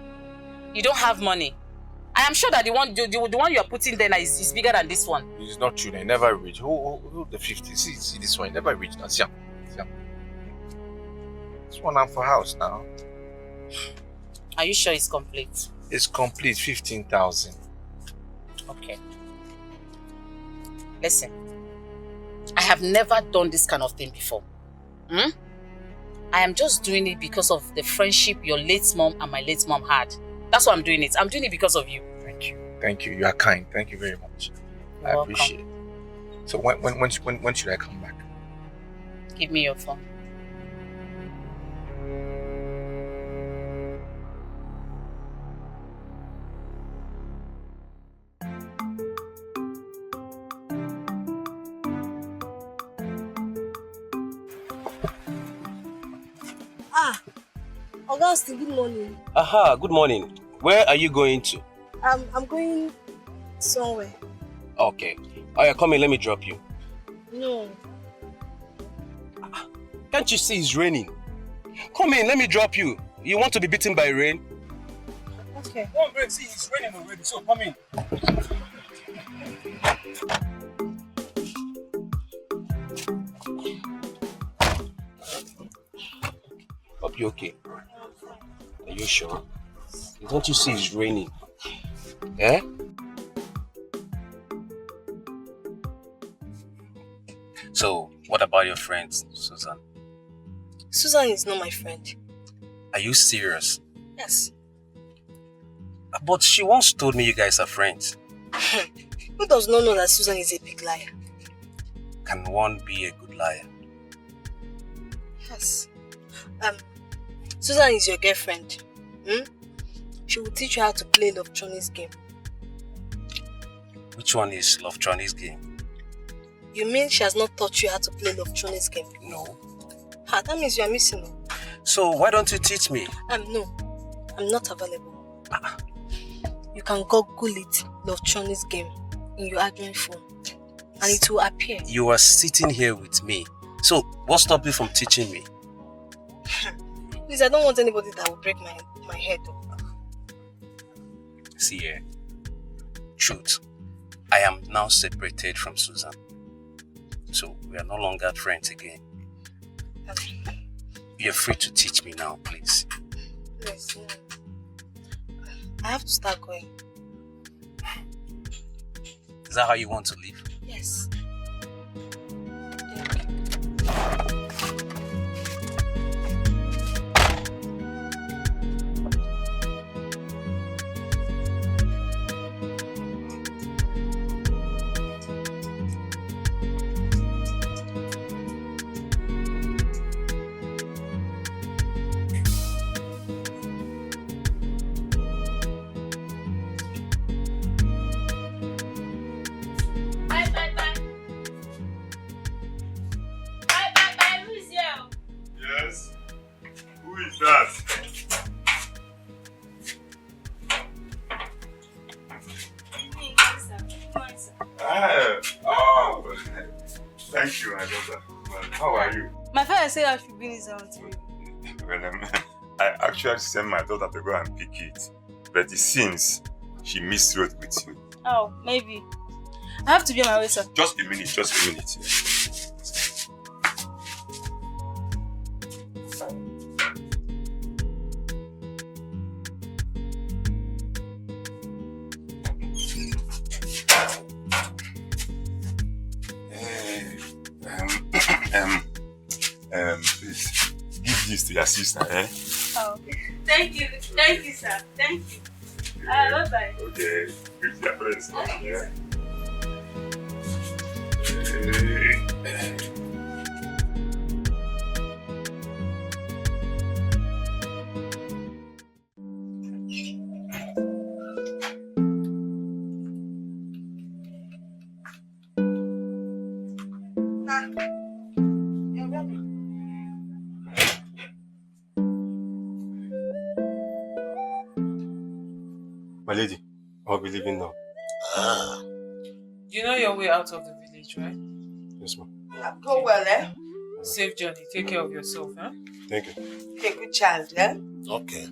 You don't have money. I am sure that the one you are putting there is bigger than this one. It's not true. They never reach. Who the 50? See this one. Never reach now. See. This one I'm for house now. Are you sure it's complete? It's complete. 15,000. Okay. Listen. I have never done this kind of thing before. I am just doing it because of the friendship your late mom and my late mom had. That's why I'm doing it. I'm doing it because of you. Thank you. You are kind. Thank you very much. I appreciate it. So when should I come back? Give me your phone. Augustine, good morning. Aha, good morning. Where are you going to? I'm going somewhere. Okay. Alright, come in, let me drop you. No. Can't you see it's raining? Come in, let me drop you. You want to be beaten by rain? Okay. One break, see it's raining already, so come in. Hope you're okay. Are you sure? Don't you see it's raining? Eh? So, what about your friend, Susan? Susan is not my friend. Are you serious? Yes. But she once told me you guys are friends. Who does not know that Susan is a big liar? Can one be a good liar? Yes. Susan is your girlfriend. She will teach you how to play Love Chinese game. Which one is Love Chinese game? You mean she has not taught you how to play Love Chinese game? No. Ah, that means you are missing. So why don't you teach me? No, I'm not available. You can Google it, Love Chinese game, in your admin phone, and it will appear. You are sitting here with me. So what stopped you from teaching me? Please, I don't want anybody that will break my head. See here. Truth. I am now separated from Susan. So we are no longer friends again. You're free to teach me now, please. Yes, no. I have to start going. Is that how you want to live? Yes. Yes? Who is that? Oh, thank you, my daughter. Well, how are you? My father said I should bring this out to you. Well, I actually sent my daughter to go and pick it, but it seems she miswrote with you. Oh, maybe. I have to be on my way, sir. Just a minute, just a minute. Please, give this to your sister, eh? Oh, thank you, sir. Thank you. Bye-bye. Okay, greet your friends. Yeah. My lady, I'll be leaving now. You know your way out of the village, right? Yes, ma'am. Go well, eh? Safe journey. Take care of yourself, huh? Thank you. Okay, good child, eh? Okay.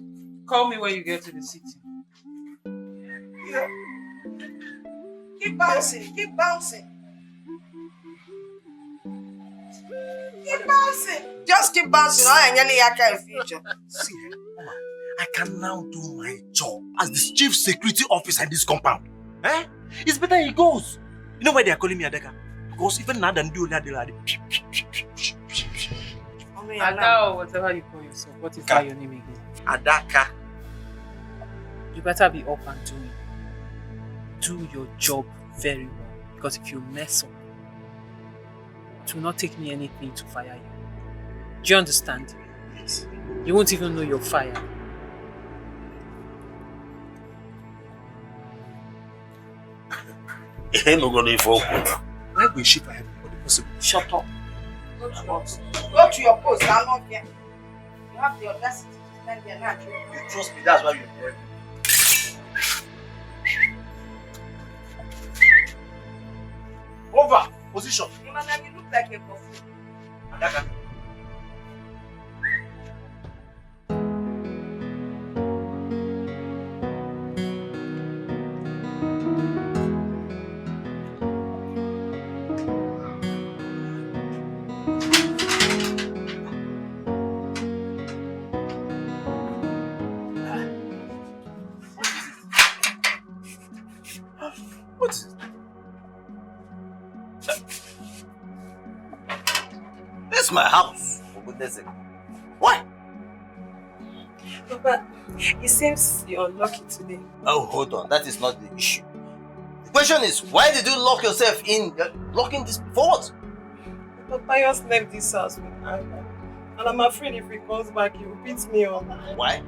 Call me when you get to the city. Yeah. Keep bouncing, keep bouncing. Keep bouncing. Just keep bouncing. I ain't any in future. See, Mama, I can now do my job as the chief security officer in this compound. Eh? It's better he goes. You know why they are calling me Adeka? Because even now than do that, they are Ada or whatever you call yourself. What is that your name again? Adaka. You better be up and doing. Do your job very well. Because if you mess up, it will not take me anything to fire you. Do you understand? Yes. You won't even know you're fired. Why will she fire everybody possible? Shut up. Go to your post. I'm not here. You have the audacity to stand here now. You trust me, that's why you employ me. Over! Position! You look like a coffee. Adaka. What is it? This is my house, for goodness sake. Why? Papa, it seems you're unlucky today. Oh, hold on. That is not the issue. The question is, why did you lock yourself in? Locking this for what? Papa just left this house with anger. And I'm afraid if he comes back, he will beat me up. Why?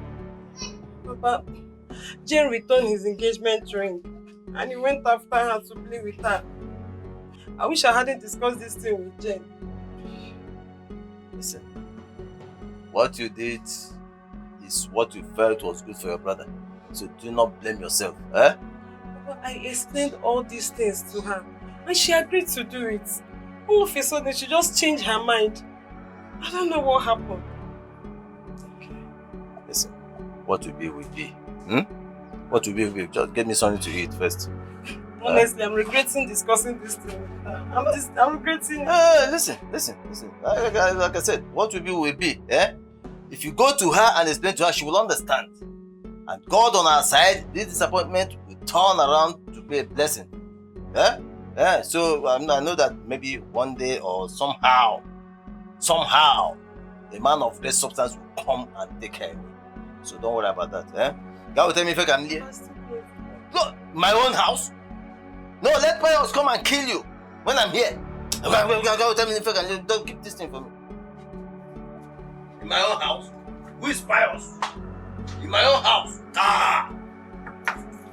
Papa, Jane returned his engagement ring and he went after her to play with her. I wish I hadn't discussed this thing with Jane. Listen, what you did is what you felt was good for your brother. So do not blame yourself, eh? But I explained all these things to her and she agreed to do it. All of a sudden, she just changed her mind. I don't know what happened. Listen, what will be will be. What will be will be. Just get me something to eat first. Honestly, I'm regretting discussing this thing with her. I'm regretting it. Listen. Like I said, what will be, eh? If you go to her and explain to her, she will understand. And God on our side, this disappointment will turn around to be a blessing. Yeah, so I know that maybe one day or somehow, the man of this substance will come and take care of me. So don't worry about that. God will tell me if I can leave. Look, my own house? No, let Pius come and kill you when I'm here. God will tell me if I can leave. Don't keep this thing for me. In my own house? Who is Pius? In my own house?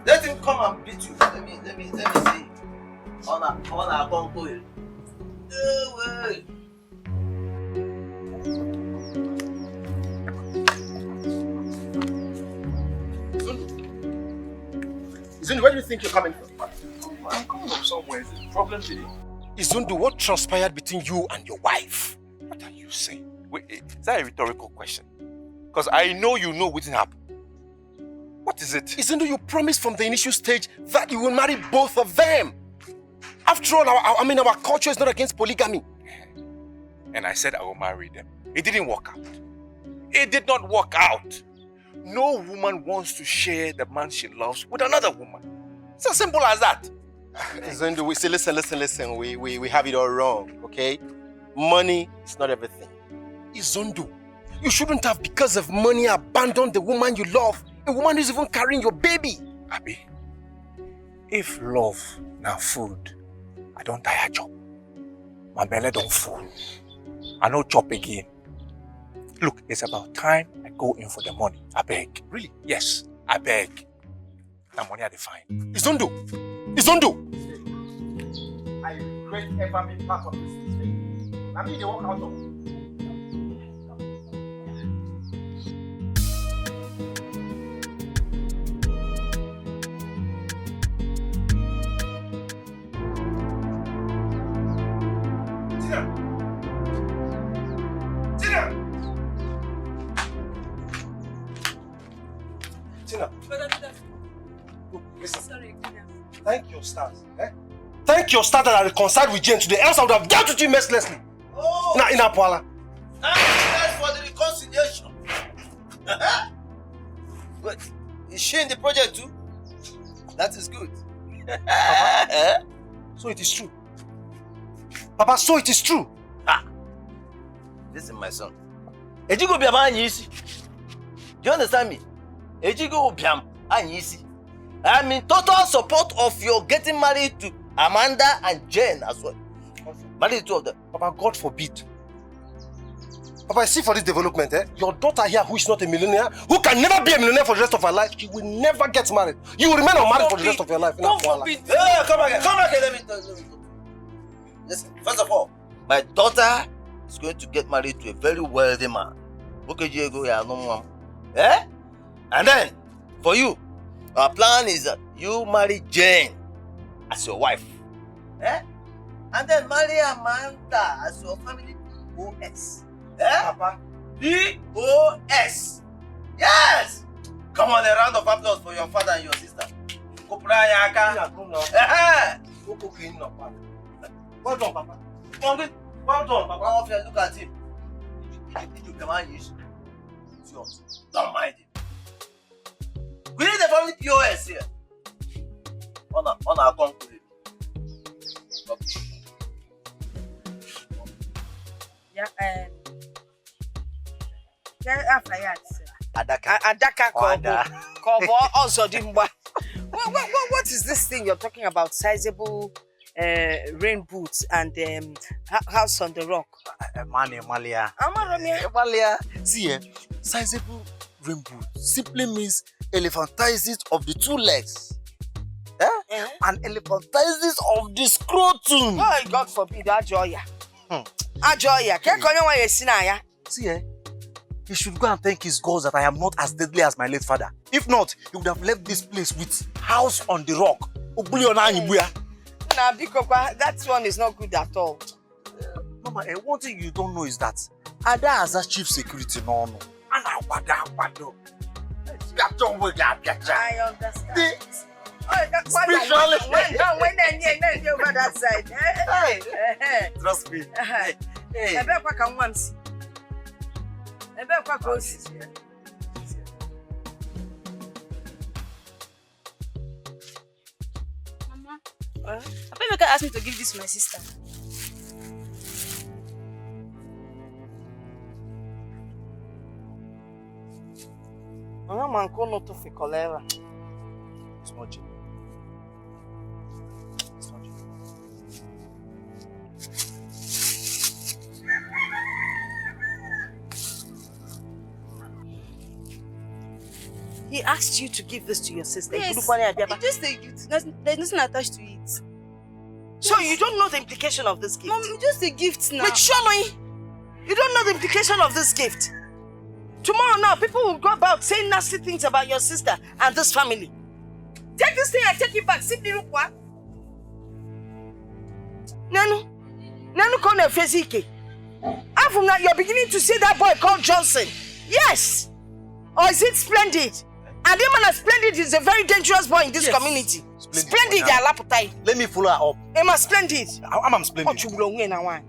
Let him come and beat you. Let me see. On a concoil. Izundu, where do you think you're coming from? I'm coming from somewhere. Is it a problem today? Izundu, what transpired between you and your wife? What are you saying? Wait, is that a rhetorical question? Because I know you know what happened. What is it? Izundu, you promised from the initial stage that you will marry both of them. After all, our culture is not against polygamy. And I said I will marry them. It didn't work out. It did not work out. No woman wants to share the man she loves with another woman. It's as simple as that. Izundu, we say, listen. We have it all wrong, okay? Money is not everything. Izundu, you shouldn't have, because of money, abandoned the woman you love. A woman who's even carrying your baby. Abi, if love now food, I don't tire chop. My belly don't full. I no chop again. Look, it's about time I go in for the money. I beg. Really? Yes, I beg. The money I define. Izundu! I regret ever being part of this thing. I mean, they walk out of. Tina. Look, listen. Sorry, thank your stars. Thank your stars that I reconciled with Jane today, else I would have dealt with you mercilessly. Oh! Now, in Apala. Thanks for the reconciliation. But is she in the project too? That is good. Papa, so it is true. Papa, so it is true. Listen, my son. Ejigo biam anyisi. Do you understand me? Ejigo biam anyisi. I'm in total support of your getting married to Amanda and Jane as well. Marry the two of them. Papa, God forbid. Papa, see for this development, your daughter here, who is not a millionaire, who can never be a millionaire for the rest of her life, she will never get married. You will remain unmarried for the rest of your life. God forbid. Hey, come back here. Let me tell you. Listen, first of all, my daughter is going to get married to a very wealthy man. And then, for you, our plan is that you marry Jane as your wife. And then marry Amanda as your family OS. Papa? POS. Yes! Come on, a round of applause for your father and your sister. Well done, Papa. Well done, Papa. Look at him. Don't mind him. We need a family POS here. On our concrete. Adaka What is this thing you're talking about? Sizable rain boots and house on the rock. Malia. See, sizable rain boot simply means elephantiasis of the two legs. And elephantiasis of the scrotum. Oh, God forbid, Ajoya. Ajoya, See, he should go and thank his gods that I am not as deadly as my late father. If not, he would have left this place with house on the rock. Nah, because that one is not good at all. Mama, one thing you don't know is that Ada has a chief security no. I understand. Spiritually. When over that side. Trust me. I bet what can one see. I bet what goes. Mama, I bet you can ask me to give this to my sister. I'm not going to fi cholera. It's not Jimmy. It's not Jimmy. He asked you to give this to your sister. Yes, it's just a gift. There's nothing attached to it. So you don't know the implication of this gift? Mom, just a gift now. Wait, show me. You don't know the implication of this gift. Tomorrow now, people will go about saying nasty things about your sister and this family. Take this thing and take it back. Simply look what? Nanu kone fezike. And from now, you're beginning to see that boy called Johnson. Yes. Or is it Splendid? And the man Splendid is a very dangerous boy in this community. Splendid, Alaputai. Let me follow her up. Emma Splendid. I'm Splendid. Ochubulo nwe na wine.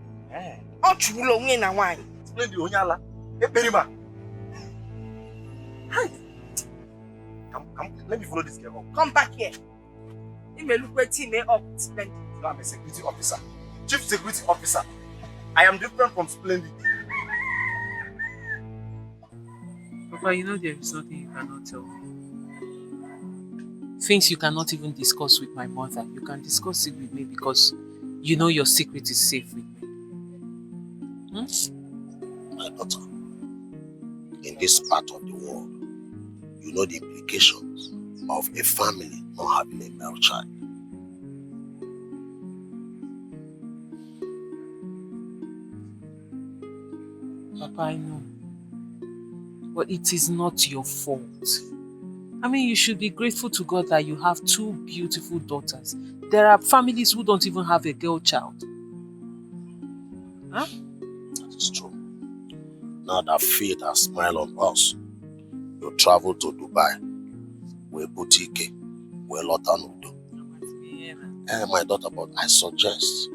Ochubulo nwe na wine. Splendid onyala. Perima. Come, let me follow this girl up. Come back here. You may look at me up, Splendid. No, I'm a security officer. Chief security officer. I am different from Splendid. Papa, you know there is nothing you cannot tell me. Things you cannot even discuss with my mother, you can discuss it with me because you know your secret is safe with me. My daughter, in this part of the world, you know the implications of a family not having a male child. Papa, I know. But it is not your fault. I mean, you should be grateful to God that you have two beautiful daughters. There are families who don't even have a girl child. Huh? That is true. Now that fate has smiled on us, you travel to Dubai, where Dikeh, where Lotanudo. My daughter, but I suggest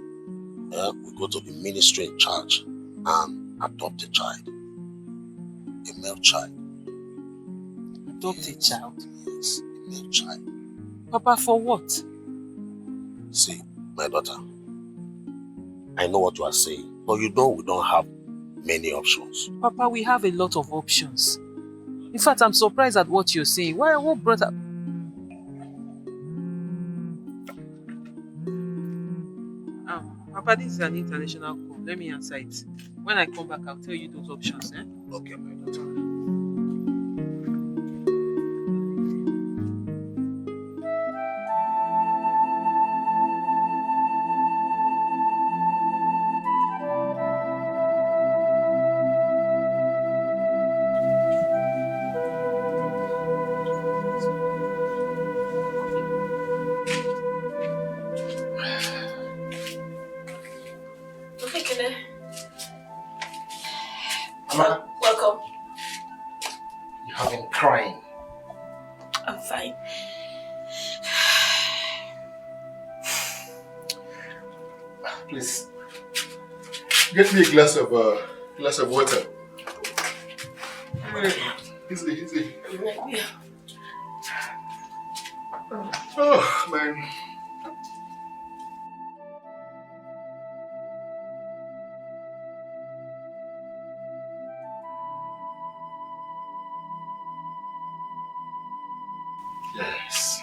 we go to the ministry in charge and adopt a child. A male child. Adopt a child? Yes, a male child. Papa, for what? See, my daughter, I know what you are saying, but you know we don't have many options. Papa, we have a lot of options. In fact, I'm surprised at what you're saying. What brought up? Papa, this is an international call. Let me answer it. When I come back, I'll tell you those options. Okay, my daughter. Mama, welcome. You have been crying. I'm fine. Please, get me a glass of water. Easy. Oh man. Yes.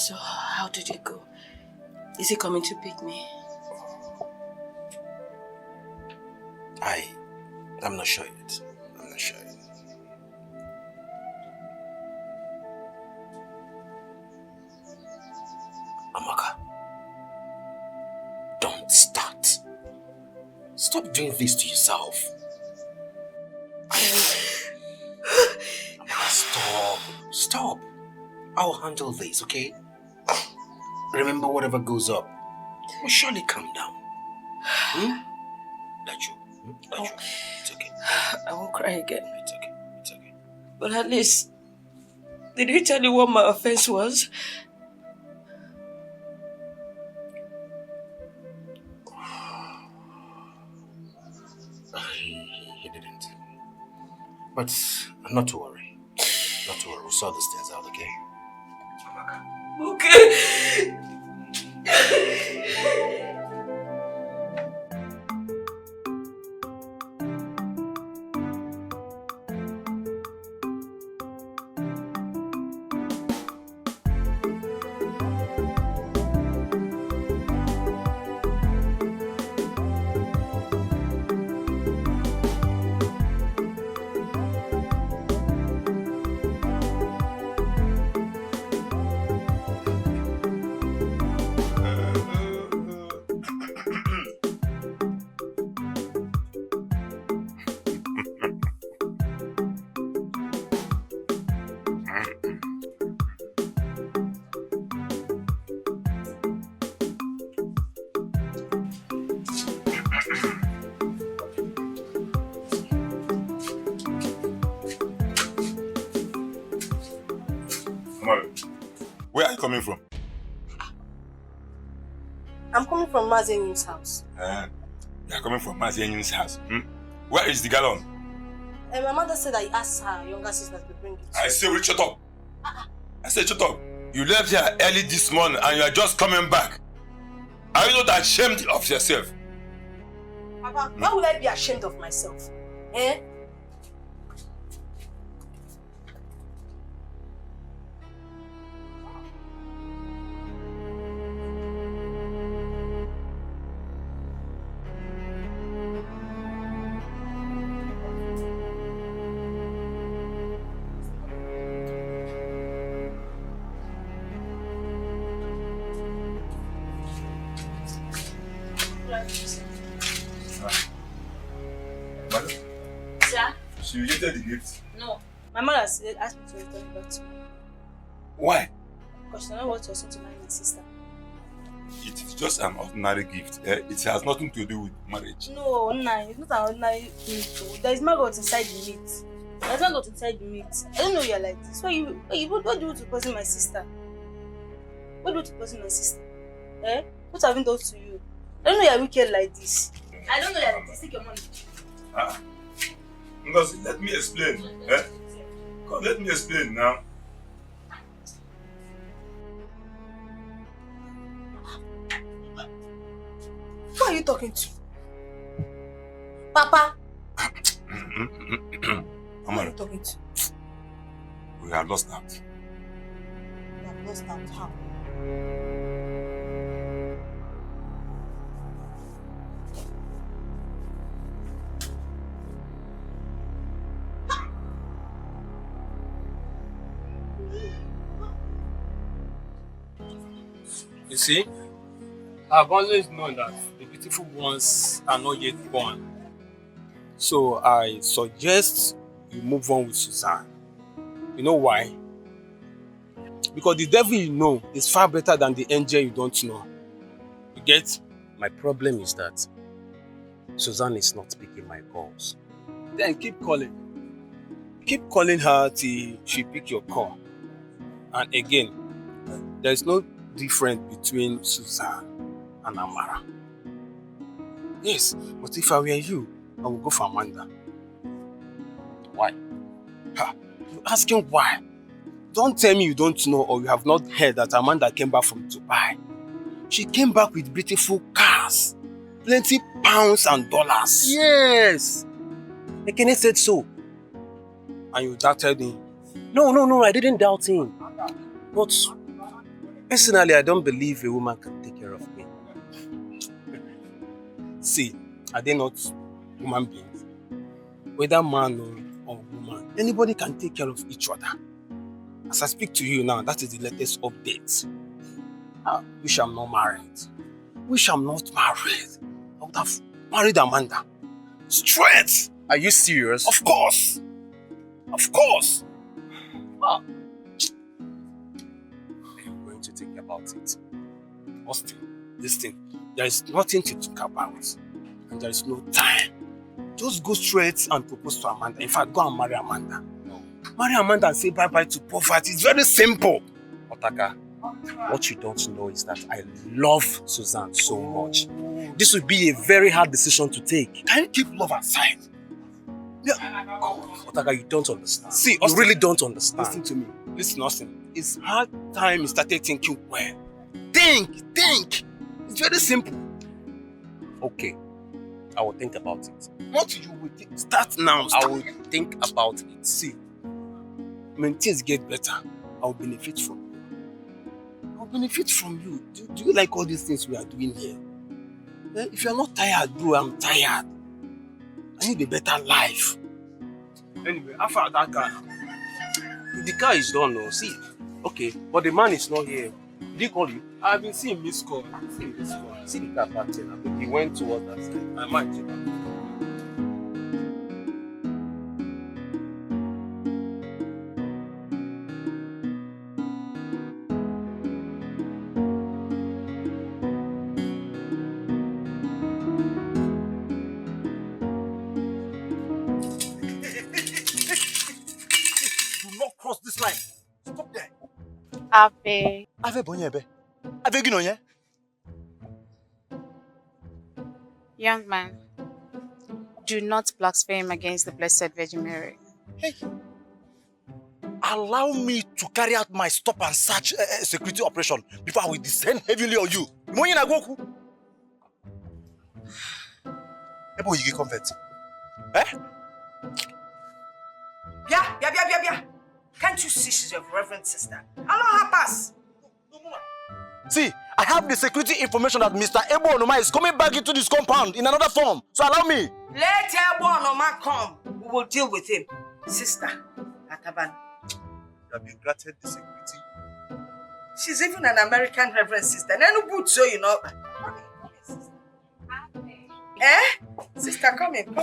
So, how did it go? Is he coming to pick me? I'm not sure yet. I'm not sure yet. Amaka, don't start. Stop doing this to yourself. Amaka, stop. I'll handle this, okay? Remember, whatever goes up will surely come down. That's you. It's okay. I won't cry again. It's okay. It's okay. But at least, did he tell you what my offense was? He didn't. But not to worry. Not to worry. We'll sort these things out, okay? Okay. Where are you coming from? I'm coming from Mazenyu's house. You are coming from Mazenyu's house. Where is the gallon? And my mother said I asked her younger sister to bring it. I say, shut up. I said, shut up. You left here early this morning and you are just coming back. Are you not ashamed of yourself? Papa, why would I be ashamed of myself? Eh? She rejected the gift. No. My mother asked me to return it back to her. Why? Because she don't want your son to marry my sister. It is just an ordinary gift. It has nothing to do with marriage. No, it's not an ordinary meat. There is maggot inside the meat. There's maggot inside the meat. I don't know you're like this. What do you do to poison my sister? What do you do to poison my sister? Eh? What have I done to you? I don't know you're wicked like this. I don't know you're like this. Take your money. Ngozi, let me explain. Come, let me explain now. Who are you talking to? Papa? Who are you talking to? We have lost out. You have lost out. How? You see, I've always known that the beautiful ones are not yet born. So I suggest you move on with Suzanne. You know why? Because the devil you know is far better than the angel you don't know. You get? My problem is that Suzanne is not picking my calls. Then keep calling. Keep calling her till she pick your call. And again, there is no difference between Suzanne and Amara. Yes, but if I were you, I would go for Amanda. Why? You're asking why? Don't tell me you don't know or you have not heard that Amanda came back from Dubai. She came back with beautiful cars, plenty pounds and dollars. Yes! Ekene said so. And you doubted him? No, I didn't doubt him. But Personally, I don't believe a woman can take care of me. See, are they not human beings? Whether man or woman, anybody can take care of each other. As I speak to you now, that is the latest update. I wish I'm not married. Wish I'm not married. I would have married Amanda. Straight! Are you serious? Of course! Of course! Well, I'm going to think about it. Austin, listen, there is nothing to talk about. And there is no time. Just go straight and propose to Amanda. In fact, go and marry Amanda. No. Marry Amanda and say bye-bye to poverty. It's very simple. Otaka, what you don't know is that I love Suzanne so much. This would be a very hard decision to take. Can you keep love aside? Yeah. Otaka, you don't understand. See, Austin, you really don't understand. Listen to me. Listen, Austin. It's hard time you started thinking well. Think! It's very simple. Okay. I will think about it. What you will think? Start now. I will think about it. See, when things get better, I will benefit from you. I will benefit from you. Do you like all these things we are doing here? If you are not tired, bro, I'm tired. I need a better life. Anyway, after that car, the car is done now. See, okay, but the man is not here. Did he call you? I've been seeing missed call. See the car back there. I think he went towards that side. I might check out. Do not cross this line. Stop there. Ave. Ave Bonyebe. Ave Ginoye. Young man, do not blaspheme against the Blessed Virgin Mary. Hey. Allow me to carry out my stop and search security operation before I will descend heavily on you. Moyin Agoku. Ebo you convert. Eh? Yeah. Can't you see she's your reverend sister? Allow her pass. See, I have the security information that Mr. Ebo Onoma is coming back into this compound in another form. So allow me. Let Ebo Onoma come. We will deal with him. Sister, Ataban. You have been granted the security. She's even an American reverend sister. Nenu boot, so you know. Come in, sister. Sister, come in.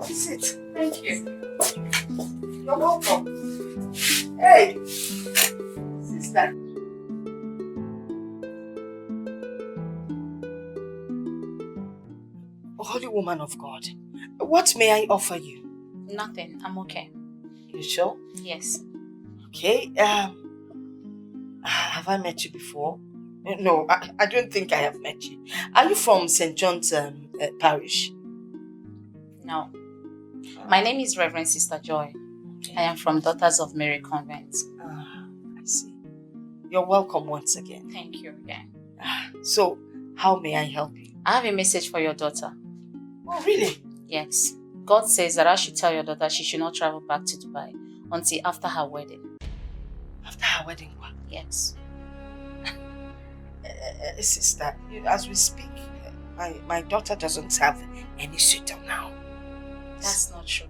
Sit. Thank you. You're welcome. Hey, sister. Holy woman of God, what may I offer you? Nothing. I'm okay. You sure? Yes. Okay. Have I met you before? No, I don't think I have met you. Are you from St. John's Parish? No. My name is Reverend Sister Joy. Okay. I am from Daughters of Mary Convent. I see. You're welcome once again. Thank you again. So, how may I help you? I have a message for your daughter. Oh, really? Yes. God says that I should tell your daughter she should not travel back to Dubai until after her wedding. After her wedding? What? Yes. Sister, as we speak, my daughter doesn't have any suitor now. That's not true.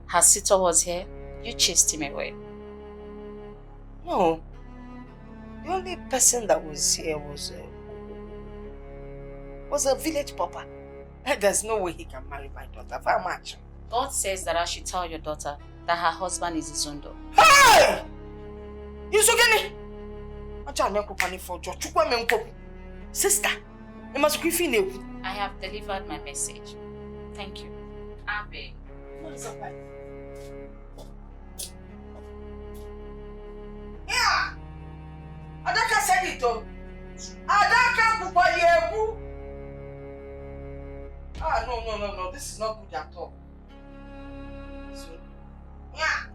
Her suitor was here. You chased him away. No. The only person that was here was a village pauper. There's no way he can marry my daughter. How much? God says that I should tell your daughter that her husband is Izundo. Hey! Isugeni! Sister, you must be feeling. I have delivered my message. Thank you. Abe. What is up? Yeah! Adaka said it all. Adaka Bubayebu. No. This is not good at all. So, yeah.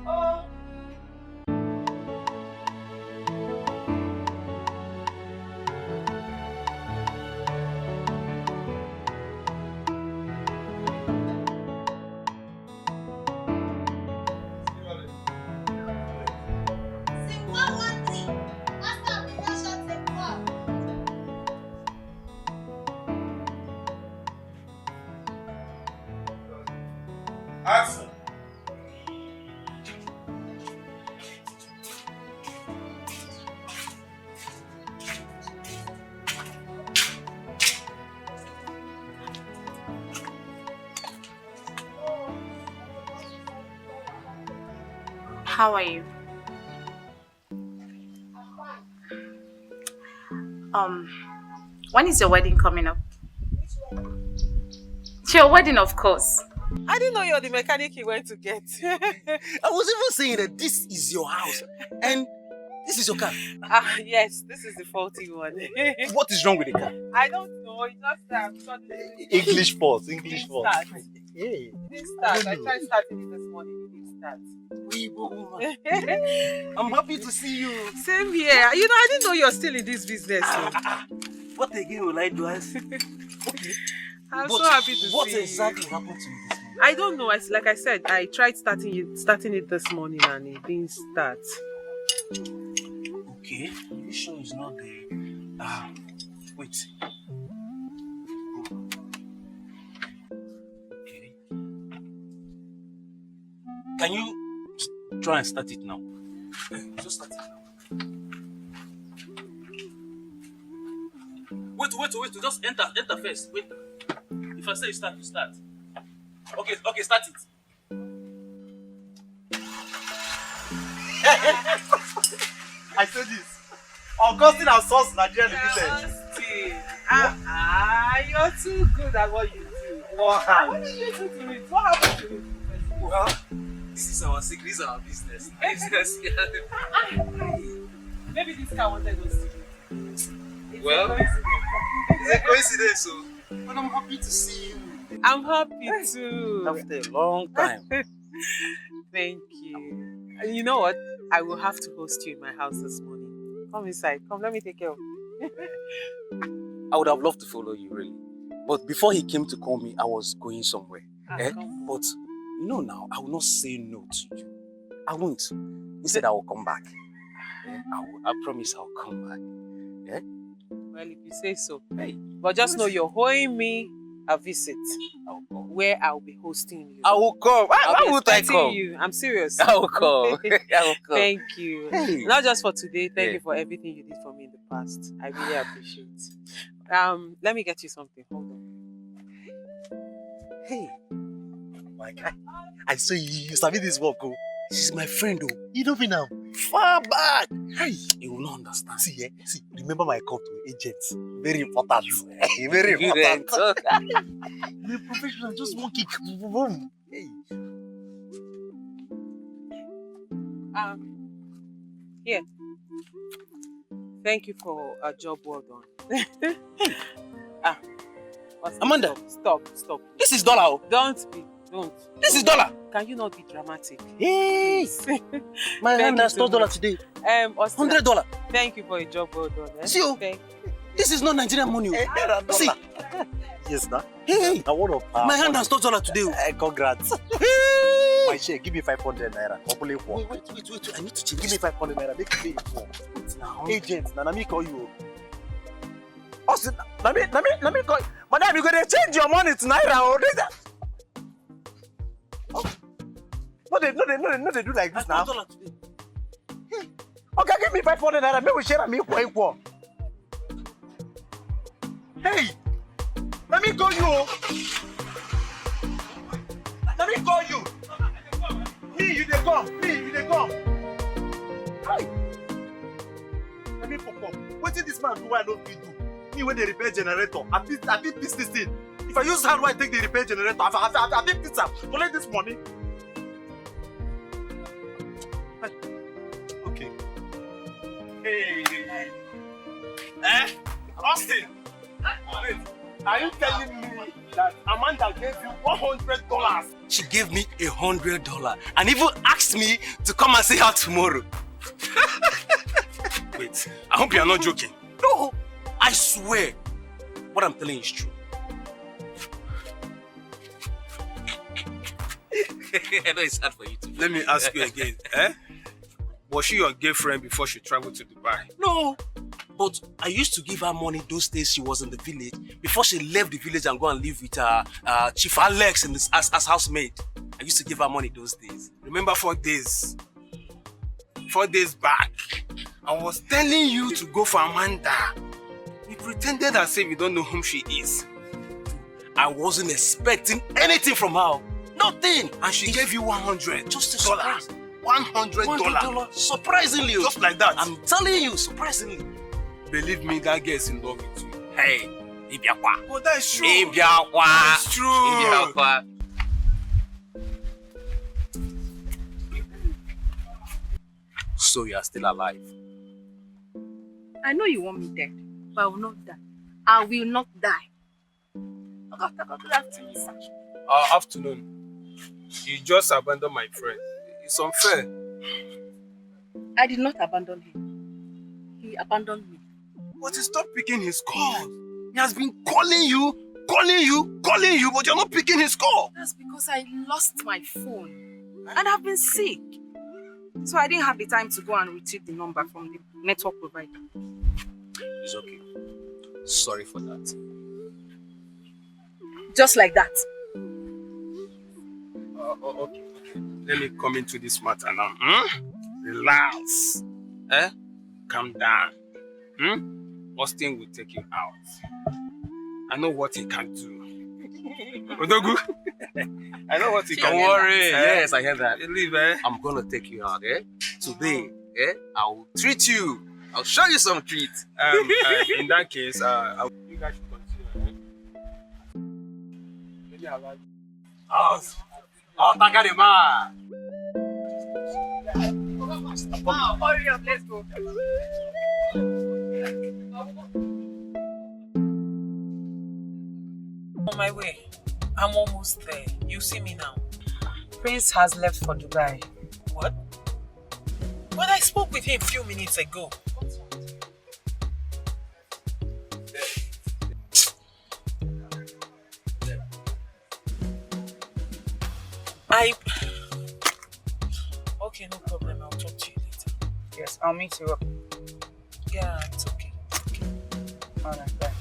Oh. How are you? When is your wedding coming up? Your wedding, of course. I didn't know you're the mechanic he went to get. I was even saying that this is your house and this is your car. Yes, this is the faulty one. What is wrong with the car? I don't know. It's just that English fault. English fault. It didn't start. I tried starting it this morning. It didn't start. I'm happy to see you. Same here. You know, I didn't know you're still in this business. What again will I do? I'm so happy to see you. What exactly happened to you this morning? I don't know. Like I said, I tried starting it this morning and it didn't start. Okay, you sure it's not the... wait. Okay. Can you try and start it now? Just start it now. Wait. Just enter first. Wait. If I say you start, you start. Okay, start it. I said this. Augustine and Sons Nigerian Limited. You're too good at what you do. Wow. What did you do to it? What happened to it? Well, this is our secret, this is our business. Maybe this guy wanted us to do. Well, it's a coincidence, so. But I'm happy to see you. I'm happy too. After a long time. Thank you. And you know what? I will have to host you in my house this morning. Come inside. Come, let me take care of you. I would have loved to follow you, really. But before he came to call me, I was going somewhere. But you know now, I will not say no to you. I won't. Instead, I will come back. I promise I'll come back. Yeah? Well, if you say so. Hey. But just know you're owing me a visit where I'll be hosting you. I will come. Why would I come? You. I'm serious. I will come. I will come. Thank you. Hey. Not just for today. Thank you for everything you did for me in the past. I really appreciate it. Let me get you something. Hold on. Hey. My guy. I saw you sabi this work. She's my friend. You know me now. Far back. Hey. You will not understand. See, remember my call to agents. Very important. Very important. You're a professional. Just one kick. Boom. Hey. Here. Thank you for a job well done. Amanda. Stop. This is dollar. Don't. This is dollar. Can you not be dramatic? Hey. My hand has $12 today. $100. Thank you for a job well done. See you. This is not Nigerian money. See. Yes, sir. Hey. My hand has $12 today. Congrats. My share, give me 500 naira. Wait. I need to change. Give me 500 naira. Make me pay it for. Agent, let me call you. Austin, let me call you. Madam, you're going to change your money to naira. No, they do like this now. Okay, give me 500 naira. Maybe we share and make equal. Hey, let me call you. Let me call you. Me, you dey come. Hi. Let me pop up. What did this man do? I don't do. Me when they repair generator, I did this thing. If I use hand, why take the repair generator? I did this up. Collect this money. Okay. Hey. Austin. Wait. Are you telling me that Amanda gave you $100? She gave me $100 and even asked me to come and see her tomorrow. Wait, I hope you are not joking. No, I swear, what I'm telling you is true. I know it's hard for you to. Let me ask you again. Was she your girlfriend before she traveled to Dubai? No, but I used to give her money those days she was in the village before she left the village and go and live with Chief Alex as housemaid. I used to give her money those days. Remember 4 days? 4 days back, I was telling you to go for Amanda. You pretended as if you don't know whom she is. I wasn't expecting anything from her. Nothing. And she gave you $100. Just a surprise. $100. Surprisingly. Just like that. I'm telling you, surprisingly. Believe me, that girl is in love with you. Hey, Ibiakwa. Oh, that is true. Ibiakwa. That's true. Ibiakwa. So you are still alive. I know you want me dead, but I will not die. I will not die. Good afternoon, sir. Afternoon. You just abandoned my friend. It's unfair. I did not abandon him. He abandoned me. But he stopped picking his call. He has been calling you, but you're not picking his call. That's because I lost my phone and I've been sick. So I didn't have the time to go and retrieve the number from the network provider. It's okay. Sorry for that. Just like that. Okay. Let me come into this matter now. Relax. Calm down. Austin will take you out. I know what he can do. Odogu. I know what he can do. Don't worry. Yes, I heard that. Believe, I'm gonna take you out, Today, I will treat you. I'll show you some treats. In that case, you guys should continue. Takarima. Hurry up, let's go. On my way. I'm almost there. You see me now. Prince has left for Dubai. What? But I spoke with him a few minutes ago. Okay, no problem. I'll talk to you later. Yes, I'll meet you up. Yeah, it's okay. Alright, bye.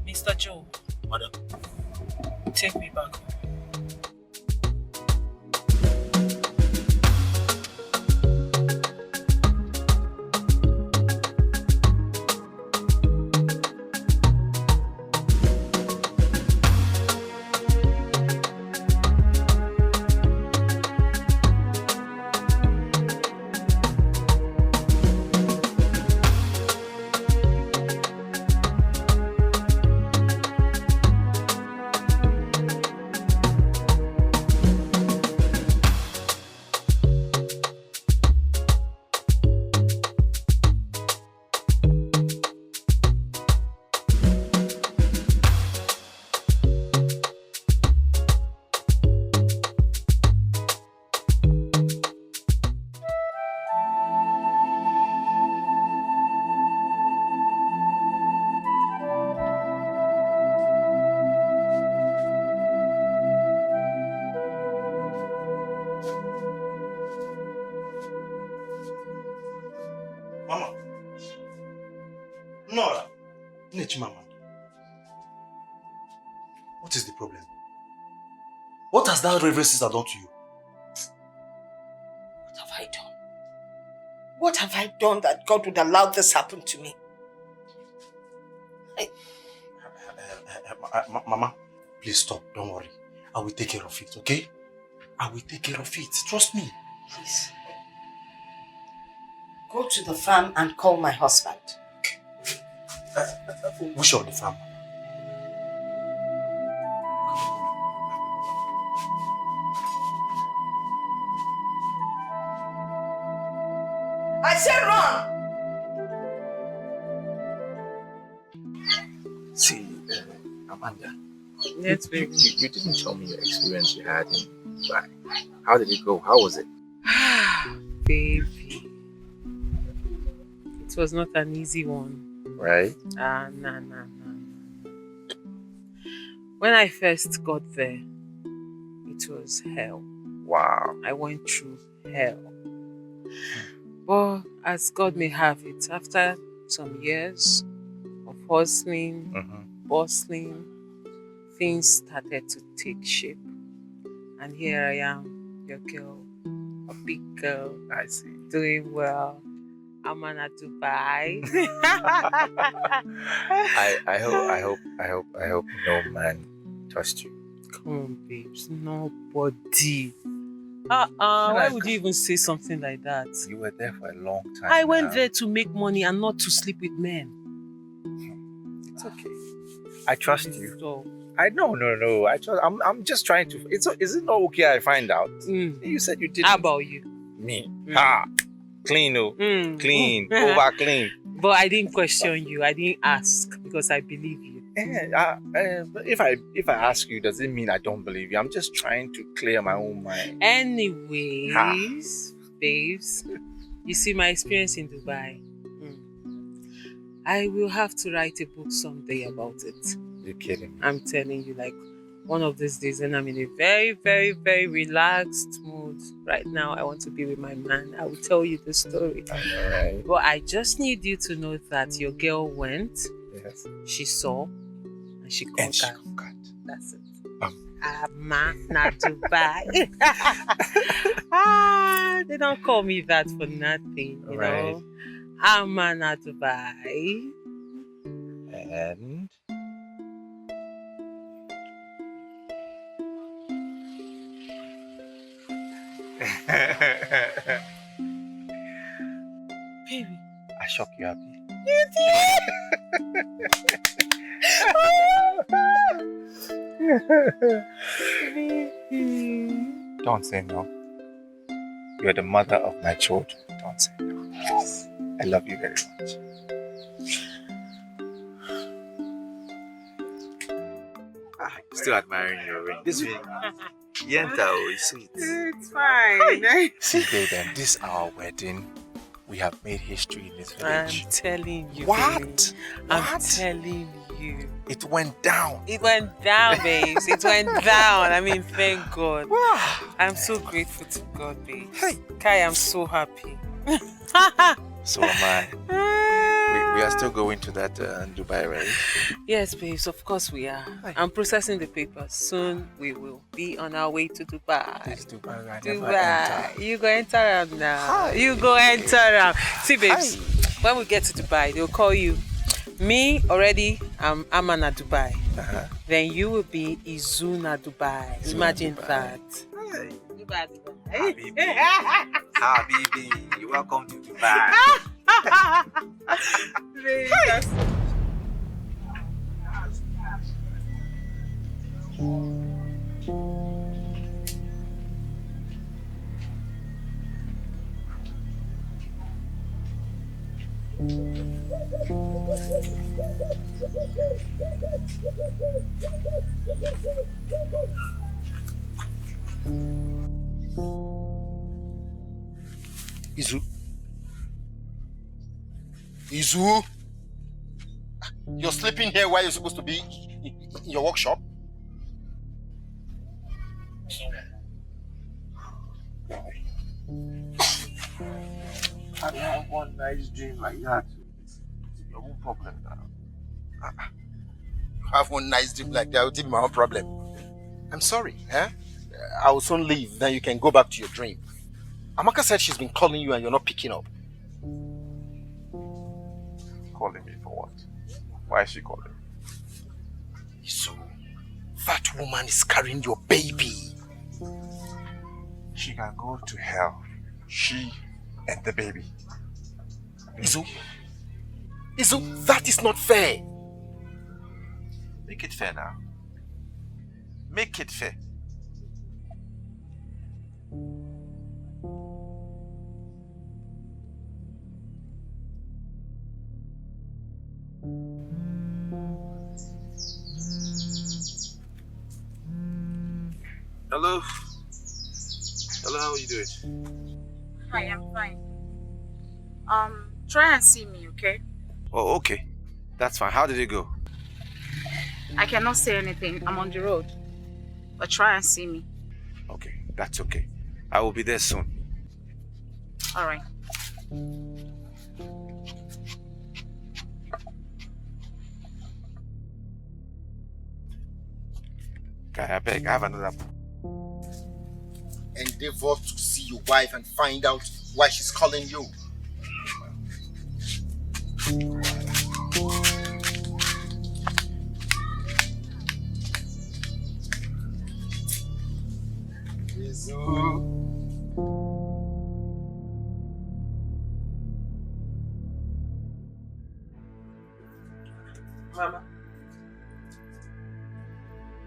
Mr. Joe. Madam. Take me back home. Mama. Nora. Nechimama. What is the problem? What has that Reverend Sister done to you? What have I done? What have I done that God would allow this happen to me? Mama, please stop. Don't worry. I will take care of it, okay? I will take care of it. Trust me. Please. Go to the farm and call my husband. Which of the farm? I said run! See, Amanda. Yes, baby. You didn't tell me your experience you had in Dubai. How did it go? How was it? Baby. It was not an easy one. Right? Nah. When I first got there, it was hell. Wow. I went through hell. But as God may have it, after some years of hustling, bustling, things started to take shape. And here I am, your girl, a big girl. I see. Doing well. I'm at Dubai. I hope no man touched you. Come on, babes. Nobody. Why would you even say something like that? You were there for a long time. I went there to make money and not to sleep with men. It's okay. I trust you. No. I'm just trying to. Is it not okay? I find out. You said you did. How about you? Me. Clean, clean, over clean. But I didn't question you. I didn't ask because I believe you. If I ask you, does it mean I don't believe you? I'm just trying to clear my own mind. Anyways, babes, you see my experience in Dubai. I will have to write a book someday about it. You're kidding me. I'm telling you, like one of these days when I'm in a very, very, very relaxed mood. Right now, I want to be with my man. I will tell you the story. Alright. But I just need you to know that your girl went. Yes. She saw. And she conquered. That's it. Na Dubai. They don't call me that for nothing, you know. Na Dubai. And baby, I shock you happy. You did. Don't say no. You're the mother of my children. Don't say no. I love you very much. Still admiring your ring. This ring, Yenta, is sweet. It's fine. See, baby, this is our wedding. We have made history in this village. I'm telling you. What? Baby. I'm telling you. It went down. It went down, babes. It went down. I mean, thank God. I'm so grateful to God, babe. Hey. Kai, I'm so happy. So am I. We are still going to that Dubai, right? Yes, babes, of course we are. I'm processing the papers. Soon we will be on our way to Dubai. This Dubai, Dubai. You go enter around now. You go enter around. See, babes, when we get to Dubai, they'll call you. Me already, I'm Amana Dubai. Then you will be Izuna Dubai. Imagine that. Dubai. Habibi, you're welcome to Dubai. Izu? You're sleeping here while you're supposed to be in your workshop? I have one nice dream like that. It's your own problem now. You have one nice dream like that, will be my own problem. I'm sorry, eh? I will soon leave, then you can go back to your dream. Amaka said she's been calling you and you're not picking up. Calling me for what? Why is she calling? So, that woman is carrying your baby. She can go to hell. She and the baby. Izu, that is not fair. Make it fair now. Make it fair. Hello. Hello, how are you doing? Hi, I'm fine. Try and see me, okay? Oh, okay. That's fine. How did it go? I cannot say anything. I'm on the road. But try and see me. Okay, that's okay. I will be there soon. Alright. Okay, I beg, I have another. Endeavor to see your wife and find out why she's calling you. Mama.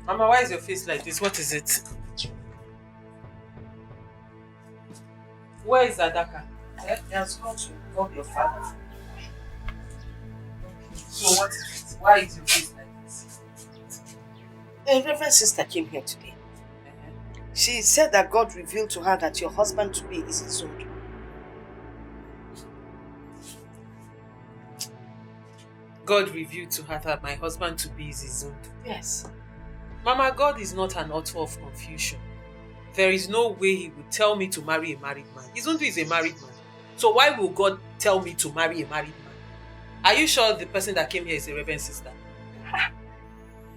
Mama, why is your face like this? What is it? Where is Adaka? He has gone to call your father. So what is it? Why is your face like this? The Reverend Sister came here today. She said that God revealed to her that your husband to be is his own. God revealed to her that my husband to be is his own. Yes. Mama, God is not an author of confusion. There is no way he would tell me to marry a married man. His own is a married man. So why will God tell me to marry a married man? Are you sure the person that came here is a Reverend Sister?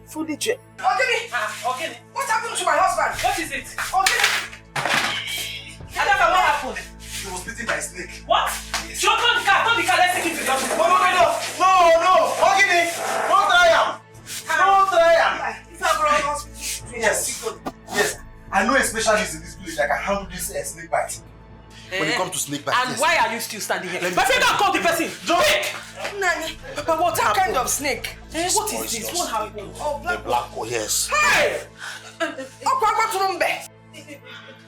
Fully checked. Okay. What happened to my husband? What is it? Adaka, what happened? He was bitten by a snake. What? Yes. Turn the car, let's take him to the hospital. No. Ogini, don't try him. Don't try him. Yes. I know a specialist in this village that can handle this snake bite. When it comes to snake bite. And why are you still standing here? My friend, don't call the person. Quick! Nani, Papa, what happened? kind of snake? What is this? What happened? Oh, The black hole, yes. Hey!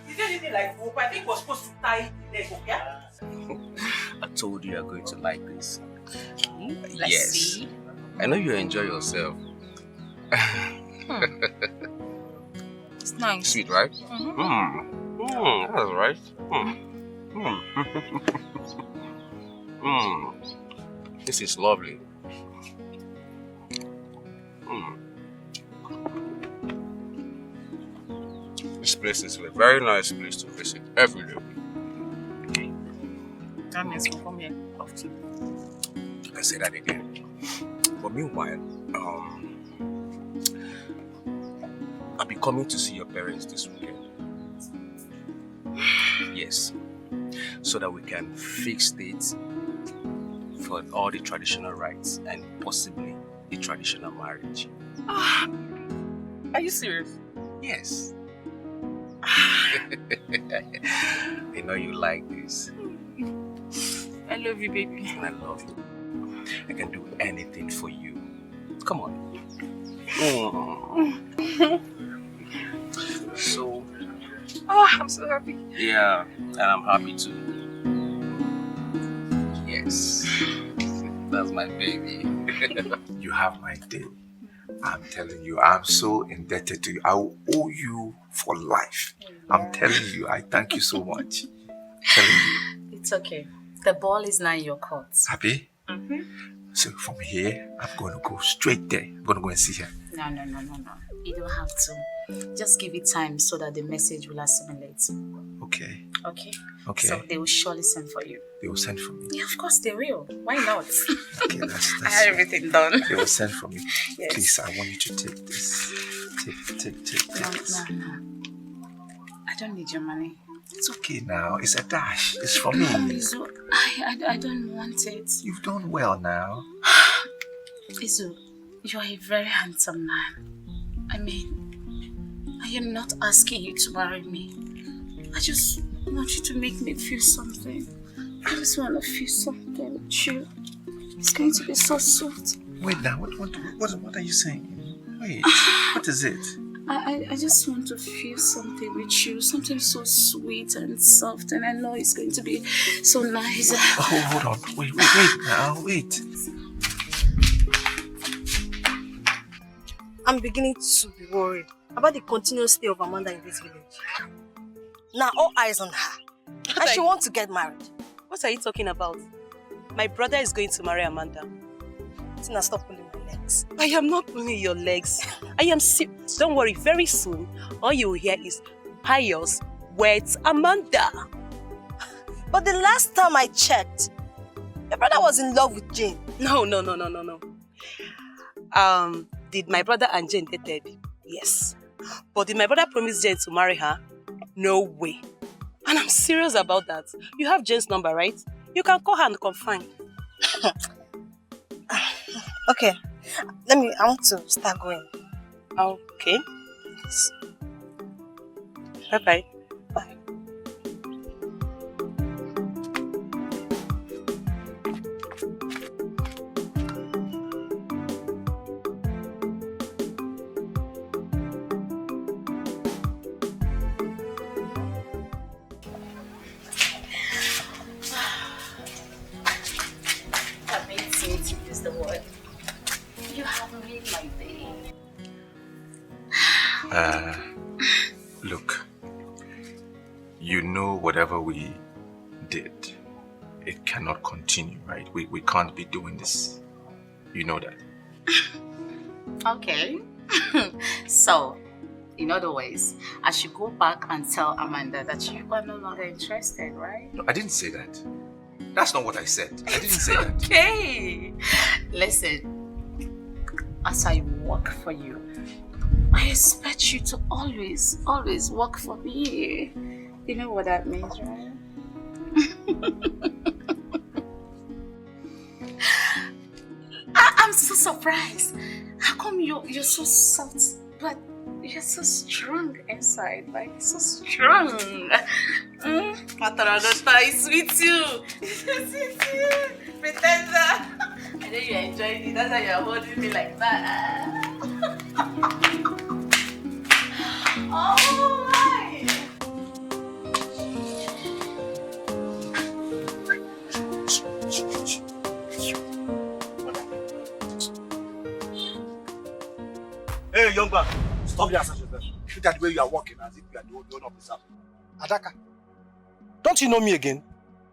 Is there anything like rope? I think we're supposed to tie the leg, yeah? I told you you're going to like this. Let's Yes. see. I know you enjoy yourself. It's nice. Sweet, right? That's right. This is lovely. This place is a very nice place to visit every day. That means we'll come here often. I say that again. But meanwhile, I'll be coming to see your parents this weekend. Yes. So that we can fix dates for all the traditional rites and possibly the traditional marriage. Are you serious? Yes. I know you like this. I love you, baby. I love you. I can do anything for you. Come on. So, I'm so happy. yeah, and I'm happy too. Yes, that's my baby. You have my day. I'm telling you, I'm so indebted to you. I will owe you for life. I'm telling you, I thank you so much. Telling you. It's okay. The ball is now in your court. Happy? So from here, I'm going to go straight there. I'm going to go and see her. No. You don't have to. Just give it time so that the message will assimilate. Okay. Okay? Okay. So they will surely send for you. They will send for me. Yeah, of course they will. Why not? Okay, that's I had everything done. They will send for me. Yes. Please, I want you to take this. Take this. No. I don't need your money. It's okay now. It's a dash. It's for me. Izu, I don't want it. You've done well now. Izu, you are a very handsome man. I mean, I am not asking you to marry me. I just want you to make me feel something. I just want to feel something with you. It's going to be so sweet. Wait now. What are you saying? Wait. What is it? I just want to feel something with you, something so sweet and soft, and I know it's going to be so nice. Oh, hold on. Wait now. Wait. I'm beginning to be worried about the continuous stay of Amanda in this village. Now all eyes on her. And she wants to get married. What are you talking about? My brother is going to marry Amanda. Tina, stop pulling my legs. I am not pulling your legs. I am serious. Don't worry, very soon, all you will hear is Pious weds Amanda. But the last time I checked, your brother was in love with Jane. No. Did my brother and Jane dated? Yes. But did my brother promise Jane to marry her? No way. And I'm serious about that. You have Jane's number, right? You can call her and confirm. Okay. I want to start going. Okay. Bye-bye. Amazing to use the word. You have made my day. Look, you know whatever we did, it cannot continue, right? We can't be doing this. You know that. Okay. So, in other ways, I should go back and tell Amanda that you are no longer interested, right? No, I didn't say that. That's not what I said. I didn't say that. Okay. Listen, as I work for you, I expect you to always work for me. You know what that means, right? I'm so surprised. How come you're so soft, but you're so strong inside? Like, so strong. Mataragota, it's sweet you. Pretender. I know you're enjoying it. That's why you're holding me like that. Oh my! Hey, young man, stop your assertion. Look at the way you are walking as if you are the owner of this house. Adaka, don't you know me again?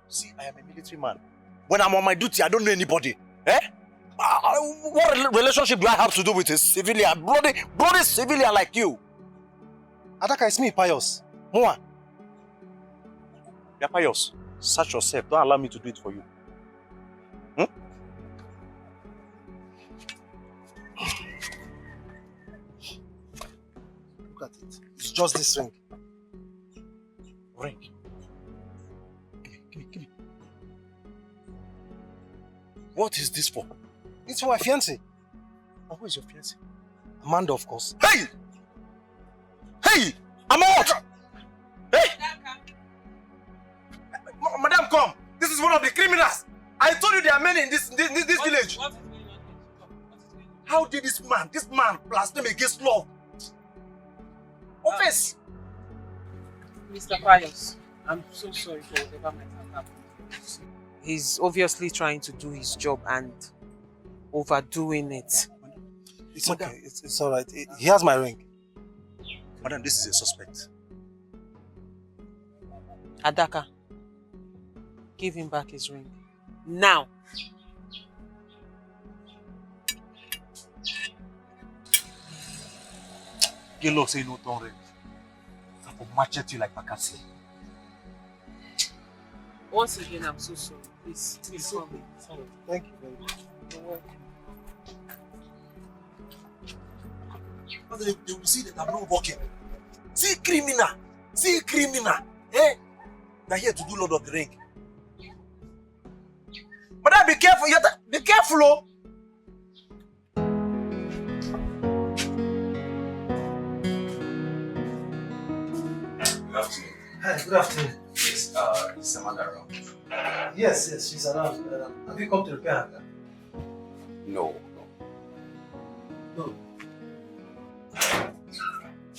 See, I am a military man. When I'm on my duty, I don't know anybody. Eh? What relationship do I have to do with a civilian? Bloody civilian like you. Adaka, it's me, Pius. Moa. Yeah, Pius. Search yourself. Don't allow me to do it for you. Look at it. It's just this ring. Ring. Give me. What is this for? It's for my fiancé. And who is your fiancé? Amanda, of course. Hey! Hey! I'm out! Hey! Madam, come! This is one of the criminals! I told you there are many in this village! How did this man blaspheme against law? Office! Mr. Pius, I'm so sorry for whatever might have happened. He's obviously trying to do his job and overdoing it. It's okay. It's all right. He has my ring. Madam, this is a suspect. Adaka, give him back his ring. Now! Gelo say no don't ring. I will machete you like Makasi. Once again, I'm so sorry. Please come in. Sorry. Thank you very much. You're welcome. But they will see that I'm not working. See criminal. Eh? They're here to do Lord of the Ring. Madam, be careful. Be careful, oh. Good afternoon. Hi, good afternoon. Yes, is Amanda around? Yes, she's around. Have you come to repair her? No.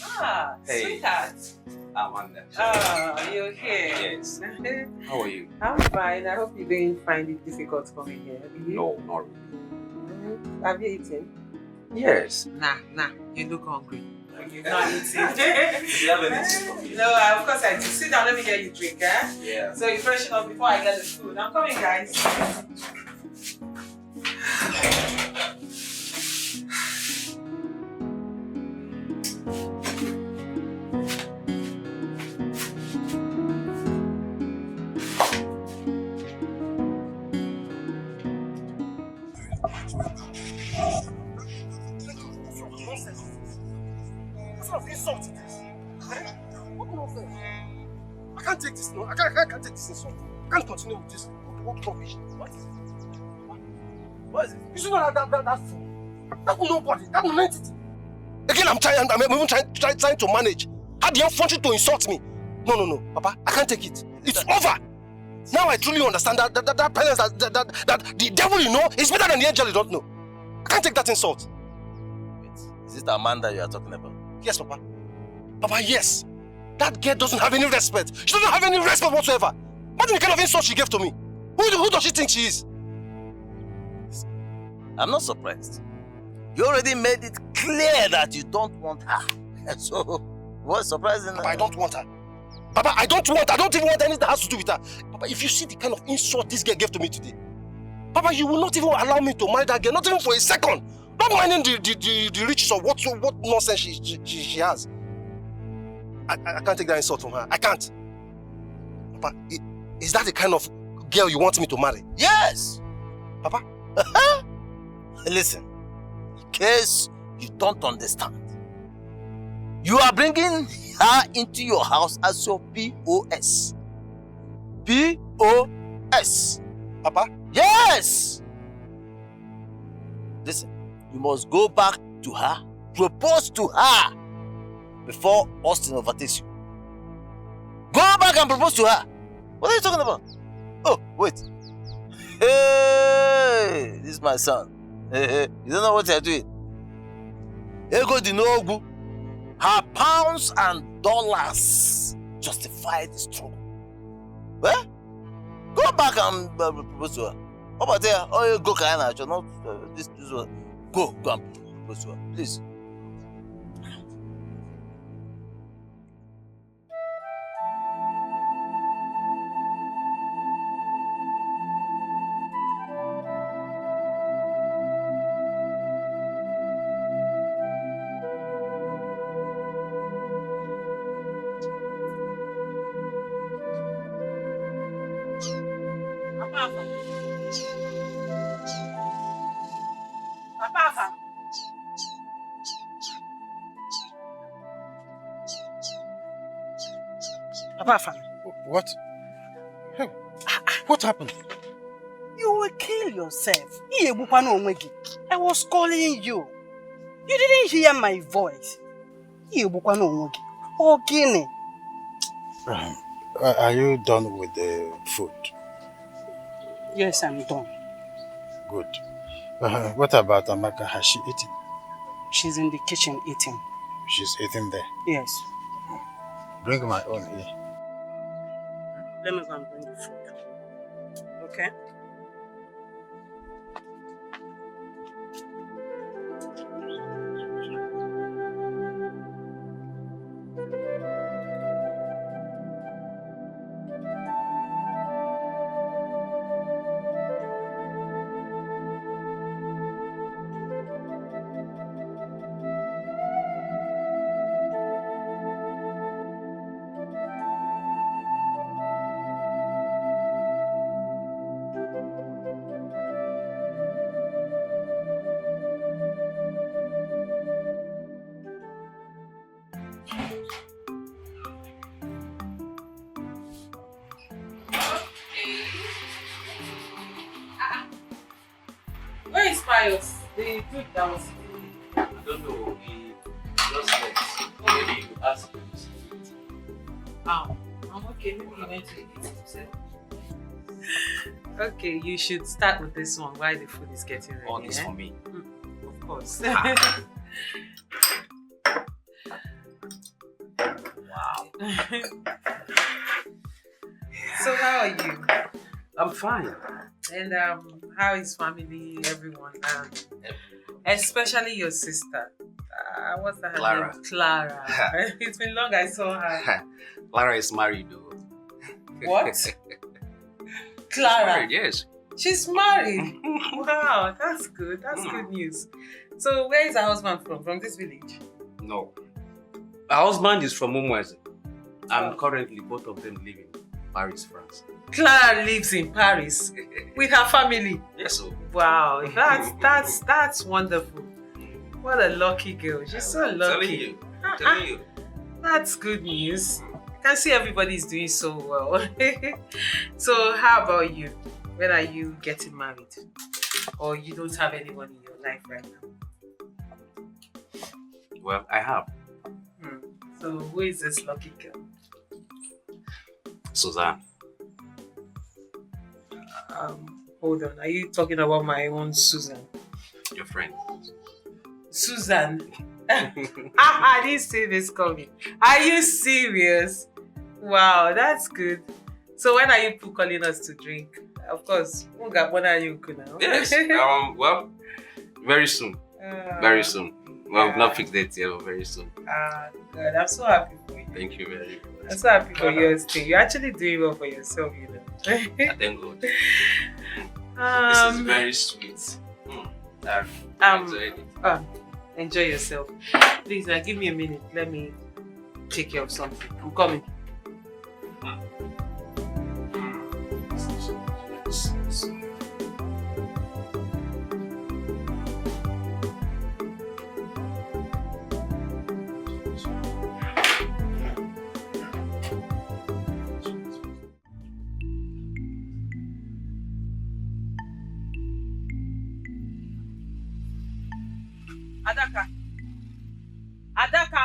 Ah, Hey. sweetheart. Amanda. You're here. Yes. How are you? I'm fine. I hope you didn't find it difficult coming here. No, not really. Have you eaten? Yes. Nah. You look hungry. You've not eaten. Do you have anything for me? No, of course I do. Sit down, let me get you a drink, eh? Yeah. So you freshen up before I get the food. I'm coming, guys. I can't take this. No, I can't take this insult. I can't continue with this. What rubbish? What? What is it? You should know that fool. That will nobody. That will entity. Again, I'm even trying to manage. Had the effrontery to insult me. No, Papa, I can't take it. It's over. Now I truly understand that parents that the devil you know is better than the angel you don't know. I can't take that insult. Wait, is it Amanda you are talking about? Yes, Papa. Papa, yes. That girl doesn't have any respect. She doesn't have any respect whatsoever. What the kind of insult she gave to me? Who does she think she is? I'm not surprised. You already made it clear that you don't want her. So, what's surprising? Papa, I don't want her. Papa, I don't even want anything that has to do with her. Papa, if you see the kind of insult this girl gave to me today, Papa, you will not even allow me to marry that girl, not even for a second. Not minding the riches of what nonsense she has. I can't take that insult from her. I can't. Papa, is that the kind of girl you want me to marry? Yes! Papa? Listen, in case you don't understand, you are bringing her into your house as your POS. POS. Papa? Yes! Listen, you must go back to her, propose to her before Austin overtakes you. Go back and propose to her. What are you talking about? Oh, wait. Hey, this is my son. Hey, you don't know what you're doing. Ego Dinogu. Her pounds and dollars justify the struggle. Well, go back and propose to her. How about there? Oh, you go, Kayana. Not this one. Go and propose to her, please. Papa, what? Hey, what happened? You will kill yourself. I was calling you. You didn't hear my voice. Are you done with the food? Yes, I'm done. Good. What about Amaka? Has she eaten? She's in the kitchen eating. She's eating there? Yes. Bring my own here. Let me go and bring the food. Okay? Where is Pius? The dude that was I don't know. He just left. Maybe you ask him to see it. Oh, I'm okay. Maybe he went to eat himself. Okay, you should start with this one while the food is getting ready. All this for me. Of course. Wow. So how are you? I'm fine. And how is family, everyone? Especially your sister. What's her Clara. name? Clara. It's been long I saw her. Clara is married though. What? She's Clara? married, yes. She's married? Wow, that's good. That's good news. So where is her husband from? From this village? No. Her husband is from onmovies. And currently both of them live in Paris, France. Clara lives in Paris with her family. Yes, sir. Wow, that's wonderful. What a lucky girl. She's so lucky. I'm telling you. That's good news. I can see everybody's doing so well. So how about you? When are you getting married? Or you don't have anyone in your life right now? Well, I have. So who is this lucky girl? Suzanne. Hold on. Are you talking about my own Susan? Your friend. Susan? I didn't see this coming. Are you serious? Wow, that's good. So when are you calling us to drink? Of course. When are you now? Yes. Well, very soon. Very soon. Well, not fixed date yet, but very soon. God, I'm so happy for you. Thank you very much. I'm so happy for yours too. You're actually doing well for yourself, you know. Thank God. This is very sweet. I enjoyed it. Enjoy yourself. Please, give me a minute. Let me take care of something. I'm coming. Adaka. Adaka.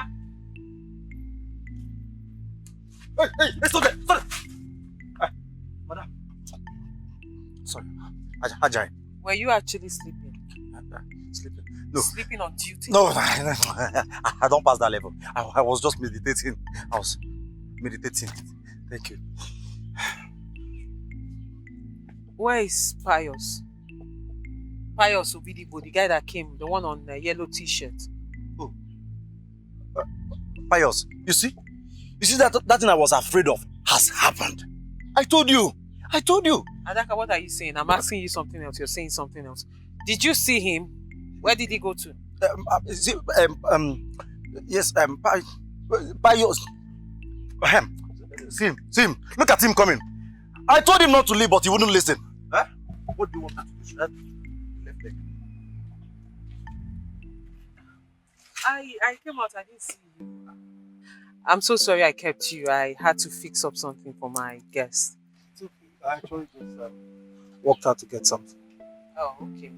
Hey, stop there! Stop there! Madam. Sorry. Ajay. Were you actually sleeping? Sleeping? No. Sleeping on duty? No, I don't pass that level. I was just meditating. I was meditating. Thank you. Where is Pius? Pius Obidibo, the guy that came, the one on the yellow t-shirt. Oh. Pius, you see? You see that thing I was afraid of has happened. I told you. Adaka, what are you saying? I'm asking you something else. You're saying something else. Did you see him? Where did he go to? Yes, Pius. See him. Look at him coming. I told him not to leave, but he wouldn't listen. Huh? What do you want me to do? Left leg. I came out, I didn't see you. I'm so sorry I kept you. I had to fix up something for my guest. It's okay. I actually just walked out to get something. Oh, okay.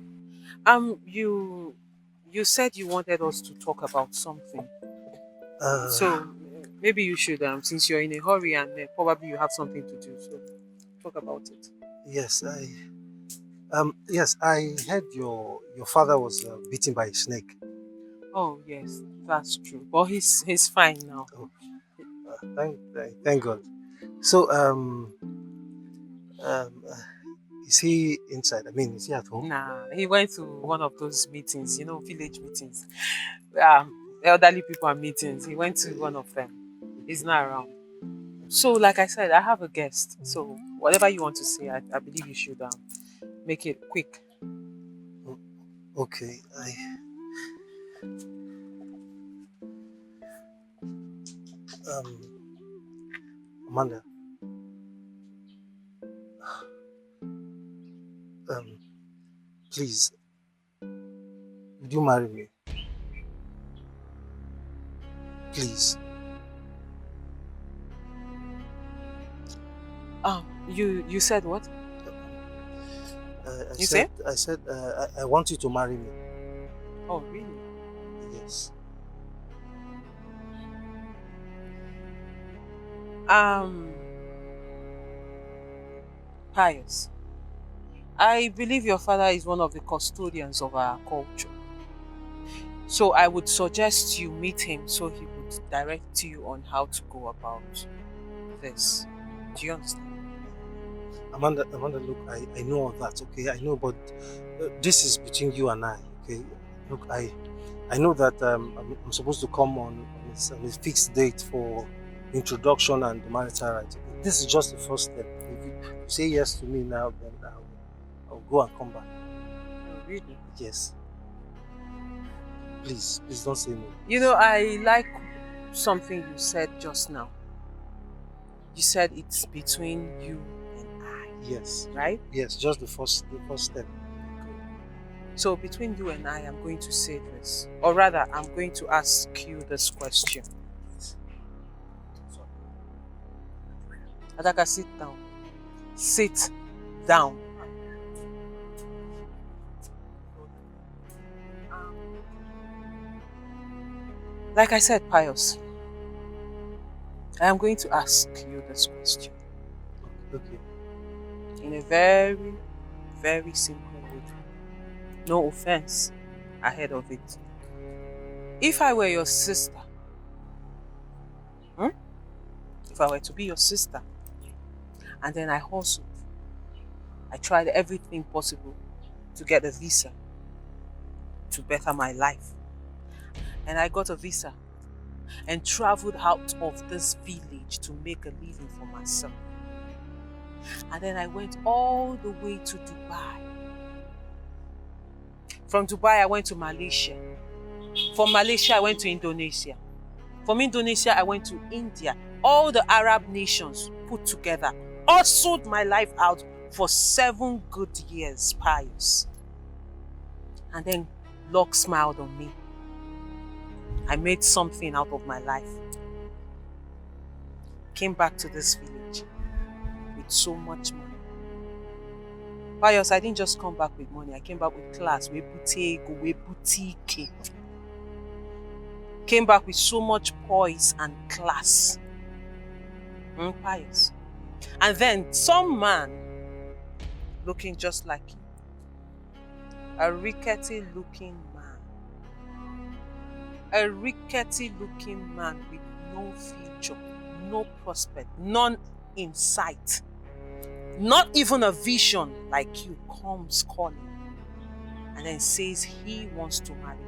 You said you wanted us to talk about something. So maybe you should, since you're in a hurry and probably you have something to do, so talk about it. Yes, I heard your father was bitten by a snake. Oh yes, that's true. But he's fine now. Oh, thank God. So is he inside? I mean, is he at home? Nah, he went to one of those meetings, village meetings. Elderly people are meetings. He went to one of them. He's not around. So, like I said, I have a guest. So, whatever you want to say, I believe you should make it quick. Okay, Amanda. Please, would you marry me? Please. You said what? I said I want you to marry me. Oh, really? Yes. Pius, I believe your father is one of the custodians of our culture. So I would suggest you meet him so he would direct you on how to go about this. Do you understand? Amanda, look, I know all that, okay? I know, but this is between you and I, okay? Look, I know that I'm supposed to come on a fixed date for introduction and the marital rights. This is just the first step. If you say yes to me now, then I'll go and come back. Oh, really? Yes. Please don't say no. I like something you said just now. You said it's between you and I. Yes. Right? Yes, just the first step. So between you and I, I'm going to say this. Or rather, I'm going to ask you this question. Adaka, sit down. Sit down. Like I said, Pius, I am going to ask you this question. Okay. In a very, very simple way. No offense ahead of it. If I were your sister, if I were to be your sister, and then I hustled, I tried everything possible to get a visa to better my life. And I got a visa and traveled out of this village to make a living for myself. And then I went all the way to Dubai. From Dubai, I went to Malaysia. From Malaysia, I went to Indonesia. From Indonesia, I went to India. All the Arab nations put together. Hustled my life out for 7 good years, Pius. And then Lord smiled on me. I made something out of my life. Came back to this village with so much money. Pius, I didn't just come back with money. I came back with class. We boutique. Came back with so much poise and class. Pius. And then some man looking just like you. A rickety looking man. A rickety looking man with no future, no prospect, none in sight. Not even a vision like you comes calling and then says he wants to marry me.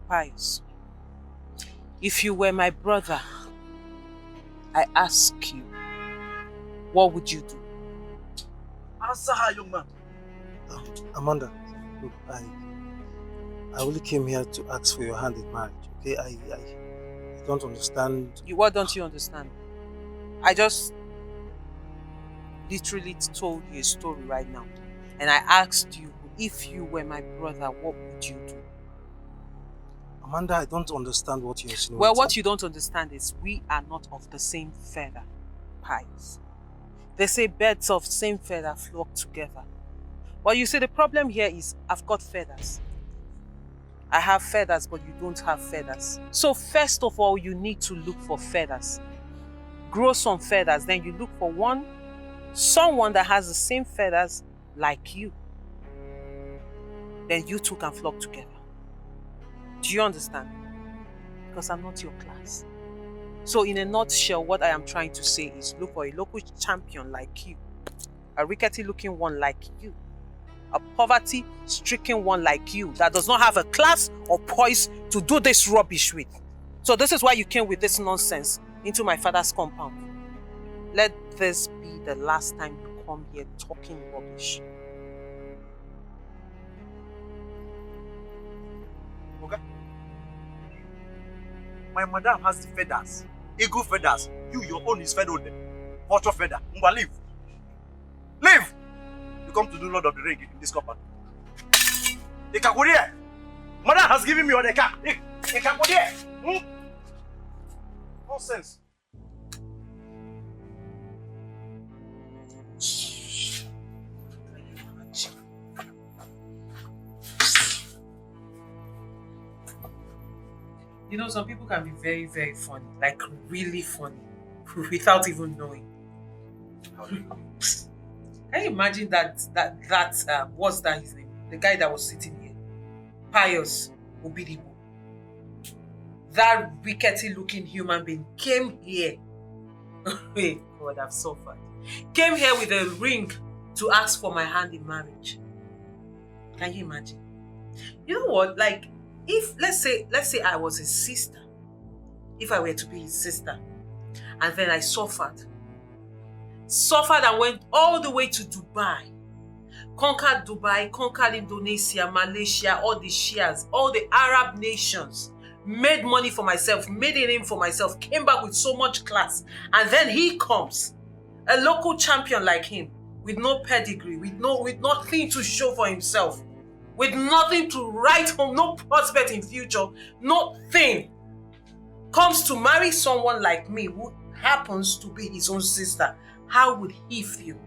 Pius, if you were my brother, I ask you, what would you do? Answer her, young man. Amanda, look, I only came here to ask for your hand in marriage, okay? I don't understand. What don't you understand? I just literally told you a story right now. And I asked you, if you were my brother, what would you do? Amanda, I don't understand what you're saying. Well, what you don't understand is we are not of the same feather, Pius. They say birds of same feather flock together. Well, you see, the problem here is I've got feathers. I have feathers, but you don't have feathers. So first of all, you need to look for feathers. Grow some feathers, then you look for someone that has the same feathers like you. Then you two can flock together. Do you understand? Because I'm not your class. So in a nutshell, what I am trying to say is look for a local champion like you. A rickety looking one like you. A poverty-stricken one like you that does not have a class or poise to do this rubbish with. So this is why you came with this nonsense into my father's compound. Let this be the last time you come here talking rubbish. Okay. My madam has the feathers. Eagle feathers. Your own is feathered. Vulture feather. Mba, leave. Leave! You come to do Lord of the Ring in this compound. Ikakurie! Madam has given me all the car. Ikakurie! Nonsense. You know, some people can be very, very funny. Like, really funny. Without even knowing. Can you imagine what's that his name? The guy that was sitting here. Pius Obidibo. That rickety looking human being came here. Hey, God, I've suffered. Came here with a ring to ask for my hand in marriage. Can you imagine? You know what? Like, if let's say I was his sister, if I were to be his sister, and then I suffered and went all the way to Dubai, conquered Indonesia, Malaysia, all the Shias, all the Arab nations, made money for myself, made a name for myself, came back with so much class, and then he comes, a local champion like him, with no pedigree, with nothing to show for himself, with nothing to write home, no prospect in future, nothing, comes to marry someone like me who happens to be his own sister. How would he feel?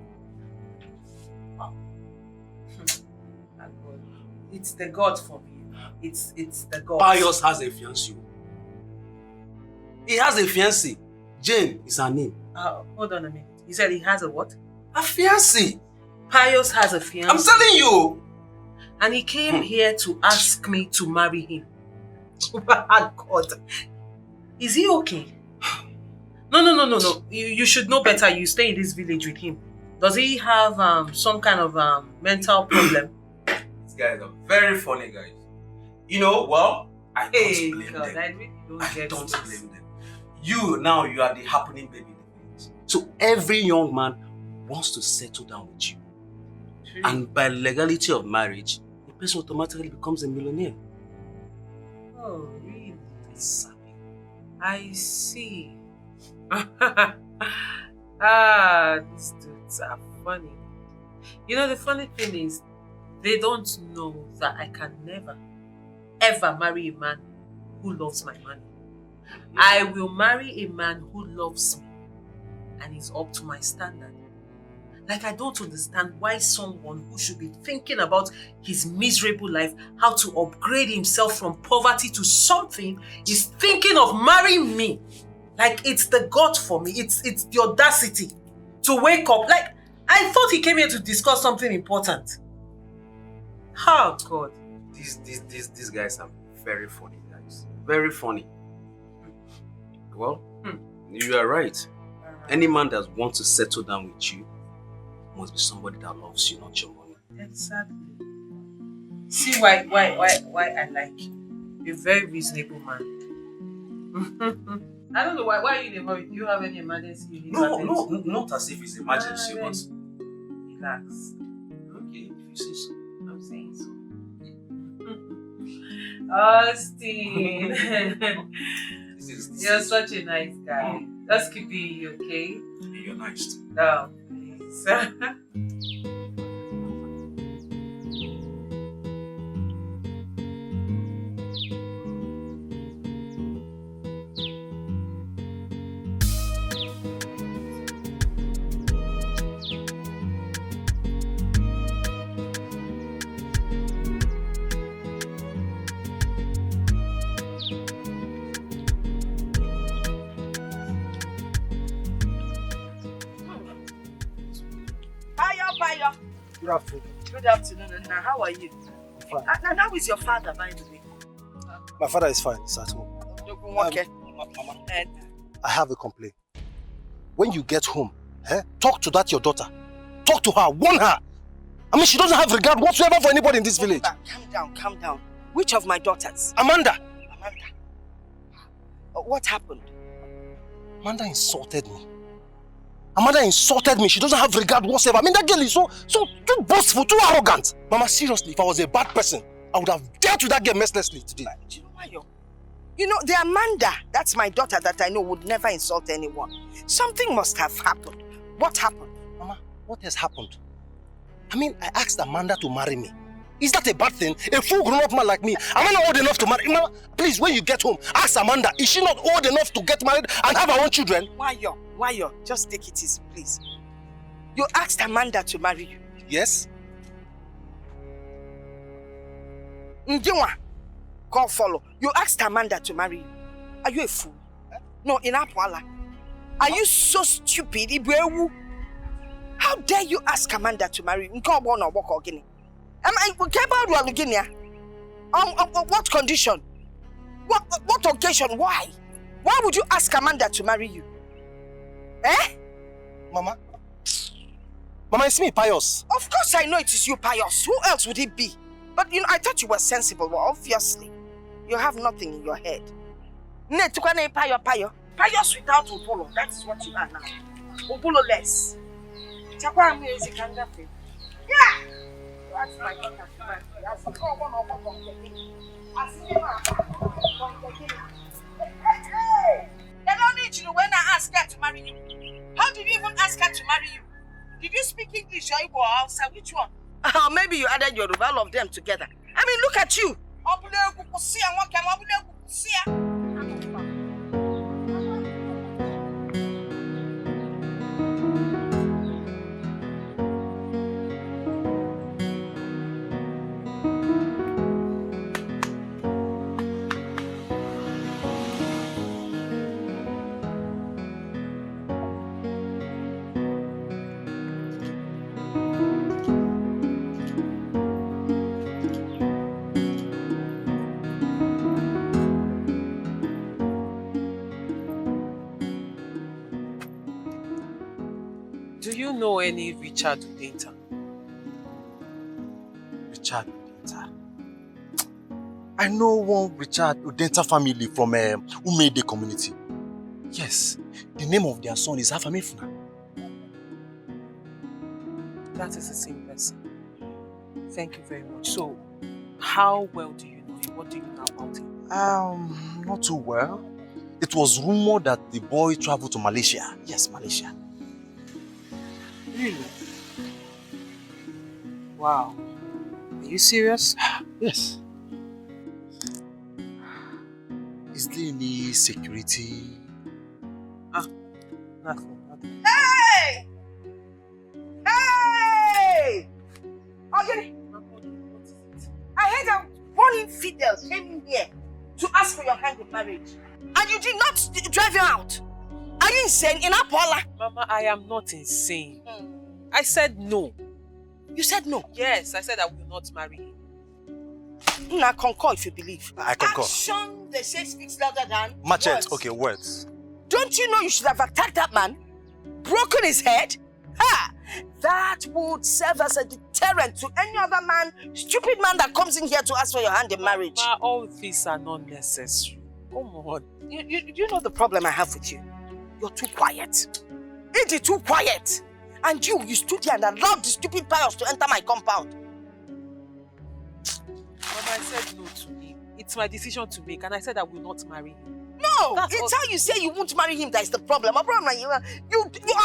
It's the God for me. It's the God. Pius has a fiancée. He has a fiancée. Jane is her name. Hold on a minute. You said he has a what? A fiancée. Pius has a fiancée. I'm telling you. And he came here to ask me to marry him. God. Is he okay? No. You should know better. You stay in this village with him. Does he have some kind of mental problem? These guys are very funny guys. You know, well, I don't blame them. I really don't blame them. You are the happening baby. So every young man wants to settle down with you. True. And by legality of marriage, the person automatically becomes a millionaire. Oh, really? Exactly. I see. These dudes are funny. You know, the funny thing is, they don't know that I can never, ever marry a man who loves my money. I will marry a man who loves me and is up to my standard. Like, I don't understand why someone who should be thinking about his miserable life, how to upgrade himself from poverty to something, is thinking of marrying me. Like, it's the God for me. It's the audacity to wake up. Like, I thought he came here to discuss something important. Oh, God. These guys are very funny guys. Very funny. Well, you are right. Any man that wants to settle down with you must be somebody that loves you, not your money. Exactly. See why I like you. You're a very reasonable man. I don't know why are you in a hurry? Do you have any emergency you need? No, not as if it's emergency, but relax. Okay, if you say so. I'm saying so. Austin. You're such a nice guy. Just keep being you, okay? You're nice too. No, please. Good afternoon. Good afternoon, and how are you? Fine. And how is your father, by the way? My father is fine. He's at home. Okay. Mama, I have a complaint. When you get home, talk to that your daughter. Talk to her. Warn her. I mean, she doesn't have regard whatsoever for anybody in this village. Calm down. Which of my daughters? Amanda. What happened? Amanda insulted me. Amanda insulted me. She doesn't have regard whatsoever. I mean, that girl is so too boastful, too arrogant. Mama, seriously, if I was a bad person, I would have dealt with that girl mercilessly today. Do you know why You know, the Amanda, that's my daughter that I know would never insult anyone. Something must have happened. What happened? Mama, what has happened? I mean, I asked Amanda to marry me. Is that a bad thing? A full grown-up man like me, am I not old enough to marry? Mama, please, when you get home, ask Amanda, is she not old enough to get married and have her own children? Why yo? Just take it easy, please. You asked Amanda to marry you? Yes. Njiwa, call follow. You asked Amanda to marry you. Are you a fool? No, in Apwala. Are you so stupid, Ibuewu? How dare you ask Amanda to marry you? What condition? What occasion? Why? Why would you ask Amanda to marry you? Mama, it's me, Pius. Of course I know it is you, Pius. Who else would it be? But you know, I thought you were sensible. Well, obviously, you have nothing in your head. Pius without Ubulo. That is what you are now. Ubulo less. Yeah! That's my daughter. They don't need you when I ask her to marry you. How did you even ask her to marry you? Did you speak English or Igbo or Hausa? Which one? Maybe you added your all of them together. I mean, look at you. you know any Richard Udenta? Richard Udenta. I know one Richard Udenta family from Umede community. Yes, the name of their son is Afamifuna. That is the same person. Thank you very much. So, how well do you know him? What do you know about him? Not too well. It was rumored that the boy traveled to Malaysia. Yes, Malaysia. Really? Wow. Are you serious? Yes. Is there any security? Nothing. Hey! Hey! Okay. I heard that one infidel came in here to ask for your hand in marriage. And you did not drive him out. Are you insane? In Apola? Mama, I am not insane. I said no. You said no? Yes, I said I will not marry him. Now concur if you believe. I concur. Action, they say, speaks louder than Machete, words. okay, words. Don't you know you should have attacked that man? Broken his head? Ha! That would serve as a deterrent to any other man, stupid man that comes in here to ask for your hand in marriage. Mama, all these are not necessary. Come on. You know the problem I have with you? You're too quiet. Ain't it too quiet? And you stood here and allowed the stupid pious to enter my compound. Mama, I said no to him. It's my decision to make, and I said I will not marry him. No! It's how you say you won't marry him that is the problem. My problem is you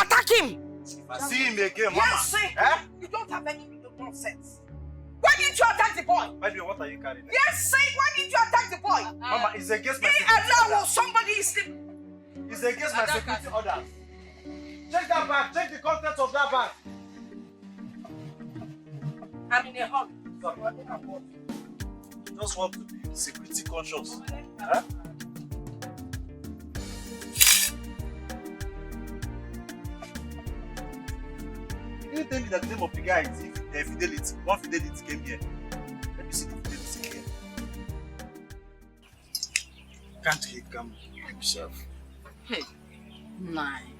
attack him. If I see him again, Mama. Yes, see? You don't have any nonsense. Why didn't you attack the boy? Baby, what are you carrying? Yes, see? Why didn't you attack the boy? Mama, it's against my He security allow orders. somebody is sleep. It's against my security orders. Check that bag. Check the contents of that bag. I'm in a hurry. Just want to be security conscious. Huh? You didn't tell me that the name of the guy is Fidelity. One Fidelity came here. Let me see the Fidelity here. Can't he come himself? Hey, nine.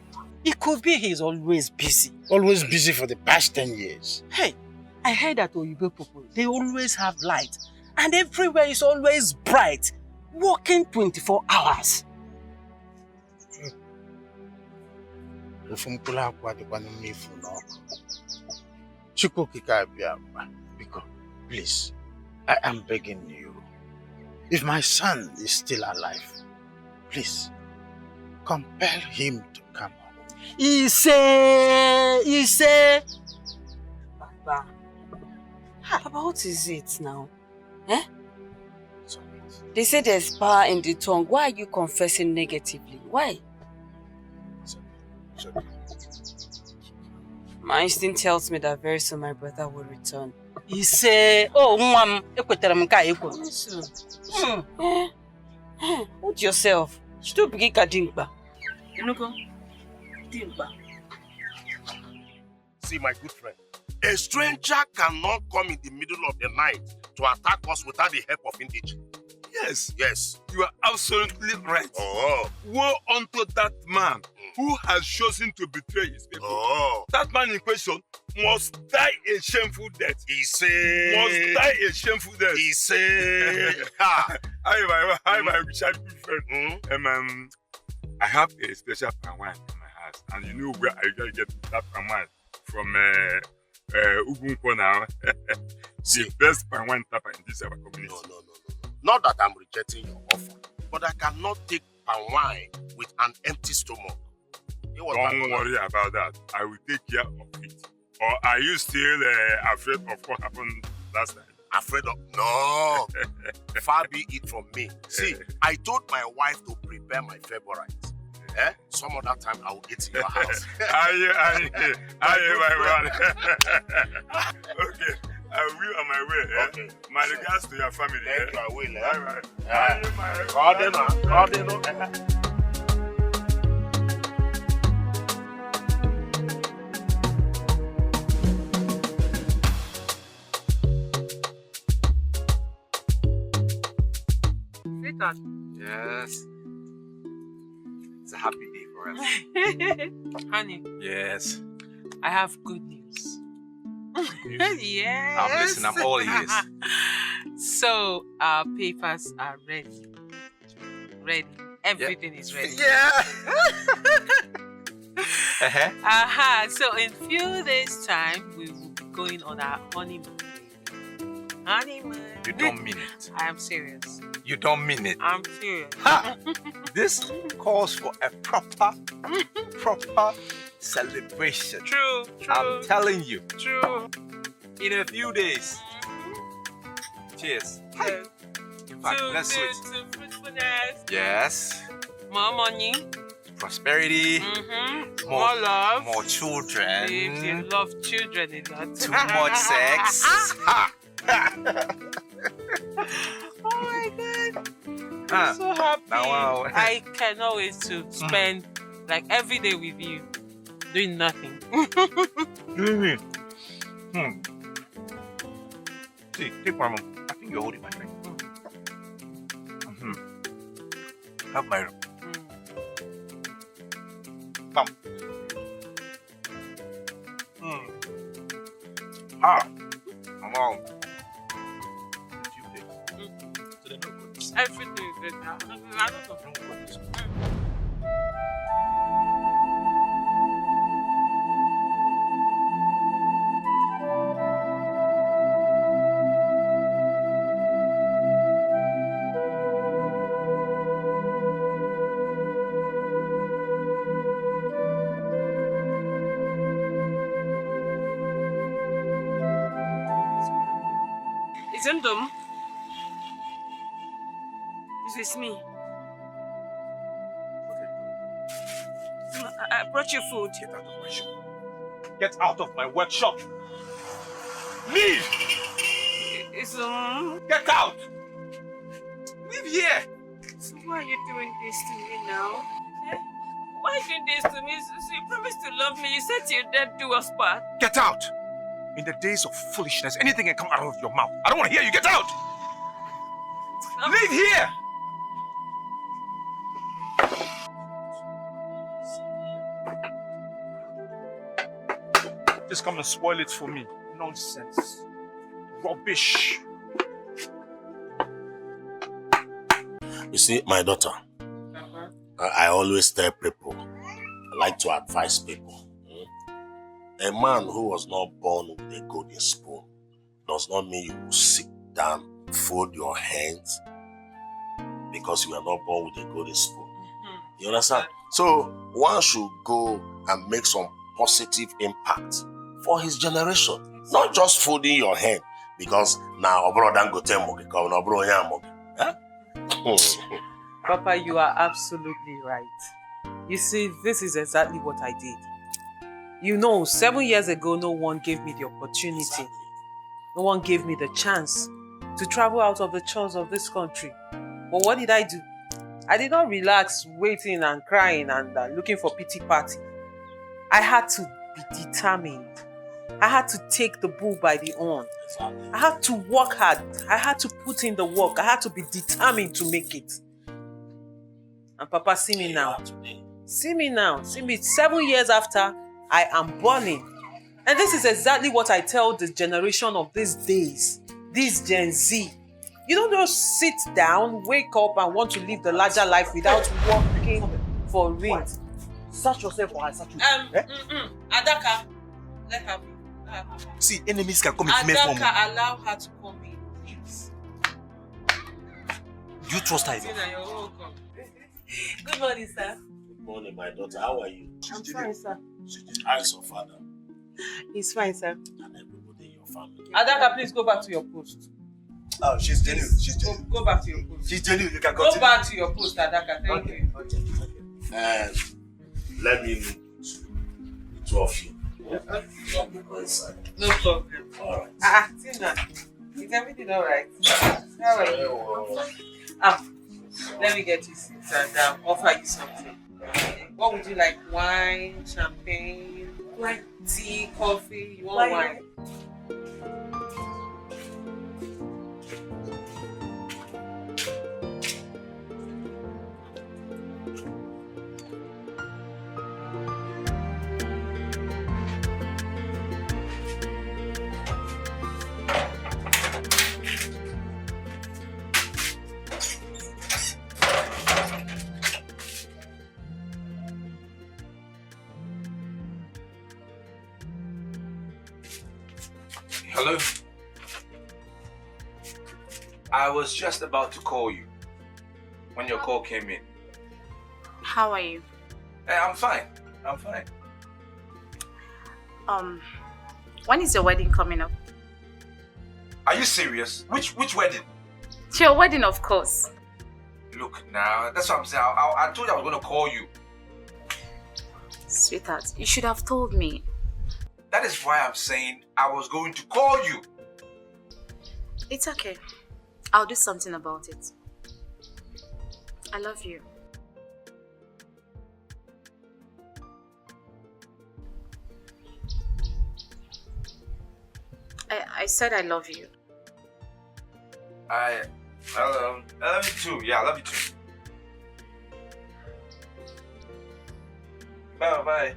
It could be he's always busy. Always busy for the past 10 years. Hey, I heard that Oyibo people, they always have light. And everywhere is always bright. Working 24 hours. Please, I am begging you. If my son is still alive, please, compel him to come home. He say. Baba. Baba, what is it now? Eh? They say there's power in the tongue. Why are you confessing negatively? Why? My instinct tells me that very soon my brother will return. He say, oh, hold yourself. Still begin kadimba. You know, go. See, my good friend, a stranger cannot come in the middle of the night to attack us without the help of indigene. Yes. Yes. You are absolutely right. Oh. Woe unto that man who has chosen to betray his people. Oh. That man in question must die a shameful death. He say. Must die a shameful death. He say. Hi, my Richard good friend. I have a special palm wine in my house, and you know where I usually get that palm wine from Ugunko now. The best palm wine tapper in this our community. No. Not that I'm rejecting your offer, but I cannot take palm wine with an empty stomach. Don't worry about that. I will take care of it. Or are you still afraid of what happened last time? Afraid of? No. Far be it from me. See, I told my wife to prepare my favorite. Some other time I will eat in your house. Aye, my man. Okay. I will on my way. Okay. My regards to your family. Thank you, I will. Sweetheart. Yes. It's a happy day for us. Honey. Yes. I have good news. Yes. I'm listening. I'm all ears. So our papers are ready. Ready. Everything is ready. Yeah. So in few days' time, we will be going on our honeymoon. Honeymoon. You don't mean it. I am serious. You don't mean it. I'm serious. Ha! This calls for a proper celebration. True. I'm telling you. True. In a few days. Cheers. Yes. In fact, let's do it. To fruitfulness. Yes. More money. Prosperity. More love. More children. If you love children a lot. Too much sex. Ha! Oh my God. I'm so happy. Now, I cannot wait to spend like every day with you doing nothing. See, take one more. I think you're holding my drink. Have my room. Come. Come on. Everything is good now. I don't know. It's Ndom. It's me. I brought you food. Get out of my shop. Get out of my workshop. Leave! It's Get out! Leave here! So why are you doing this to me now? Eh? Why are you doing this to me? So you promised to love me. You said till death do us part. Get out! In the days of foolishness, anything can come out of your mouth. I don't want to hear you. Get out! Leave here! Just come and spoil it for me. Nonsense. Rubbish. You see, my daughter, I always tell people, I like to advise people. A man who was not born with a golden spoon does not mean you will sit down, fold your hands, because you are not born with a golden spoon. You understand? So one should go and make some positive impact for his generation. Not just folding your hand, because now Papa, you are absolutely right. You see, this is exactly what I did. You know, 7 years ago, no one gave me the opportunity. No one gave me the chance to travel out of the chores of this country. But what did I do? I did not relax, waiting and crying and looking for pity party. I had to be determined. I had to take the bull by the horn. I had to work hard. I had to put in the work. I had to be determined to make it. And Papa, see me now. See me now. See me 7 years after, I am burning. And this is exactly what I tell the generation of these days, this Gen Z. You don't just sit down, wake up and want to live the larger life without working for real. Search yourself or I search you. Adaka, let her be. See, enemies can come in female form. Adaka, allow her to come in, please. You trust her? You're welcome. Good morning, sir. Good morning, my daughter. How are you? I'm fine, sir. How is your father? He's fine, sir. And everybody in your family? Adaka, please go back to your post. Oh, she's genuine. She's genuine. Go back to your post. She's genuine. You can continue. Go back to your post, Adaka. Thank you. And let me meet the two of you. No problem. All right. Tina, is everything all right? How are you? Let me get you seats and offer you something. What would you like? Wine, champagne, tea, coffee? You want wine? Hello? I was just about to call you when your call came in. How are you? I'm fine. I'm fine. When is your wedding coming up? Are you serious? Which wedding? It's your wedding, of course. Look now, that's what I'm saying. I told you I was going to call you. Sweetheart, you should have told me. That is why I'm saying I was going to call you. It's okay. I'll do something about it. I love you. I said I love you. I love you too. Yeah, I love you too. Bye.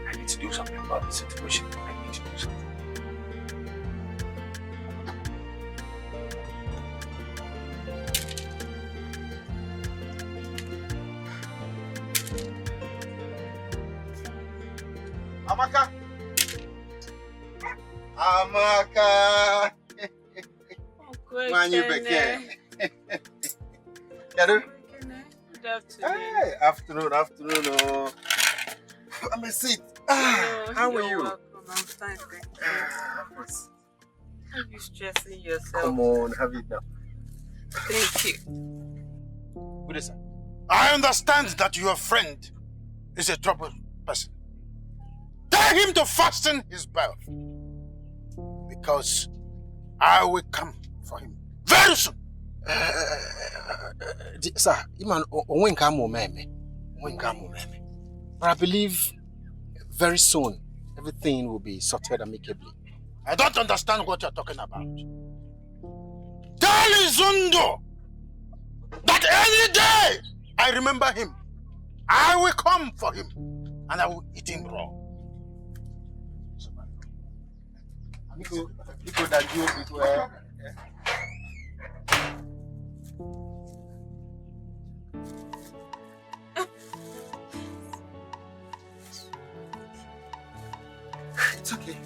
I need to do something about this situation. I need to do something. Amaka. Amaka. Manyu Beke. Yadu? Good afternoon. Hey, afternoon. Oh. Have a seat. How are you? Welcome. I'm fine, thank you. Are you stressing yourself? Come on, have it now. Thank you. Good sir. I understand that your friend is a troubled person. Tell him to fasten his belt, because I will come for him very soon. Sir, but I believe very soon everything will be sorted amicably. I don't understand what you're talking about. Tell Izundo that any day I remember him, I will come for him and I will eat him raw. It's okay.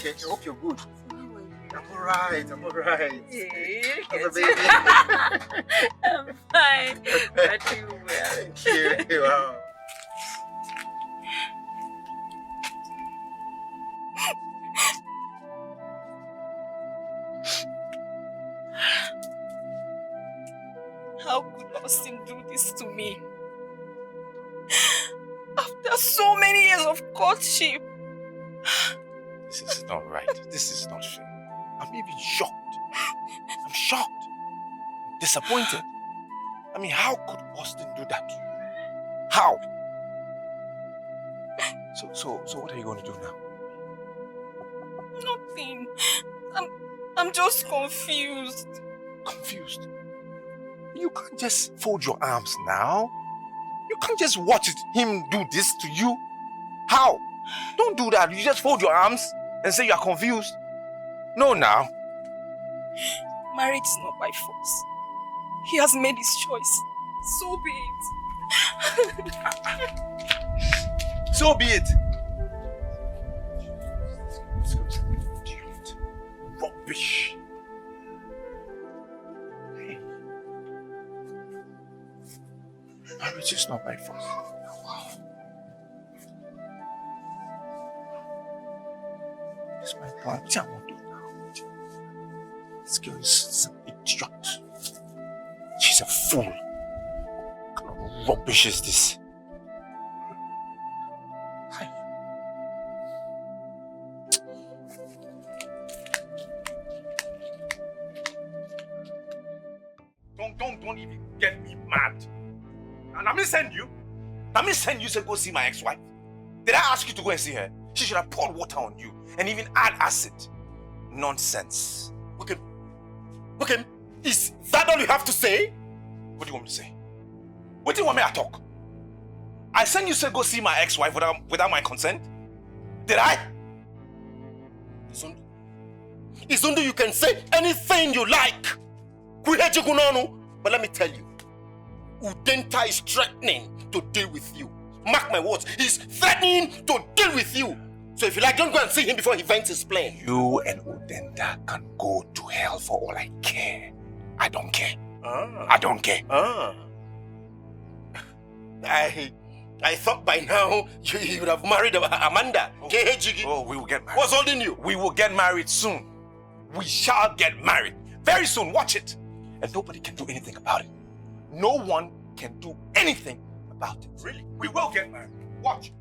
I hope you're good. I'm alright. Hey, How's the baby? I'm fine. But you well. Thank you. Wow. How could Austin do this to me? After so many years of courtship. This is not right. This is not fair. I'm even shocked. I'm shocked. I'm disappointed. I mean, how could Austin do that to you? How? So what are you going to do now? Nothing. I'm just confused. Confused? You can't just fold your arms now. You can't just watch him do this to you. How? Don't do that. You just fold your arms and say you are confused. No, now. Marriage is not by force. He has made his choice. So be it. So be it. Rubbish. Hey. Marriage is not by force. It's my plan. What I want to do now. This girl is an idiot. She's a fool. What kind of rubbish is this? Hi. Don't even get me mad. And I send you. I send you to go see my ex-wife. Did I ask you to go and see her? She should have poured water on you and even add acid. Nonsense. Okay, is that all you have to say? What do you want me to say? What do you want me to talk? I sent you to go see my ex-wife without my consent? Did I? Izundu, you can say anything you like. But let me tell you, Udenta is threatening to deal with you. Mark my words, he's threatening to deal with you. So if you like, don't go and see him before he vents his plane. You and Udenta can go to hell for all I care. I don't care. I don't care. I thought by now you would have married Amanda. Oh, we will get married. What's holding you? We will get married soon. We shall get married. Very soon, watch it. And nobody can do anything about it. No one can do anything about it. Really? We will get married. Watch.